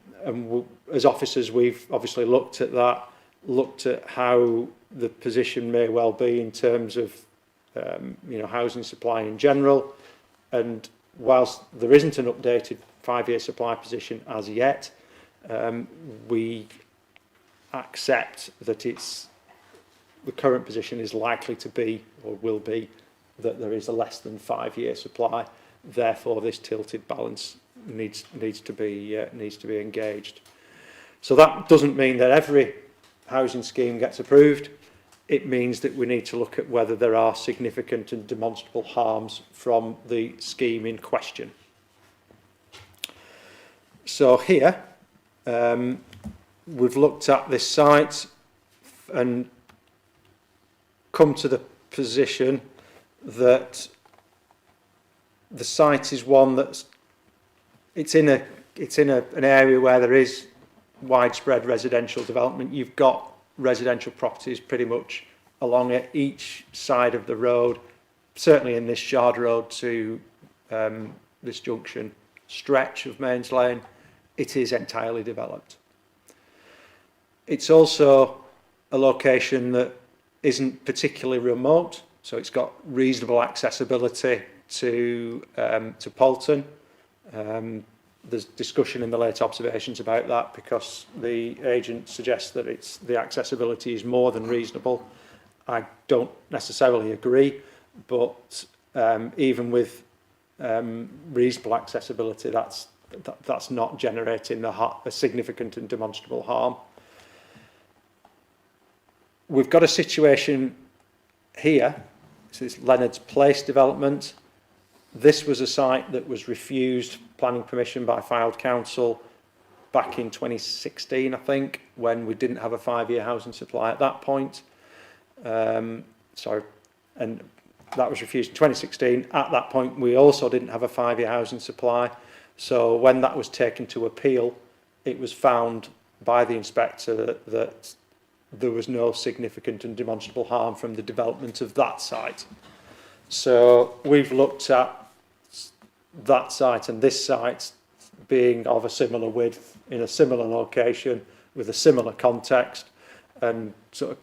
as officers, we've obviously looked at that, looked at how the position may well be in terms of housing supply in general. And whilst there isn't an updated 5-year supply position as yet, we accept that the current position is likely to be, or will be, that there is a less than 5-year supply. Therefore, this tilted balance needs to be engaged. So that doesn't mean that every housing scheme gets approved. It means that we need to look at whether there are significant and demonstrable harms from the scheme in question. So here, we've looked at this site and come to the position that the site is one that's in an area where there is widespread residential development. You've got residential properties pretty much along each side of the road, certainly in this Shard Road to this junction stretch of Mains Lane. It is entirely developed. It's also a location that isn't particularly remote, so it's got reasonable accessibility to Poulton. There's discussion in the late observations about that because the agent suggests that the accessibility is more than reasonable. I don't necessarily agree, but even with reasonable accessibility, that's not generating a significant and demonstrable harm. We've got a situation here. This is Leonard's Place development. This was a site that was refused planning permission by Fylde Council back in 2016, I think, when we didn't have a 5-year housing supply at that point. And that was refused in 2016. At that point, we also didn't have a 5-year housing supply. So when that was taken to appeal, it was found by the inspector that there was no significant and demonstrable harm from the development of that site. So we've looked at that site and this site being of a similar width in a similar location with a similar context, and sort of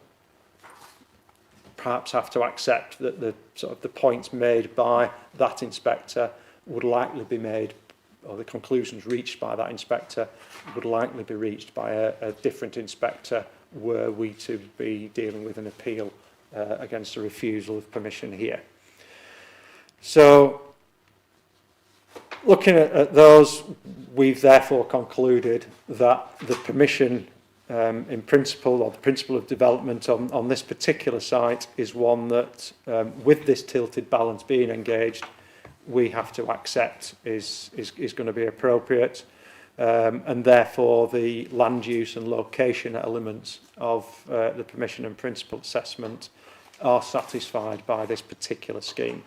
perhaps have to accept that the points made by that inspector would likely be made, or the conclusions reached by that inspector would likely be reached by a different inspector were we to be dealing with an appeal against a refusal of permission here. So, looking at those, we've therefore concluded that the permission in principle, or the principle of development on this particular site, is one that, with this tilted balance being engaged, we have to accept is going to be appropriate. And therefore the land use and location elements of the permission and principle assessment are satisfied by this particular scheme.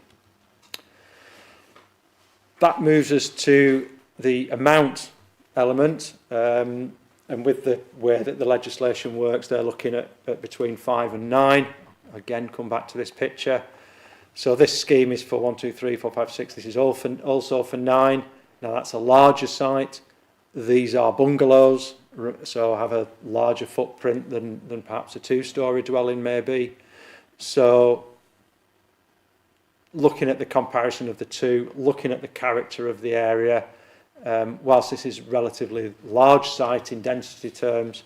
That moves us to the amount element, and and with the way that the legislation works, they're looking at between 5 and 9. Again, come back to this picture. So this scheme is for 1, 2, 3, 4, 5, 6. This is also for 9. Now that's a larger site. These are bungalows, so have a larger footprint than perhaps a 2-storey dwelling may be. So looking at the comparison of the two, looking at the character of the area, whilst this is relatively large site in density terms,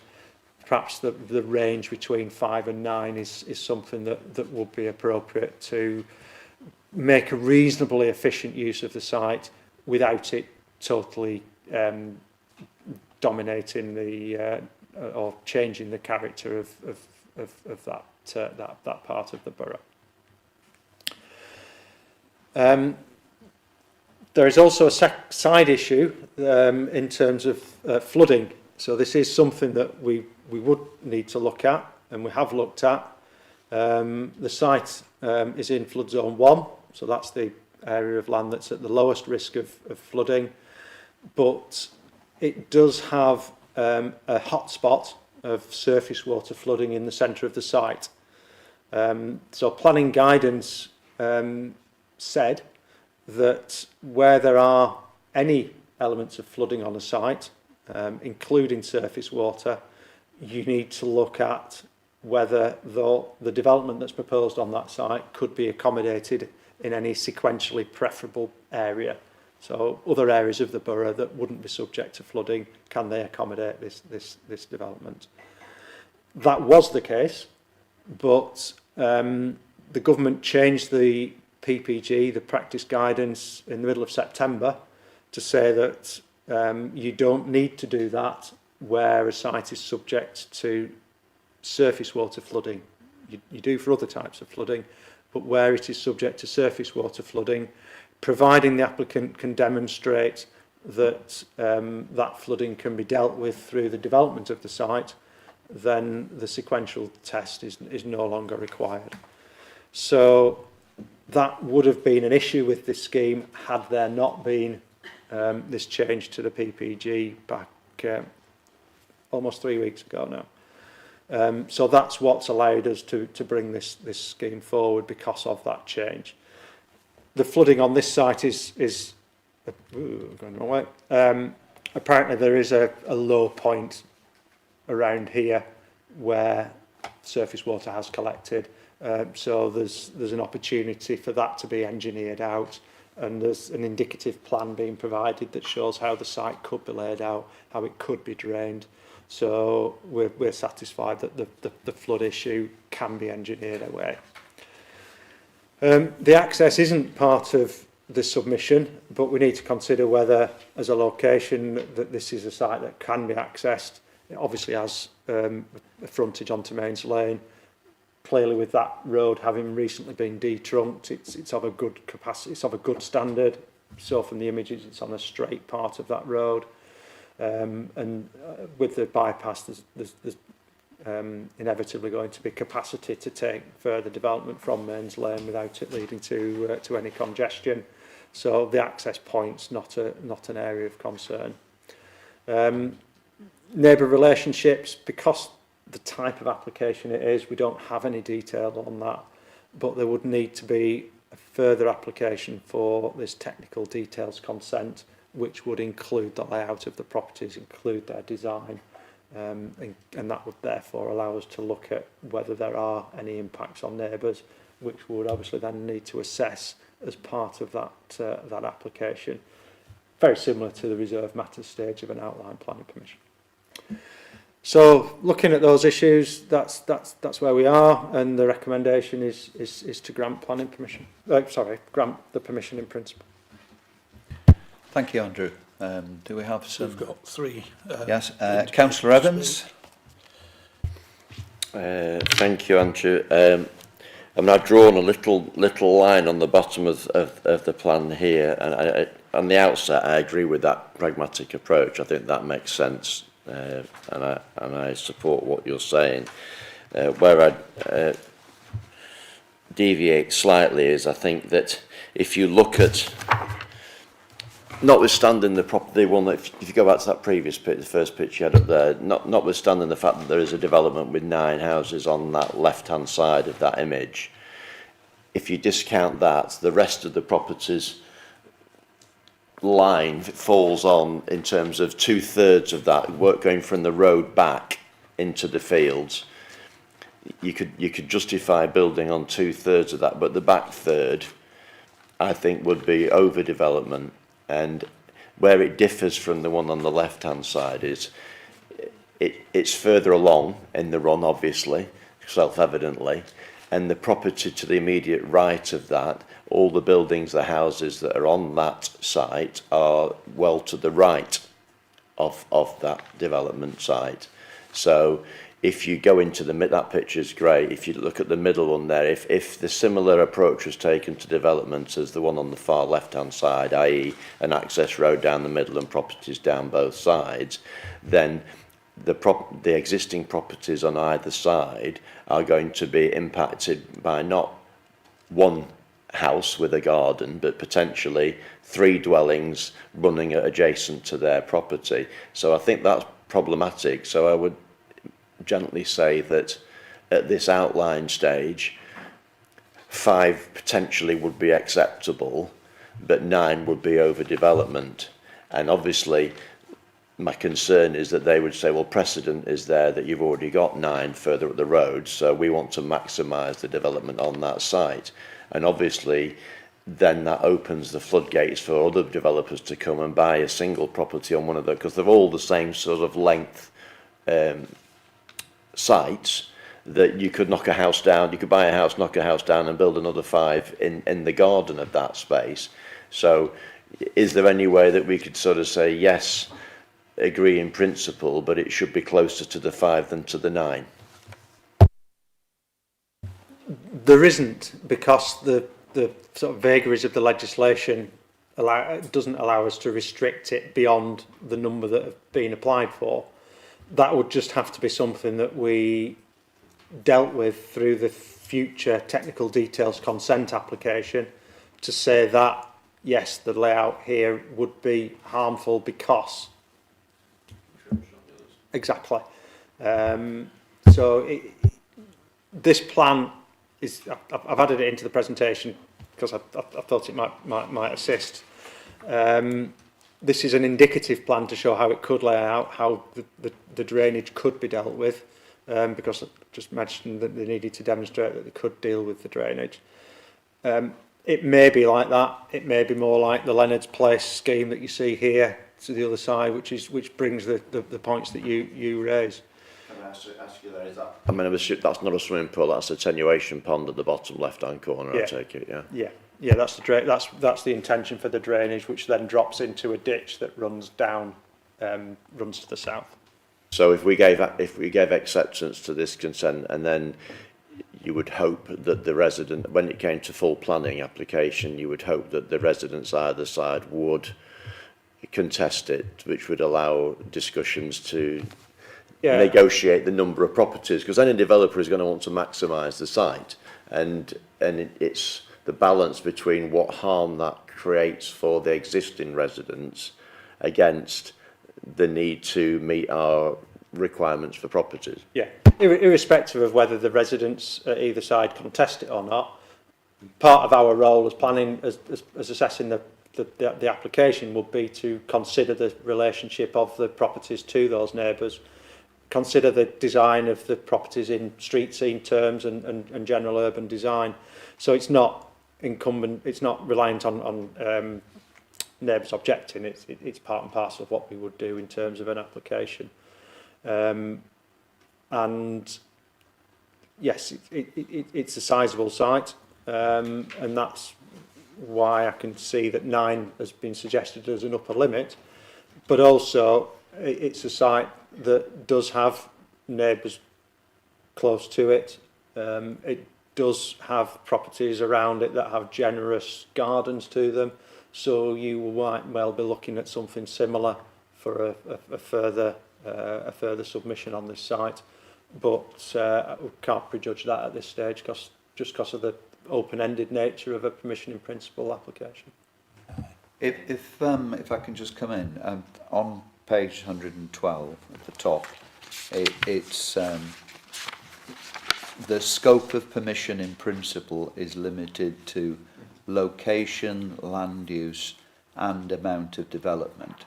perhaps the range between 5 and 9 is something that would be appropriate to make a reasonably efficient use of the site without it totally dominating the or changing the character of that part of the borough. There is also a side issue in terms of flooding. So this is something that we would need to look at, and we have looked at. The site is in flood zone 1, so that's the area of land that's at the lowest risk of flooding. But it does have a hotspot of surface water flooding in the centre of the site. So planning guidance said that where there are any elements of flooding on a site, including surface water, you need to look at whether the development that's proposed on that site could be accommodated in any sequentially preferable area. So other areas of the borough that wouldn't be subject to flooding, can they accommodate this development? That was the case, but the government changed the PPG, the practice guidance, in the middle of September to say that you don't need to do that where a site is subject to surface water flooding. You do for other types of flooding, but where it is subject to surface water flooding, providing the applicant can demonstrate that that flooding can be dealt with through the development of the site, then the sequential test is no longer required. So that would have been an issue with this scheme had there not been this change to the PPG back almost 3 weeks ago now. So that's what's allowed us to bring this scheme forward because of that change. The flooding on this site is going the wrong way. Apparently there is a low point around here where surface water has collected. So there's an opportunity for that to be engineered out, and there's an indicative plan being provided that shows how the site could be laid out, how it could be drained. So we're satisfied that the flood issue can be engineered away. The access isn't part of the submission, but we need to consider whether, as a location, that this is a site that can be accessed. It obviously has a frontage onto Mains Lane. Clearly, with that road having recently been detrunked, it's of a good capacity, it's of a good standard. So from the images, it's on a straight part of that road. With the bypass, there's inevitably going to be capacity to take further development from Mains Lane without it leading to any congestion. So the access point's not an area of concern. Neighbour relationships, because the type of application it is, we don't have any detail on that, but there would need to be a further application for this technical details consent, which would include the layout of the properties, include their design, and that would therefore allow us to look at whether there are any impacts on neighbours, which we would obviously then need to assess as part of that application. Very similar to the reserve matters stage of an outline planning permission. So looking at those issues, that's where we are, and the recommendation is to grant planning permission. Grant the permission in principle. Thank you, Andrew. Do we have some? We've got three. Yes, Councillor Evans. Thank you, Andrew. I've drawn a little line on the bottom of the plan here, and on the outset, I agree with that pragmatic approach. I think that makes sense. And I support what you're saying. Where I deviate slightly is I think that if you look at notwithstanding the one that, if you go back to that previous pitch, the first pitch you had up there, notwithstanding the fact that there is a development with 9 houses on that left-hand side of that image, if you discount that, the rest of the properties line falls on in terms of 2/3 of that work going from the road back into the fields. You could justify building on 2/3 of that, but the back third, I think, would be overdevelopment. And where it differs from the one on the left-hand side is it's further along in the run, obviously, self-evidently, and the property to the immediate right of that, all the buildings, the houses that are on that site are well to the right of that development site. So if you go into that picture is great. If you look at the middle one there, if the similar approach was taken to development as the one on the far left-hand side, i.e. an access road down the middle and properties down both sides, then the existing properties on either side are going to be impacted by not one house with a garden, but potentially 3 dwellings running adjacent to their property. So I think that's problematic. So I would gently say that at this outline stage, 5 potentially would be acceptable, but 9 would be overdevelopment. And obviously my concern is that they would say, well, precedent is there that you've already got 9 further up the road, so we want to maximise the development on that site. And obviously then that opens the floodgates for other developers to come and buy a single property on one of those, because they're all the same sort of length sites, that you could knock a house down, you could buy a house, knock a house down and build another 5 in the garden of that space. So is there any way that we could sort of say, yes, agree in principle, but it should be closer to the 5 than to the 9? There isn't, because the sort of vagaries of the legislation doesn't allow us to restrict it beyond the number that have been applied for. That would just have to be something that we dealt with through the future technical details consent application, to say that, yes, the layout here would be harmful because... Exactly. This plan is... I've added it into the presentation because I thought it might assist. This is an indicative plan to show how it could lay out, how the drainage could be dealt with, because I just mentioned that they needed to demonstrate that they could deal with the drainage. It may be like that. It may be more like the Leonard's Place scheme that you see here to the other side, which brings the points that you raise. Can I ask you there, is that... I mean, that's not a swimming pool, that's a attenuation pond at the bottom left-hand corner, I take it, yeah? Yeah, that's the intention for the drainage, which then drops into a ditch that runs down, runs to the south. So if we gave acceptance to this consent, and then you would hope that the resident, when it came to full planning application, you would hope that the residents either side would contest it, which would allow discussions to negotiate the number of properties, because any developer is going to want to maximise the site, and it's the balance between what harm that creates for the existing residents against the need to meet our requirements for properties. Yeah, irrespective of whether the residents at either side contest it or not, part of our role as planning, as assessing the application, would be to consider the relationship of the properties to those neighbours, consider the design of the properties in street scene terms and general urban design. So it's not incumbent, it's not reliant on neighbours objecting, it's part and parcel of what we would do in terms of an application. And yes, it's a sizable site, and that's why I can see that 9 has been suggested as an upper limit, but also it's a site that does have neighbours close to it. It does have properties around it that have generous gardens to them, so you might well be looking at something similar for a further submission on this site, but we can't prejudge that at this stage because of the open-ended nature of a permission in principle application. If I can just come in, on page 112 at the top, it's the scope of permission in principle is limited to location, land use and amount of development.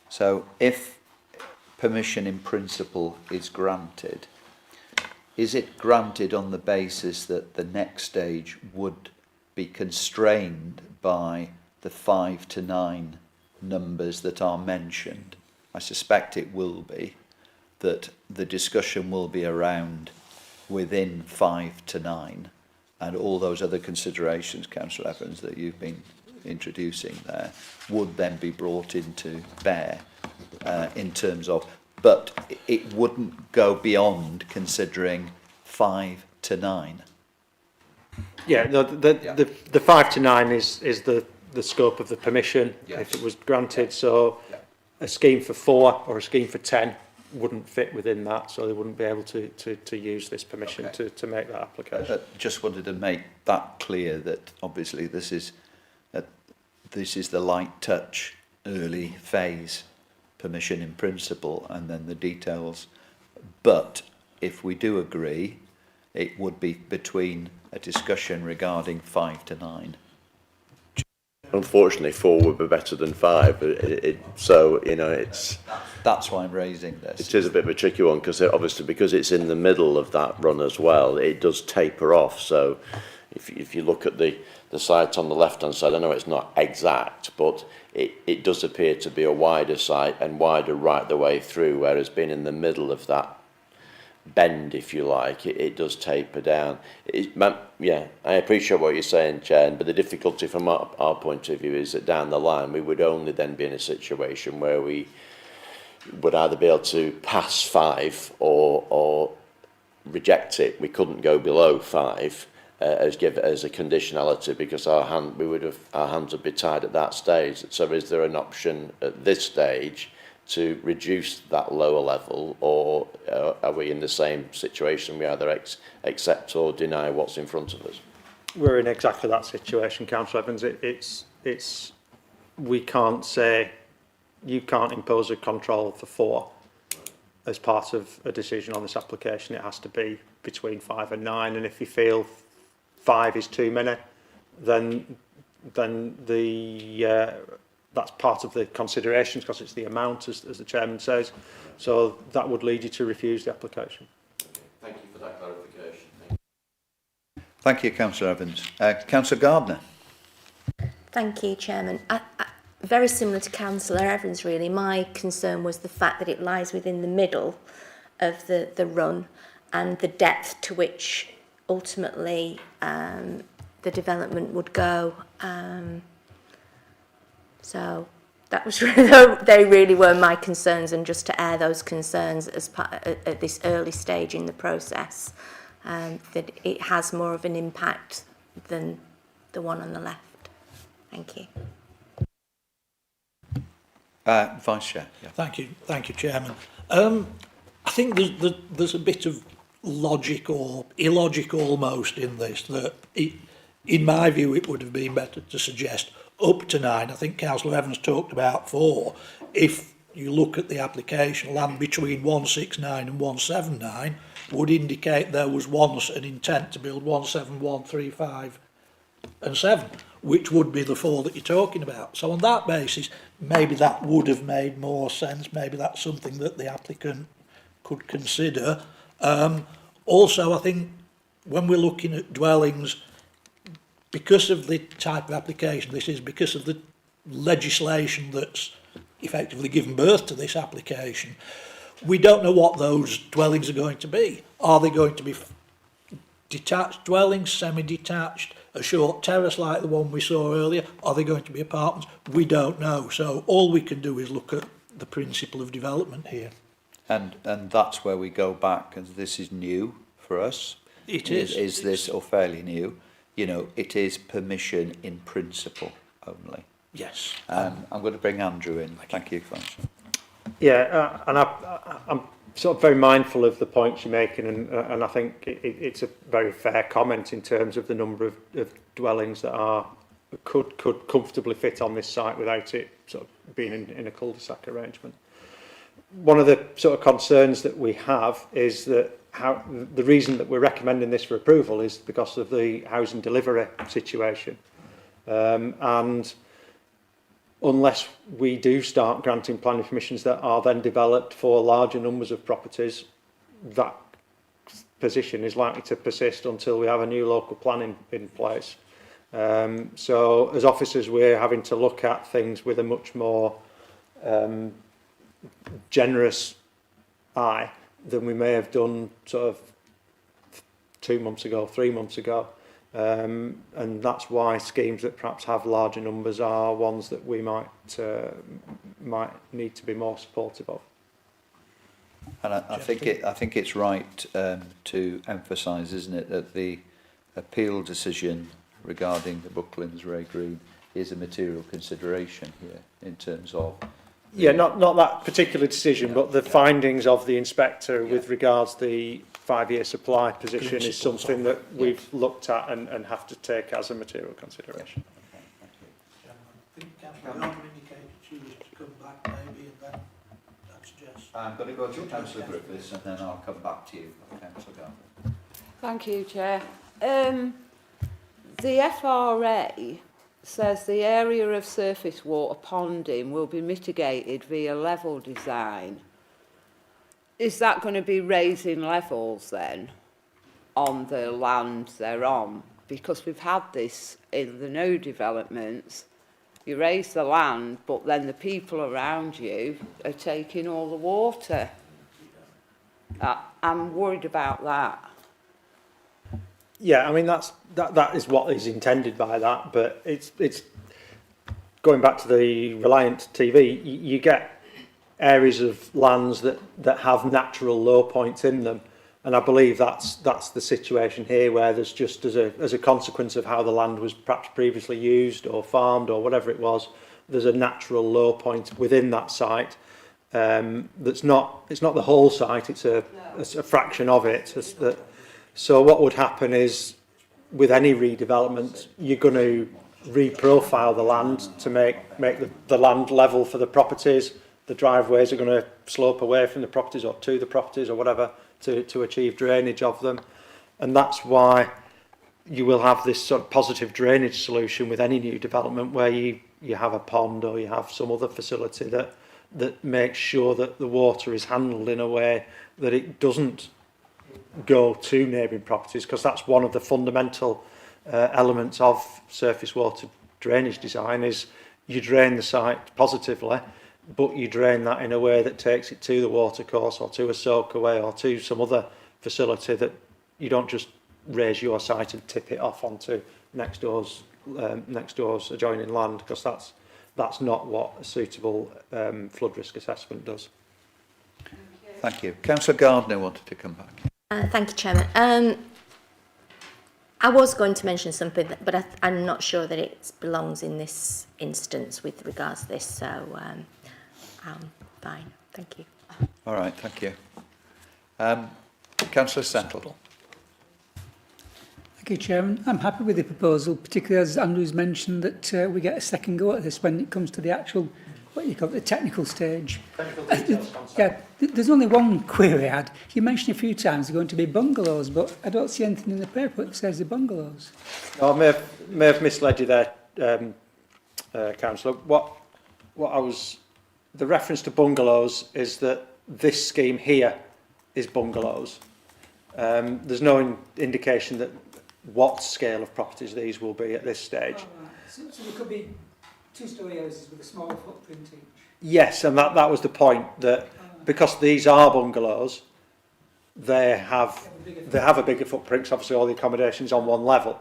So if permission in principle is granted, is it granted on the basis that the next stage would be constrained by the 5 to 9 numbers that are mentioned? I suspect it will be, that the discussion will be around within 5 to 9, and all those other considerations, Councillor Evans, that you've been introducing there, would then be brought into bear in terms of, but it wouldn't go beyond considering 5 to 9. Yeah, the 5 to 9 is the scope of the permission, Yes. if it was granted. So a scheme for 4 or a scheme for 10 wouldn't fit within that, so they wouldn't be able to use this permission to make that application. Just wanted to make that clear, that obviously this is the light touch early phase permission in principle, and then the details. But if we do agree, it would be between a discussion regarding 5 to 9. Unfortunately, 4 would be better than 5. So, you know, That's why I'm raising this. it is a bit of a tricky one, because obviously because it's in the middle of that run as well, it does taper off. So if you look at the site on the left-hand side, I know it's not exact, but it does appear to be a wider site and wider right the way through, whereas being in the middle of that bend, if you like, it does taper down. Yeah, I appreciate what you're saying, Chair, but the difficulty from our point of view is that down the line we would only then be in a situation where we would either be able to pass 5 or reject it. We couldn't go below 5 as a conditionality, because our hands would be tied at that stage. So is there an option at this stage to reduce that lower level, or are we in the same situation? We either accept or deny what's in front of us. We're in exactly that situation, Councillor Evans. We can't say you can't impose a control for 4 as part of a decision on this application. It has to be between 5 and 9, and if you feel 5 is too many, then that's part of the considerations, because it's the amount, as the Chairman says. So that would lead you to refuse the application. Thank you for that clarification. Thank you, Councillor Evans. Councillor Gardner. Thank you, Chairman. Very similar to Councillor Evans, really. My concern was the fact that it lies within the middle of the run, and the depth to which ultimately the development would go. So that was they really were my concerns, and just to air those concerns as at this early stage in the process, that it has more of an impact than the one on the left. Thank you. Vice Chair. Yeah. Thank you, Chairman. I think there's a bit of logic or illogic almost in this, that in my view it would have been better to suggest up to 9. I think Councillor Evans talked about 4. If you look at the application, land between 169 and 179 would indicate there was once an intent to build 171, 3, 5 and 7, which would be the 4 that you're talking about. So on that basis, maybe that would have made more sense. Maybe that's something that the applicant could consider. Also, I think when we're looking at dwellings, because of the type of application this is, because of the legislation that's effectively given birth to this application, we don't know what those dwellings are going to be. Are they going to be detached dwellings, semi-detached, a short terrace like the one we saw earlier? Are they going to be apartments? We don't know. So all we can do is look at the principle of development here. And that's where we go back, and this is new for us. It is. Is this, or fairly new? You know, it is permission in principle only. Yes. I'm going to bring Andrew in. Thank you, Councillor. Yeah, and I'm sort of very mindful of the points you're making, and I think it's a very fair comment in terms of the number of dwellings that are could comfortably fit on this site without it sort of being in a cul-de-sac arrangement. One of the sort of concerns that we have is that the reason that we're recommending this for approval is because of the housing delivery situation. And unless we do start granting planning permissions that are then developed for larger numbers of properties, that position is likely to persist until we have a new local plan in place. So as officers, we're having to look at things with a much more generous eye than we may have done sort of 2 months ago, 3 months ago. And that's why schemes that perhaps have larger numbers are ones that we might need to be more supportive of. And I think it's right to emphasise, isn't it, that the appeal decision regarding the Brooklands Ray Green is a material consideration here in terms of... Yeah, not that particular decision, but the findings of the inspector with regards to the 5-year supply position is something that we've looked at and have to take as a material consideration. I think Councillor Gardner indicated she was to come back maybe, and then that's just... I'm going to go to Councillor Griffiths and then I'll come back to you, Councillor Gardner. Thank you, Chair. The FRA says the area of surface water ponding will be mitigated via level design. Is that going to be raising levels then on the land they're on? Because we've had this in the new developments. You raise the land, but then the people around you are taking all the water. I'm worried about that. Yeah, I mean that is what is intended by that, but it's going back to the Reliant TV. You get areas of lands that have natural low points in them, and I believe that's the situation here, where there's just as a consequence of how the land was perhaps previously used or farmed or whatever it was, there's a natural low point within that site. It's not the whole site; it's a fraction of it. So what would happen is, with any redevelopment, you're going to reprofile the land to make the land level for the properties. The driveways are going to slope away from the properties or to the properties or whatever to achieve drainage of them. And that's why you will have this sort of positive drainage solution with any new development, where you have a pond or you have some other facility that makes sure that the water is handled in a way that it doesn't go to neighbouring properties, because that's one of the fundamental elements of surface water drainage design. Is you drain the site positively, but you drain that in a way that takes it to the watercourse or to a soakaway or to some other facility, that you don't just raise your site and tip it off onto next door's adjoining land, because that's not what a suitable flood risk assessment does. Thank you. Councillor Gardner wanted to come back. Thank you, Chairman. I was going to mention something, but I'm not sure that it belongs in this instance with regards to this, so I'm fine. Thank you. All right, thank you. Councillor Settle. Thank you, Chairman. I'm happy with the proposal, particularly as Andrew's mentioned that we get a second go at this when it comes to the actual, what you call it, the technical stage. Yeah, there's only one query I had. You mentioned a few times they're going to be bungalows, but I don't see anything in the paper that says they're bungalows. No, I may have misled you there, Councillor. The reference to bungalows is that this scheme here is bungalows. There's no indication that what scale of properties these will be at this stage. Oh, right. So there could be two-storey houses with a smaller footprint each? Yes, and that was the point, that because these are bungalows, they have a bigger footprint, 'cause obviously all the accommodation is on one level.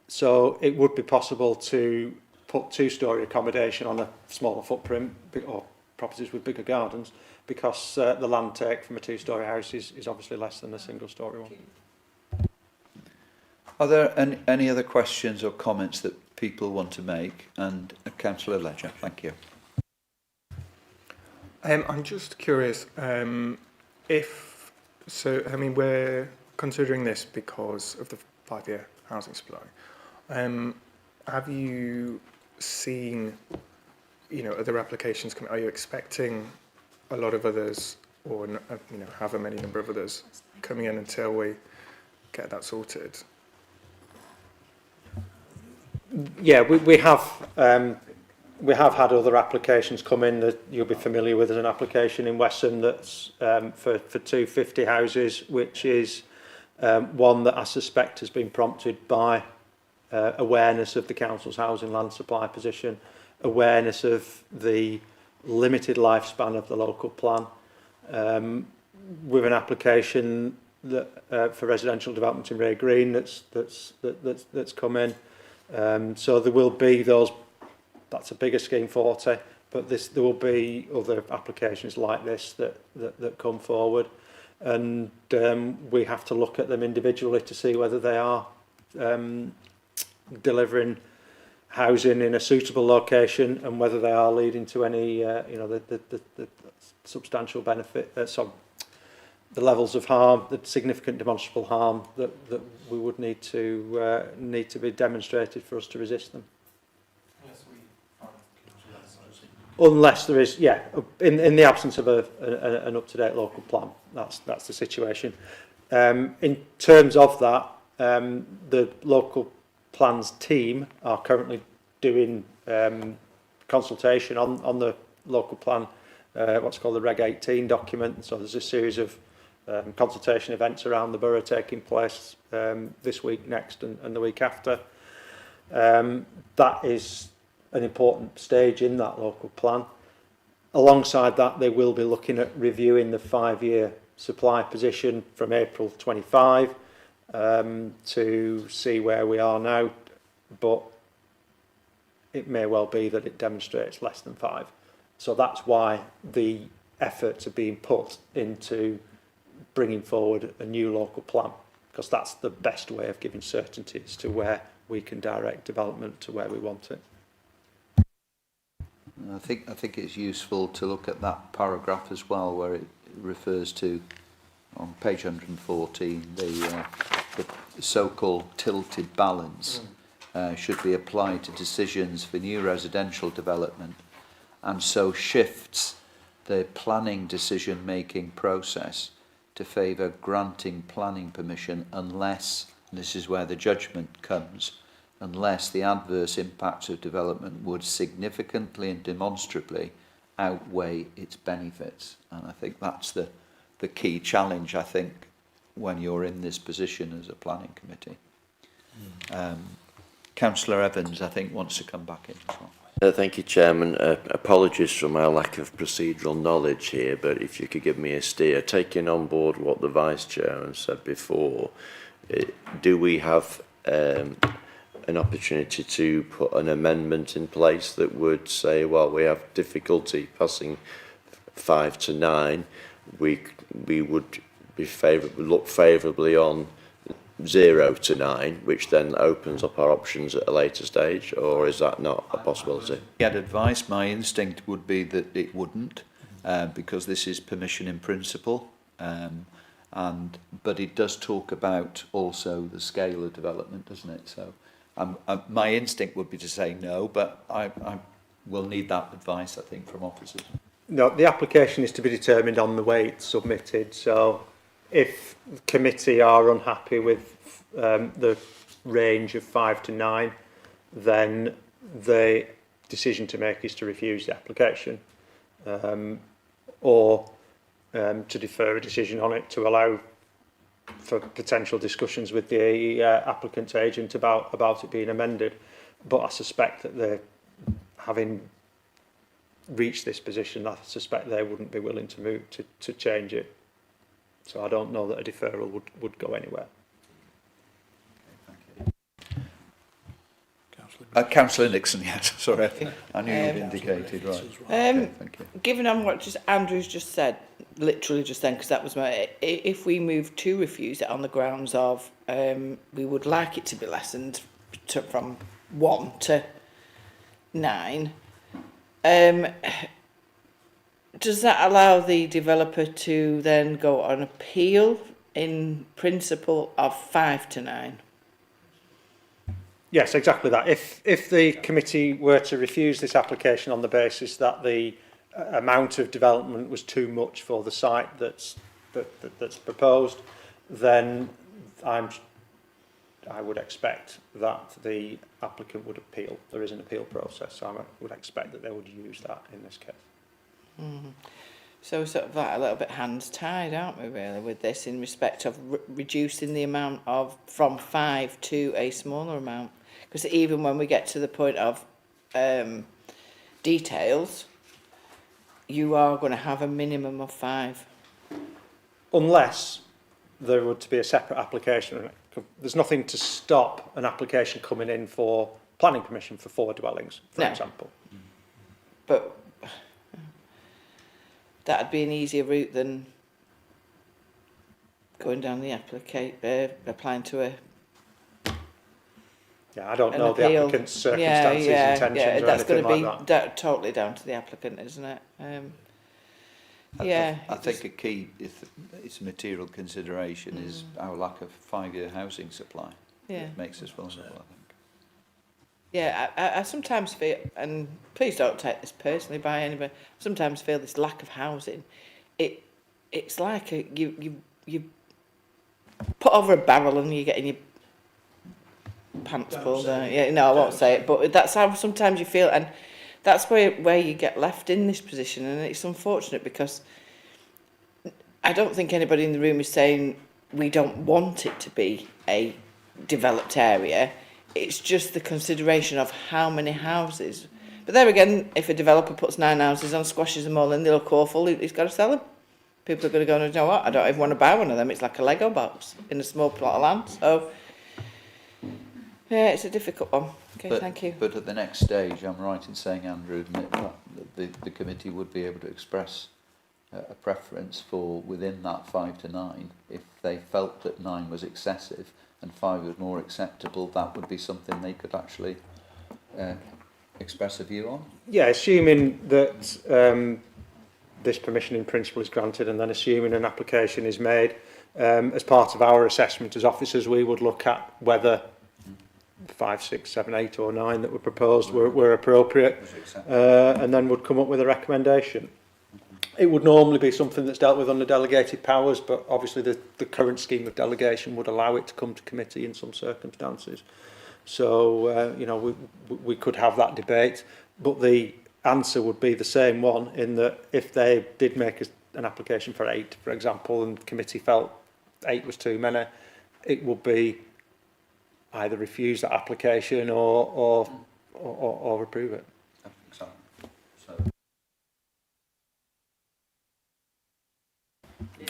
So it would be possible to put two-storey accommodation on a smaller footprint, or properties with bigger gardens, because the land take from a two-storey house is obviously less than a single-storey one. Are there any other questions or comments that people want to make? And Councillor Ledger, thank you. I'm just curious we're considering this because of the 5-year housing supply. have you seen, other applications coming? Are you expecting a lot of others, or however many number of others coming in until we get that sorted? Yeah, we have had other applications come in that you'll be familiar with. There's an application in Westham that's for 250 houses, which is one that I suspect has been prompted by awareness of the council's housing land supply position, awareness of the limited lifespan of the local plan, with an application that for residential development in Ray Green that's come in. So there will be those. That's a bigger scheme, 40, but there will be other applications like this that come forward, and we have to look at them individually to see whether they are delivering housing in a suitable location and whether they are leading to any the substantial benefit, the levels of harm, the significant demonstrable harm that we would need to be demonstrated for us to resist them. Unless there is, in the absence of an up-to-date local plan, that's the situation. In terms of that, the local plans team are currently doing consultation on the local plan, what's called the Reg 18 document. So there's a series of consultation events around the borough taking place this week, next, and the week after. That is an important stage in that local plan. Alongside that, they will be looking at reviewing the 5-year supply position from April 25 to see where we are now, but it may well be that it demonstrates less than 5. So that's why the efforts are being put into bringing forward a new local plan, because that's the best way of giving certainty as to where we can direct development to where we want it. I think it's useful to look at that paragraph as well, where it refers to, on page 114, the so-called tilted balance should be applied to decisions for new residential development, and so shifts the planning decision-making process to favour granting planning permission unless, and this is where the judgment comes, unless the adverse impacts of development would significantly and demonstrably outweigh its benefits. And I think that's the key challenge, I think, when you're in this position as a planning committee. Councillor Evans, I think, wants to come back in as well. Thank you, Chairman. Apologies for my lack of procedural knowledge here, but if you could give me a steer, taking on board what the Vice Chairman said before, do we have an opportunity to put an amendment in place that would say, well, we have difficulty passing 5 to 9, we would be look favourably on 0 to 9, which then opens up our options at a later stage, or is that not a possibility? Get advice. My instinct would be that it wouldn't, because this is permission in principle, but it does talk about also the scale of development, doesn't it? So my instinct would be to say no, but I will need that advice, I think, from officers. No, the application is to be determined on the way it's submitted. So if the committee are unhappy with the range of 5 to 9, then the decision to make is to refuse the application, or to defer a decision on it to allow for potential discussions with the applicant agent about it being amended. But I suspect that they're having reached this position, I suspect they wouldn't be willing to move to change it. So I don't know that a deferral would go anywhere. Councillor Nixon, yes, sorry, I knew you'd indicated, right. Okay, thank you. Given on what Andrew's just said, literally just then, because that was my, if we move to refuse it on the grounds of we would like it to be lessened from 1 to 9, does that allow the developer to then go on appeal in principle of 5 to 9? Yes, exactly that. If the committee were to refuse this application on the basis that the amount of development was too much for the site that's proposed, then I would expect that the applicant would appeal. There is an appeal process, so I would expect that they would use that in this case. Mm-hmm. So sort of like a little bit hands tied, aren't we, really, with this in respect of reducing the amount of from 5 to a smaller amount? Because even when we get to the point of details, you are going to have a minimum of 5. Unless there were to be a separate application. There's nothing to stop an application coming in for planning permission for 4 dwellings, for example. But that'd be an easier route than going down the applying to a I don't know the applicant's circumstances, intentions, or that's anything going to like be that. Totally down to the applicant, isn't it? I think a key, if it's a material consideration, is our lack of 5-year housing supply. Yeah. It makes us vulnerable, I think. Yeah, I sometimes feel, and please don't take this personally by anybody, I sometimes feel this lack of housing, it's like you put over a barrel and you're getting your pants pulled down. Yeah, no, I won't say it, but that's how sometimes you feel, and that's where you get left in this position, and it's unfortunate because I don't think anybody in the room is saying we don't want it to be a developed area. It's just the consideration of how many houses. But there again, if a developer puts 9 houses on, squashes them all in, they look awful, he's got to sell them. People are going to go, you know what, I don't even want to buy one of them. It's like a Lego box in a small plot of land. So, yeah, it's a difficult one. Okay, thank you. But at the next stage, I'm right in saying, Andrew, that the committee would be able to express a preference for within that 5 to 9. If they felt that 9 was excessive and 5 was more acceptable, that would be something they could actually express a view on. Yeah, assuming that this permission in principle is granted, and then assuming an application is made, as part of our assessment as officers, we would look at whether 5, 6, 7, 8 or 9 that were proposed were appropriate, and then would come up with a recommendation. It would normally be something that's dealt with under delegated powers, but obviously the current scheme of delegation would allow it to come to committee in some circumstances. So, you know, we could have that debate, but the answer would be the same one, in that if they did make an application for 8, for example, and the committee felt 8 was too many, it would be either refuse that application or approve it.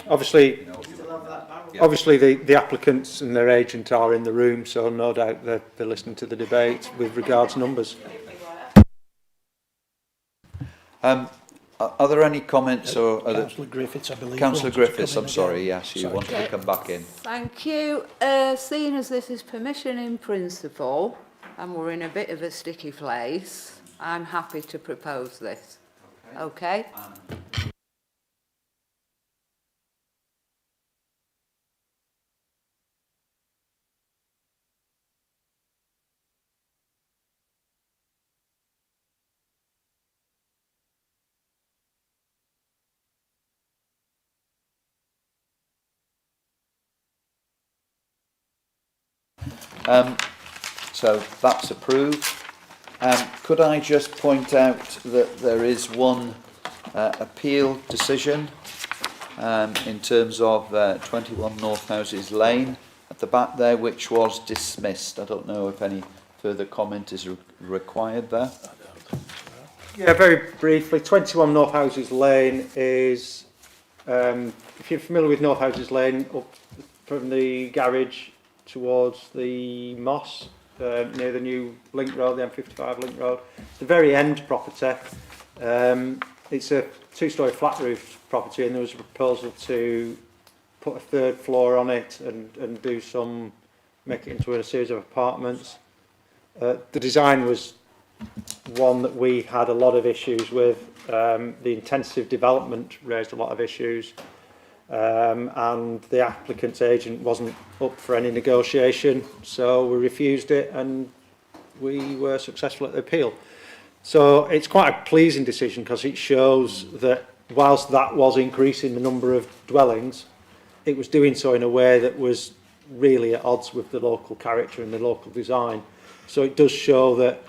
Obviously, the applicants and their agent are in the room, so no doubt they're listening to the debate with regards numbers. Are there any comments or other? Councillor Griffiths, I believe. Councillor Griffiths, I'm sorry, yes, you wanted to come back in. Thank you. Seeing as this is permission in principle and we're in a bit of a sticky place, I'm happy to propose this. Okay? So that's approved. Could I just point out that there is one appeal decision in terms of 21 North Houses Lane at the back there, which was dismissed. I don't know if any further comment is required there. Yeah, very briefly, 21 North Houses Lane is, if you're familiar with North Houses Lane, up from the garage towards the Moss, near the new link road, the M55 link road. It's the very end property. It's a 2-storey flat roof property, and there was a proposal to put a 3rd floor on it and do some, make it into a series of apartments. The design was one that we had a lot of issues with. The intensive development raised a lot of issues. And the applicant's agent wasn't up for any negotiation, so we refused it, and we were successful at the appeal. So it's quite a pleasing decision because it shows that whilst that was increasing the number of dwellings, it was doing so in a way that was really at odds with the local character and the local design. So it does show that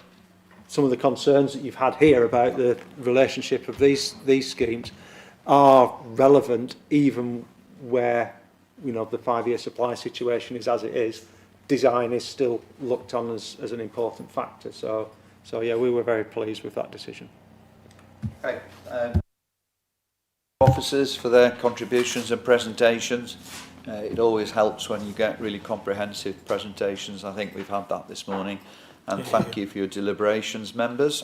some of the concerns that you've had here about the relationship of these schemes are relevant even where, you know, the 5-year supply situation is as it is. Design is still looked on as an important factor. So yeah, we were very pleased with that decision. Okay. Officers for their contributions and presentations. It always helps when you get really comprehensive presentations. I think we've had that this morning. And thank you for your deliberations, members.